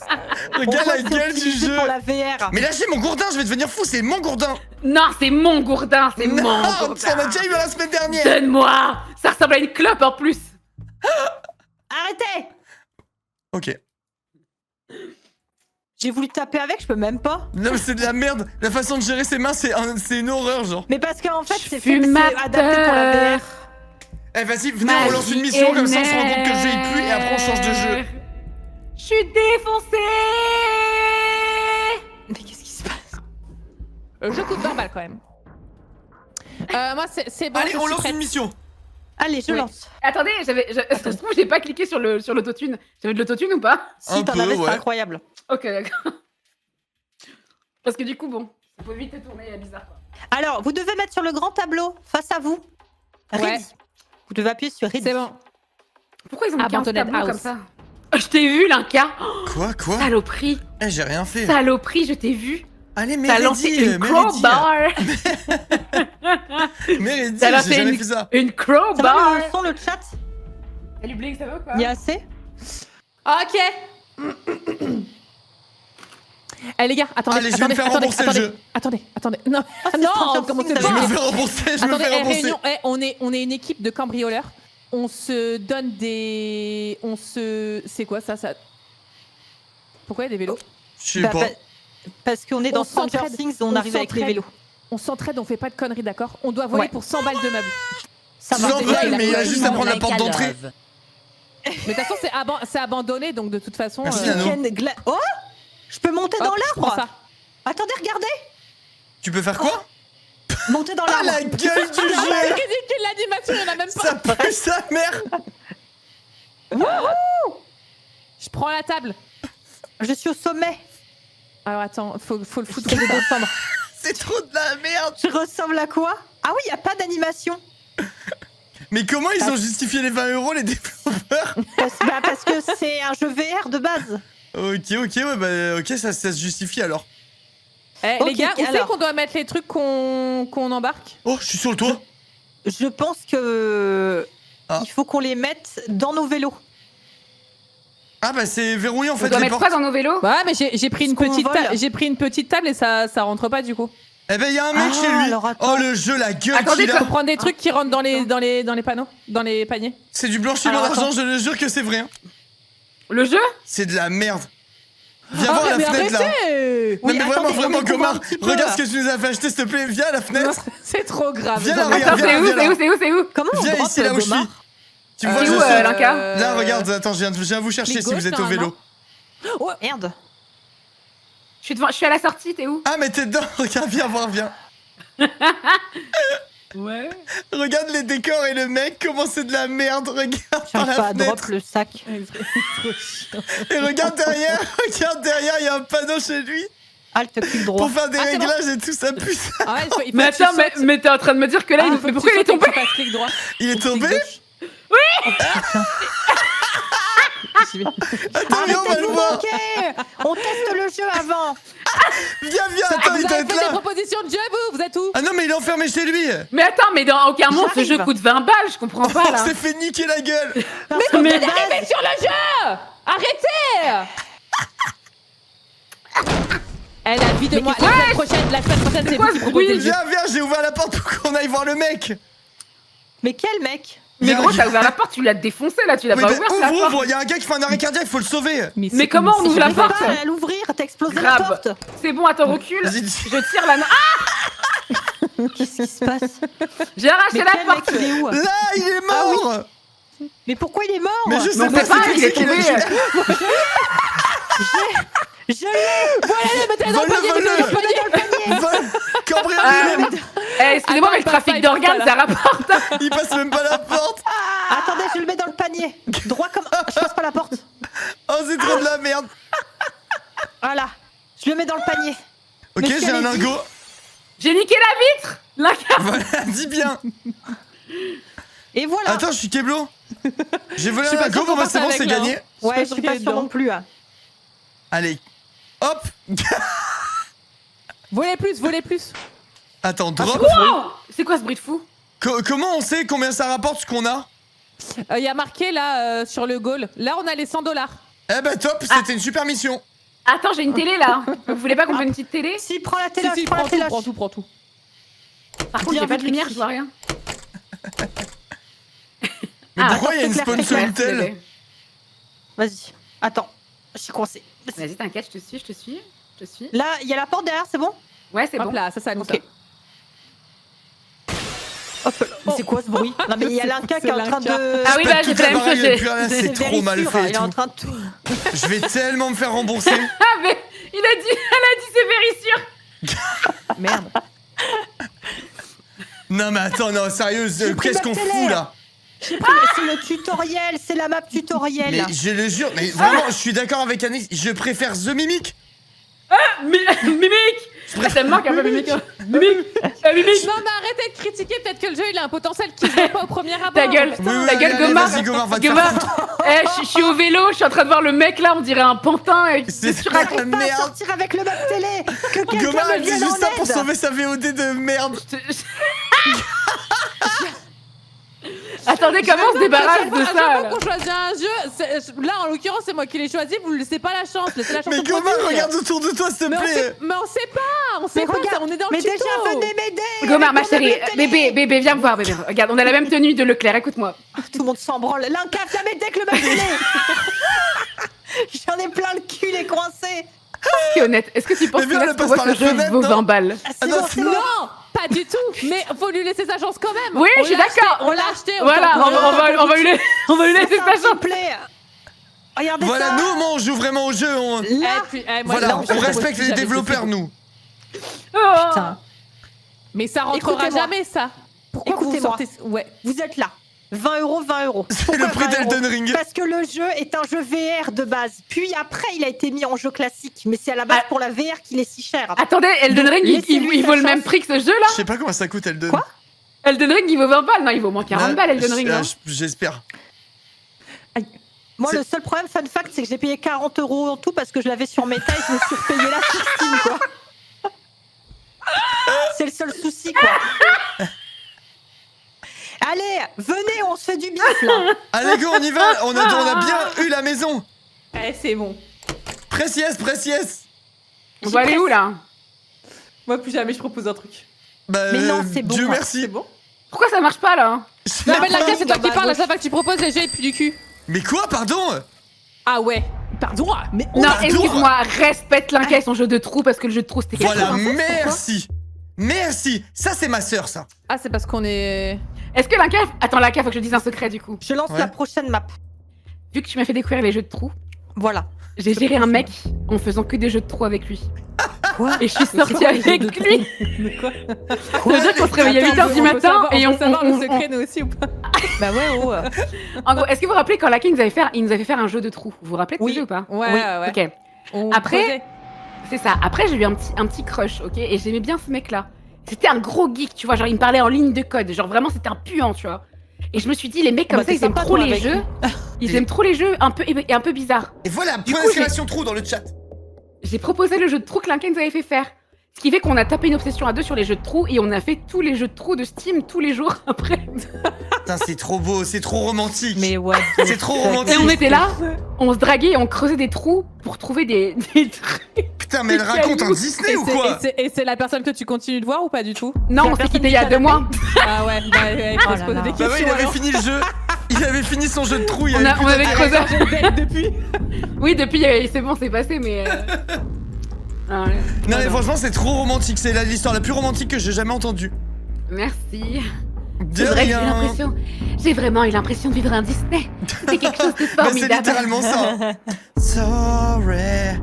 Regarde Pourquoi la c'est gueule du utilisé jeu. pour la VR. Mais lâchez mon gourdin, je vais devenir fou, c'est mon gourdin. Non, c'est mon gourdin, c'est mon Non, gourdin. t'en as déjà eu la semaine dernière. Donne-moi. Ça ressemble à une clope en plus. Arrêtez! Ok. J'ai voulu taper avec, je peux même pas. Non mais c'est de la merde. La façon de gérer ses mains, c'est une horreur genre. Mais parce qu'en fait, c'est fume fait, ma c'est adapté pour la peur. VR. Eh vas-y, venez, Ma on relance une vie mission est comme ça on se rend compte que le jeu il pue et après on change de jeu. Je suis défoncée. Mais qu'est-ce qui se passe? Le jeu coûte normal quand même. Moi c'est bon. Allez, je on suis lance prête. une mission. Allez, je Oui. lance. Attendez, ça se trouve, j'ai pas cliqué sur l'autotune. J'avais de l'autotune ou pas? Si Un t'en peu, avais, ouais. c'est incroyable. Ok, d'accord. Parce que du coup, bon, ça peut vite tourner, bizarre quoi. Alors, vous devez mettre sur le grand tableau, face à vous. Ready. Ouais. Vous devez appuyer sur Ready. C'est bon. Pourquoi ils ont mis 15 Abandoned tableaux house. comme ça? Oh, je t'ai vu, Linka. Quoi? Saloperie. Eh, j'ai rien fait. Saloperie, je t'ai vu. Allez, mais T'as lancé une crowbar. Mais Ça leur j'ai fait jamais une- fait ça. Une Ça crowbar. va le son, le chat? Salut Blink, ça va ou quoi? Il y a assez? Ok. Eh les gars, attendez, Allez, je vais me faire rembourser le jeu. attendez. Non, c'est non, Stranger comment Things, c'est Je vous me avez fais rembourser, je me Attendez, fais rembourser. réunion, on est une équipe de cambrioleurs. On se donne des... C'est quoi ça? Pourquoi il y a des vélos? Je sais Bah, pas. parce qu'on est On dans Stranger s'entraide. Things, on On arrive avec les s'entraide. vélos. On s'entraide, on fait pas de conneries, d'accord? On doit voler Ouais. pour 100 balles de meubles. Ça va. 100 déjà, balles, il a mais il y a volé juste à une prendre la like porte à d'entrée. love. Mais de toute façon, c'est abandonné, donc de toute façon... Merci, Nano. Oh! Je peux monter dans hop, je prends l'arbre! ça. Attendez, regardez! Tu peux faire quoi? Monter dans Ah, l'arbre! la gueule du Ah, c'est jeu! ridicule, l'animation, il y en a même pas. Ça pue sa mère! Je prends la table. Je suis au sommet! Alors attends, faut le foutre. Je vais descendre. C'est trop de la merde! Je ressemble à quoi? Ah oui, il a pas d'animation! Mais comment ils ont justifié les 20 € les développeurs? Parce que c'est un jeu VR de base. Ok, ouais, bah ok, ça se justifie alors. Eh, Ok, les gars, où c'est alors. qu'on doit mettre les trucs qu'on embarque? Oh, je suis sur le toit! Je pense que Ah. il faut qu'on les mette dans nos vélos. Ah bah c'est verrouillé en On fait doit les mettre portes. quoi dans nos vélos? Ouais, mais j'ai pris une qu'on petite vole. table. J'ai pris une petite table et ça rentre pas du coup. Eh ben y a un mec Ah, chez lui! alors attends. Oh le jeu, la gueule Attendez, qu'il a! Faut prendre des trucs qui rentrent dans les panneaux, dans les paniers. C'est du blanchiment Alors, d'argent, attends. je le jure que c'est vrai. Hein. Le jeu? C'est de la merde. Viens voir la mais fenêtre là. arrêtez. Non mais attendez, vraiment, on vraiment, découvre Gomar, un petit peu. regarde ce que tu nous as fait acheter, s'il te plaît, viens à la Non, fenêtre. c'est trop grave. Viens là, Non, regarde, Attends, c'est où, viens là. c'est où, c'est où? Comment on Viens drop ici là où je Gomar suis. Tu me vois, C'est je où, saute. Linka Là, regarde, attends, je viens vous chercher clic si vous gauche, êtes au vélo. Merde. Je suis à la sortie, t'es où? Ah mais t'es dedans, regarde, viens voir, viens. Ouais. Regarde les décors et le mec, comment c'est de la merde, regarde par J'arrive la pas à drop fenêtre. le sac. Et regarde derrière, il y a un panneau chez lui. Alt clic droit. Pour faire des Ah, c'est bon. réglages et tout, ça pue. Ah ouais, il faut Mais que tu attends, sautes. mais t'es en train de me dire que là, Ah, il nous faut fait. que Pourquoi tu il est sautes et que tombé? tu fasses clic droit. Il est Clic tombé? gauche. Attends, viens, on va le voir. Ok, on teste le jeu avant. Viens, attends, Vous il doit avez être fait des là. propositions de jeu, vous êtes où? Ah non, mais il est enfermé chez lui. Mais attends, mais dans aucun monde ce J'arrive. jeu coûte 20 balles, je comprends pas On là. s'est fait niquer la gueule. Mais Arrivez sur le jeu! Arrêtez! Eh, la vie de moi, la semaine prochaine, c'est quoi vous qui ce proposez le bruit? jeu. Viens, j'ai ouvert la porte pour qu'on aille voir le mec. Mais quel mec? Mais Viens, gros, t'as ouvert la porte, tu l'as défoncé là, tu l'as Oui, pas bah, ouvert la porte. ouvre, il y a un gars qui fait un arrêt cardiaque, faut le sauver. Mais comment on ouvre la J'arrive porte? pas à l'ouvrir, t'as explosé la Grave. porte. C'est bon, attends, recule. Vas-y, Je tire la. Qu'est-ce qui se passe? J'ai arraché Mais la quel mec, porte. il est où? Là, il est mort. Mais pourquoi il est mort? Mais je sais on pas, sait pas, c'est il est qui qui l'a tombé. tué. Je l'ai. Voilà, mettez dans le panier, Vole-le, mettez dans le panier. Vol, cambriolé. Excusez-moi, mais le Attends, trafic il d'organes, passe ça rapporte. Il passe même pas la porte. Attendez, je le mets dans le panier. Droit comme. Je passe pas la porte. Oh, c'est trop de la merde. Voilà. Je le mets dans le panier. Ok, Mais j'ai quel un est-il lingot. J'ai niqué la vitre. Linka. Voilà, dis bien. Et voilà. Attends, je suis Keblo. J'ai volé Je suis un pas lingot, sûre bon qu'on bah passe c'est bon, avec, c'est là, gagné. hein. Ouais, je suis pas sûre non plus. Allez, hop. Volez plus. Attends, drop. Wow. C'est quoi ce bruit de fou? Comment on sait combien ça rapporte ce qu'on a? Il y a marqué là sur le goal. Là, on a les 100 $. Eh bah top, c'était une super mission. Attends, j'ai une télé là. Vous voulez pas qu'on prenne une petite télé? Si, prends la télé, Si, prends la télé. prends tout. Par contre, j'ai pas de lumière, je vois rien. Mais Ah, pourquoi il y a une attends, c'est sponsor clair, Intel? Désolé. Vas-y. Attends. Je suis coincée. Vas-y, t'inquiète, je te suis. Là, il y a la porte derrière, c'est bon? Ouais, c'est Hop bon. là, ça nous Ok. Hop là. Mais c'est quoi ce bruit? Non, mais il y a Linka qui est en train de. Ah oui, bah j'ai Toute fait la la même baraque, chose. il y a plus rien, c'est trop mal vérissure, fait et Il est en tout. train de tout. Je vais tellement me faire rembourser. Ah, mais elle a dit c'est vérissure. Merde. Non mais attends, non, sérieux, J'ai pris qu'est-ce ma qu'on télé. fout là? J'ai pris c'est le tutoriel, c'est la map tutoriel. Mais je le jure, mais vraiment, je suis d'accord avec Anis, je préfère The Mimic. Mimic. Ça me manque un peu, Mimic. Mimic. Mimic. Non, mais arrêtez de critiquer. Peut-être que le jeu, il a un potentiel qui se voit pas au premier abord. Ta gueule. Oui, oui, Ta allez, gueule, allez, Gomar. vas-y, Gomar, va te faire Gomar. foutre. Je suis au vélo, je suis en train de voir le mec là, on dirait un pantin. C'est Qu'est-ce que tu la racontes? Pas à merde. sortir avec le map télé. Que quelqu'un Gomar, me elle dit vienne juste ça en pour aide. sauver sa VOD de merde. Attendez, comment on se débarrasse de ça À là qu'on choisit un jeu, là en l'occurrence c'est moi qui l'ai choisi, vous ne laissez pas la chance, laissez la chance Mais au Gomar, profil. regarde autour de toi, s'il te Mais plaît. on sait pas, on sait pas, regarde, on est dans mais le tuto. déjà, venez m'aider. Gomar, ma avec mon chérie, télé. bébé, viens me voir, bébé. Regarde, on a la même tenue de Leclerc, écoute-moi. Tout le monde s'en branle. L'Inca, viens m'aider avec le meuble télé. J'en ai plein le cul, les coincés. C'est honnête, est-ce que tu penses Mais viens, que elle là, passe pour par ce la jeu fenêtre, vaut non 20 balles Ah, Ah c'est non, bon, c'est bon. Non, pas du tout, mais faut lui laisser sa chance quand même. Oui, On je suis l'a acheté, d'accord. On l'a acheté. Voilà, on va lui laisser sa S'il chance. vous plaît. Regardez Voilà, ça. nous, on joue vraiment au jeu. Là, Voilà, je on propose respecte les développeurs, nous. Oh. putain. Mais ça rentrera Écoutez-moi. jamais ça. Pourquoi vous Écoutez-moi. sortez Ouais. Vous êtes là. 20 €, 20 €. C'est le prix d'Elden Ring. Parce que le jeu est un jeu VR de base. Puis après, il a été mis en jeu classique. Mais c'est à la base pour la VR qu'il est si cher. Attendez, Elden Ring, Laissez-lui il sa vaut le chance. même prix que ce jeu là Je sais pas comment ça coûte, Elden. Quoi Elden Ring, il vaut 20 balles. Non, il vaut moins 40 balles, Elden Ring. hein. J'espère. Moi, C'est- le seul problème, fun fact, c'est que j'ai payé 40 € en tout parce que je l'avais sur Meta et je me suis repayé là sur Steam, quoi. C'est le seul souci, quoi. Allez, venez, on se fait du bif, là. Allez, go, on y va. On a bien eu la maison. Eh, c'est bon. Press yes. On va aller où là? Moi, plus jamais je propose un truc. Bah, Mais non, c'est bon, Dieu hein, merci. C'est bon. Pourquoi ça marche pas là? Non, mais la c'est toi qui Bah, parles, à gauche. chaque fois que tu proposes, les jeux et puis du cul. Mais quoi, pardon? Ah ouais. Pardon, mais Non, adore. excuse-moi, respecte l'Inca et son jeu de trou parce que le jeu de trou c'était quelque Voilà, chose. merci. Merci. Ça, c'est ma sœur, ça. Ah, c'est parce qu'on est. Est-ce que l'Inca. Attends, l'Inca, faut que je te dise un secret du coup. Je lance Ouais. la prochaine map. Vu que tu m'as fait découvrir les jeux de trou, Voilà. j'ai géré un mec en faisant que des jeux de trou avec lui. Quoi Et je suis C'est sortie quoi, les jeux avec de lui. trou Le jeu qu'on se réveillait à 8h du matin et on on. peut savoir on- le secret, nous aussi ou pas? Bah ouais, oh. En gros, est-ce que vous vous rappelez quand Laka il nous avait fait un jeu de trou? Vous vous rappelez de Oui. ce jeu ou pas? Ouais, Oui. ouais. Ok, On Après- creusait. c'est ça. Après, j'ai eu un petit crush, ok? Et j'aimais bien ce mec-là. C'était un gros geek, tu vois. Genre, il me parlait en ligne de code. Genre, vraiment, c'était un puant, tu vois. Et je me suis dit, les mecs comme Bah, ça, t'es ils aiment sympa, trop toi, les avec jeux. Ils aiment trop les jeux un peu bizarres. Et voilà, point coup, d'exclamation trou dans le chat. J'ai proposé le jeu de trou que Lincoln nous avait fait faire. Ce qui fait qu'on a tapé une obsession à deux sur les jeux de trous et on a fait tous les jeux de trous de Steam tous les jours après. Putain, c'est trop beau, c'est trop romantique. Mais what C'est trop romantique. Et on était là, on se draguait et on creusait des trous pour trouver des trucs. Putain, mais elle raconte un Disney ou quoi? Et c'est la personne que tu continues de voir ou pas du tout? Non, on s'est personne quitté il y a qui 2 mois. Ah ouais, il faut Oh se là poser là. des Bah questions. ouais, il avait alors. fini le jeu. Il avait fini son jeu de trou. Il On avait a- plus on avait d'intérêt. creusé. J'ai bête depuis. Oui, depuis, c'est bon, c'est passé, mais. Ah, ouais. Non, mais franchement, c'est trop romantique. C'est l'histoire la plus romantique que j'ai jamais entendue. Merci. De C'est vrai que rien. j'ai vraiment eu l'impression de vivre un Disney. C'était quelque chose de Bah, c'est formidable. littéralement ça. Sorry.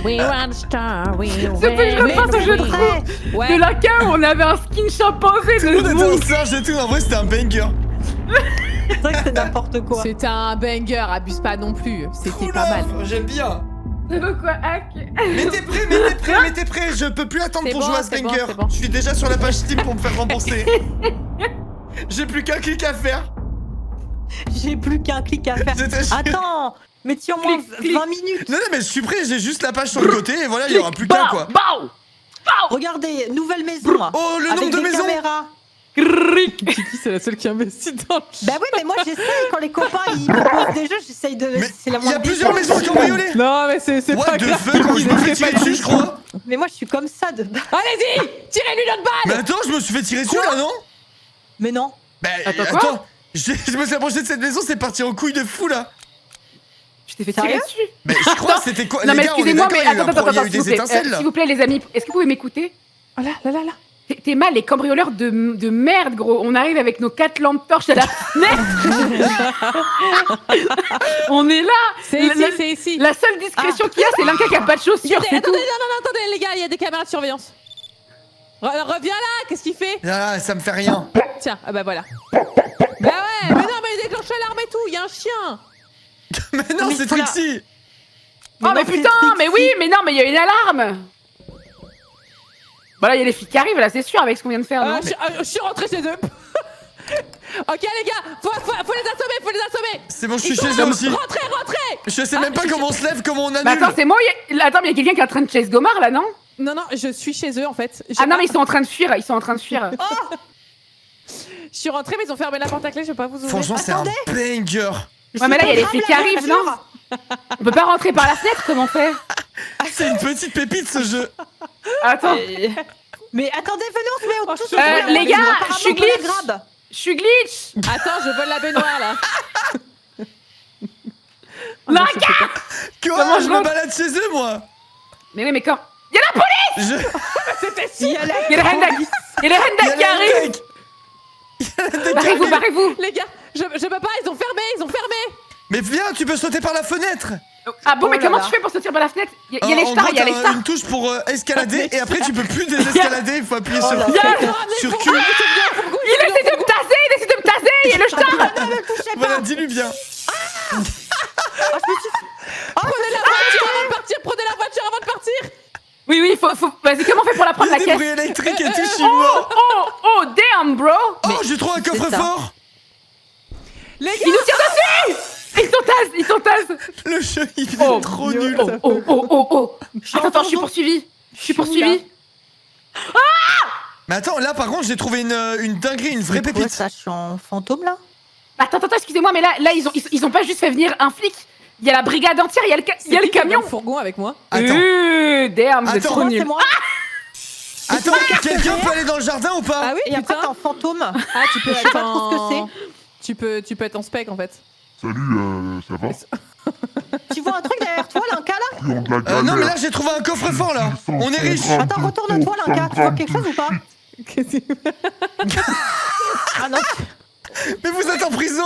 We want star, we Surtout que je repense au jeu de trou Ouais. de la cave, on avait un skin chimpanzé Tout le monde de était vous. en singe et tout. En vrai, c'était un banger. C'est vrai que c'est n'importe quoi. C'était un banger, abuse pas non plus. C'était Cool pas mal. off, j'aime bien. C'est quoi, hack? Mais t'es prêt. Je peux plus attendre C'est pour bon, jouer à ce c'est bon, banger. c'est bon. Je suis déjà sur la page Steam pour me faire rembourser. J'ai plus qu'un clic à faire. J'ai plus qu'un clic à faire. C'est très chiant. Attends, mais tu as au moins Clic, 20 minutes. Non, mais je suis prêt. J'ai juste la page sur le côté et voilà, il y aura plus qu'un quoi. Bao. Regardez, nouvelle maison. Oh, le avec nombre de des maisons. caméras. C'est la seule qui investit dans le Bah oui, mais moi j'essaye quand les copains ils proposent des jeux, j'essaye de. Mais C'est la il y a moindre des plusieurs choses. maisons à cambrioler. Non, mais c'est What pas the grave. fuck, je me fais tirer dessus, je crois. Mais moi je suis comme ça de. Allez-y, tirez-lui notre Mais balle. attends, je me suis fait tirer dessus là, non? Mais non. Bah, Attends, quoi je me suis approché de cette maison, c'est parti en couille de fou là. Je t'ai fait tirer Sérieux dessus. Mais je crois que c'était quoi? Non, mais Les gars, on est excusez-moi, d'accord, mais il y a eu un attends, pro- il y a eu s'il vous des plaît. étincelles là. S'il vous plaît, les amis, est-ce que vous pouvez m'écouter? Oh là là là là. T'es mal, les cambrioleurs de merde, gros. On arrive avec nos 4 lampes torches à la fenêtre. On est là. C'est ici, c'est ici. La seule discrétion qu'il y a, c'est l'Inca qui a pas de chaussures, c'est Attendez, tout. non, attendez, les gars, il y a des caméras de surveillance. Reviens là, qu'est-ce qu'il fait? Ah, ça me fait rien. Tiens, ah bah voilà. Bah ouais, mais non, mais il déclenche l'alarme et tout, il y a un chien. Mais non, Mais c'est faut la- Trixie. Oh, mais non, c'est putain, Trixie. mais oui, mais non, mais il y a une alarme. Voilà, il y a les filles qui arrivent, là, c'est sûr, avec ce qu'on vient de faire, non? Je suis rentré chez eux. Ok les gars, faut les assommer. C'est bon, je suis chez eux aussi. Rentrez. Je sais même pas comment on se lève, comment on Bah annule. attends, c'est moi, attends, mais il y a quelqu'un qui est en train de chase Gomar, là, non? Non, je suis chez eux en fait. Ah non, mais ils sont en train de fuir. Ils sont en train de fuir. Je suis rentrée, mais ils ont fermé la porte à clé, je peux pas vous ouvrir. Franchement, c'est un banger. Ouais, mais là, il y a les flics qui arrivent, non? On peut pas rentrer par la fenêtre, comment on fait? C'est une petite pépite ce jeu. Attends. Mais attendez, venez, on se met tous les gars, apparemment, je suis on peut la glitch. grab. Je suis glitch. Attends, je vole la baignoire là. Non, Quoi? Comment Je je me rentre balade chez eux, moi. Mais oui, mais quand? Il y a la police. Je... Il y a la Il y a le Rendak. Il y a le Rendak qui arrive. Barrez-vous. Les gars, je peux pas, ils ont fermé. Mais viens, tu peux sauter par la fenêtre. Ah bon, Oh mais là comment là. tu fais pour sortir par la fenêtre? Il y a les En stars, gros, il y a les t'as stars. une touche pour escalader et après tu peux plus désescalader, il faut appuyer sur là Q. là. Sur Q. Il essaie de me tasser, il y a le star. Non, ne le touchez pas. Voilà, dis-lui bien. Prenez la voiture avant de partir. Oui, faut... Vas-y, comment on fait pour la Il prendre y a la des caisse? bruits électriques et tout chez moi. Oh, damn, bro. Oh, j'ai trouvé un c'est ça. coffre-fort. Les gars, Ils nous tirent dessus. Ils sont tasses. Le jeu, il est Oh, trop nul. Oh. Attends, je suis poursuivi. Mais attends, là par contre, j'ai trouvé une dinguerie, une vraie C'est quoi, pépite. ça, je suis en fantôme là. Attends, excusez-moi, mais là, ils ont pas juste fait venir un flic. Il y a la brigade entière, il y a le camion. Le fourgon avec moi. Attends, Damn, vous êtes Attends. trop C'est nuls. moi. attends, quelqu'un peut aller dans le jardin ou pas? Ah oui, Et après, putain. t'es en fantôme. Ah, tu peux Je sais être pas trop ce que en... Tu peux être en spec en fait. Salut, ça va? Tu vois un truc derrière toi, Linka là? Triangle de la galère. Non mais là j'ai trouvé un coffre-fort là. On est riche. Attends, retourne-toi, Linka. Tu vois quelque chose ou pas? Ah non. Mais vous êtes en prison.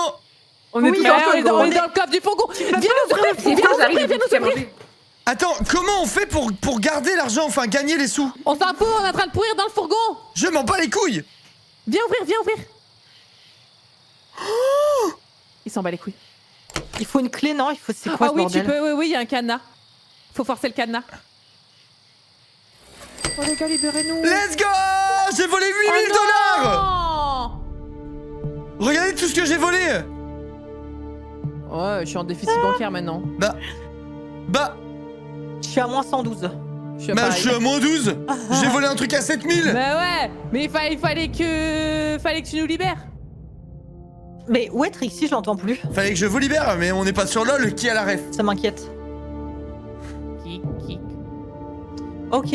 On est Oui, tous mais ensemble, on est gros. dans le coffre du fourgon. Viens nous ouvrir, C'est bien, j'arrive, viens nous ouvrir. Attends, comment on fait pour garder l'argent, enfin gagner les sous? On s'en fout, on est en train de pourrir dans le fourgon. Je m'en bats les couilles. Viens ouvrir. Il s'en bat les couilles. Il faut une clé, non? C'est quoi Ah ce oui, bordel? tu peux, oui, il y a un cadenas. Faut forcer le cadenas. Oh les gars, libérez-nous. Let's go. J'ai volé 8000 $. Regardez tout ce que j'ai volé. Ouais, je suis en déficit bancaire maintenant. Bah, Je suis à moins 112. Je suis je pareil. suis à moins 12. J'ai volé un truc à 7000. Bah ouais, mais il fallait que tu nous libères. Mais où est Trixie? Je l'entends plus. Fallait que je vous libère, mais on n'est pas sur LOL, qui a la ref? Ça m'inquiète. Ok,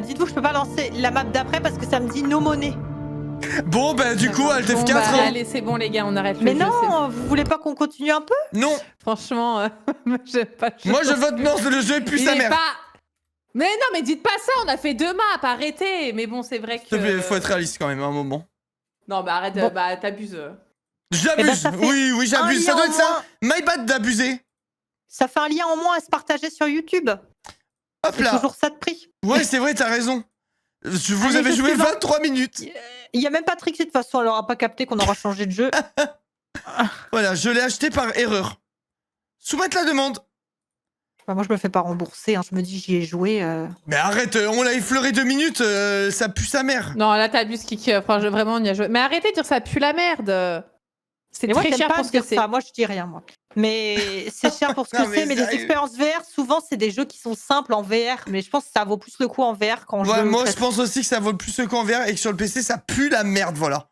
dites-vous que je peux pas lancer la map d'après parce que ça me dit no money. Bon, bah du coup, Alt Bon, F4. bah, hein. allez, c'est bon les gars, on arrête Mais le jeu. non, vous voulez pas qu'on continue un peu? Non, Franchement, j'aime pas. moi je vote non, le jeu est plus Il sa est mère. pas... Mais non, mais dites pas ça, on a fait 2 maps, arrêtez. Mais bon, c'est vrai que... S'il te plaît, faut être réaliste quand même, à un moment. Non, bah arrête, Bon. bah t'abuses. J'abuse, Eh ben, ça fait oui, j'abuse, ça un doit lien être ça. My bad d'abuser. Ça fait un lien en moins à se partager sur YouTube. Hop C'est là. toujours ça de prix. Ouais, c'est vrai, t'as raison. Vous Allez, avez je joué suivant. 23 minutes. Il y a même pas Trixie, de toute façon, elle aura pas capté qu'on aura changé de jeu. Voilà, je l'ai acheté par erreur. Soumettre la demande. Enfin, moi, je me fais pas rembourser, hein. Je me dis, j'y ai joué. Mais arrête, on l'a effleuré 2 minutes, ça pue sa mère. Non, là t'abuses, Kiki. Franchement, vraiment, on y a joué. Mais arrêtez de dire ça pue la merde. C'est Et moi, très j'aime cher pas pour ce que dire c'est. ça. Moi, je dis rien, moi. Mais c'est cher pour ce Non, que mais c'est. Mais les sérieux. expériences VR, souvent, c'est des jeux qui sont simples en VR. Mais je pense que ça vaut plus le coup en VR qu'en Ouais, jeu. moi je classique. pense aussi que ça vaut le plus le coup en VR et que sur le PC ça pue la merde, voilà.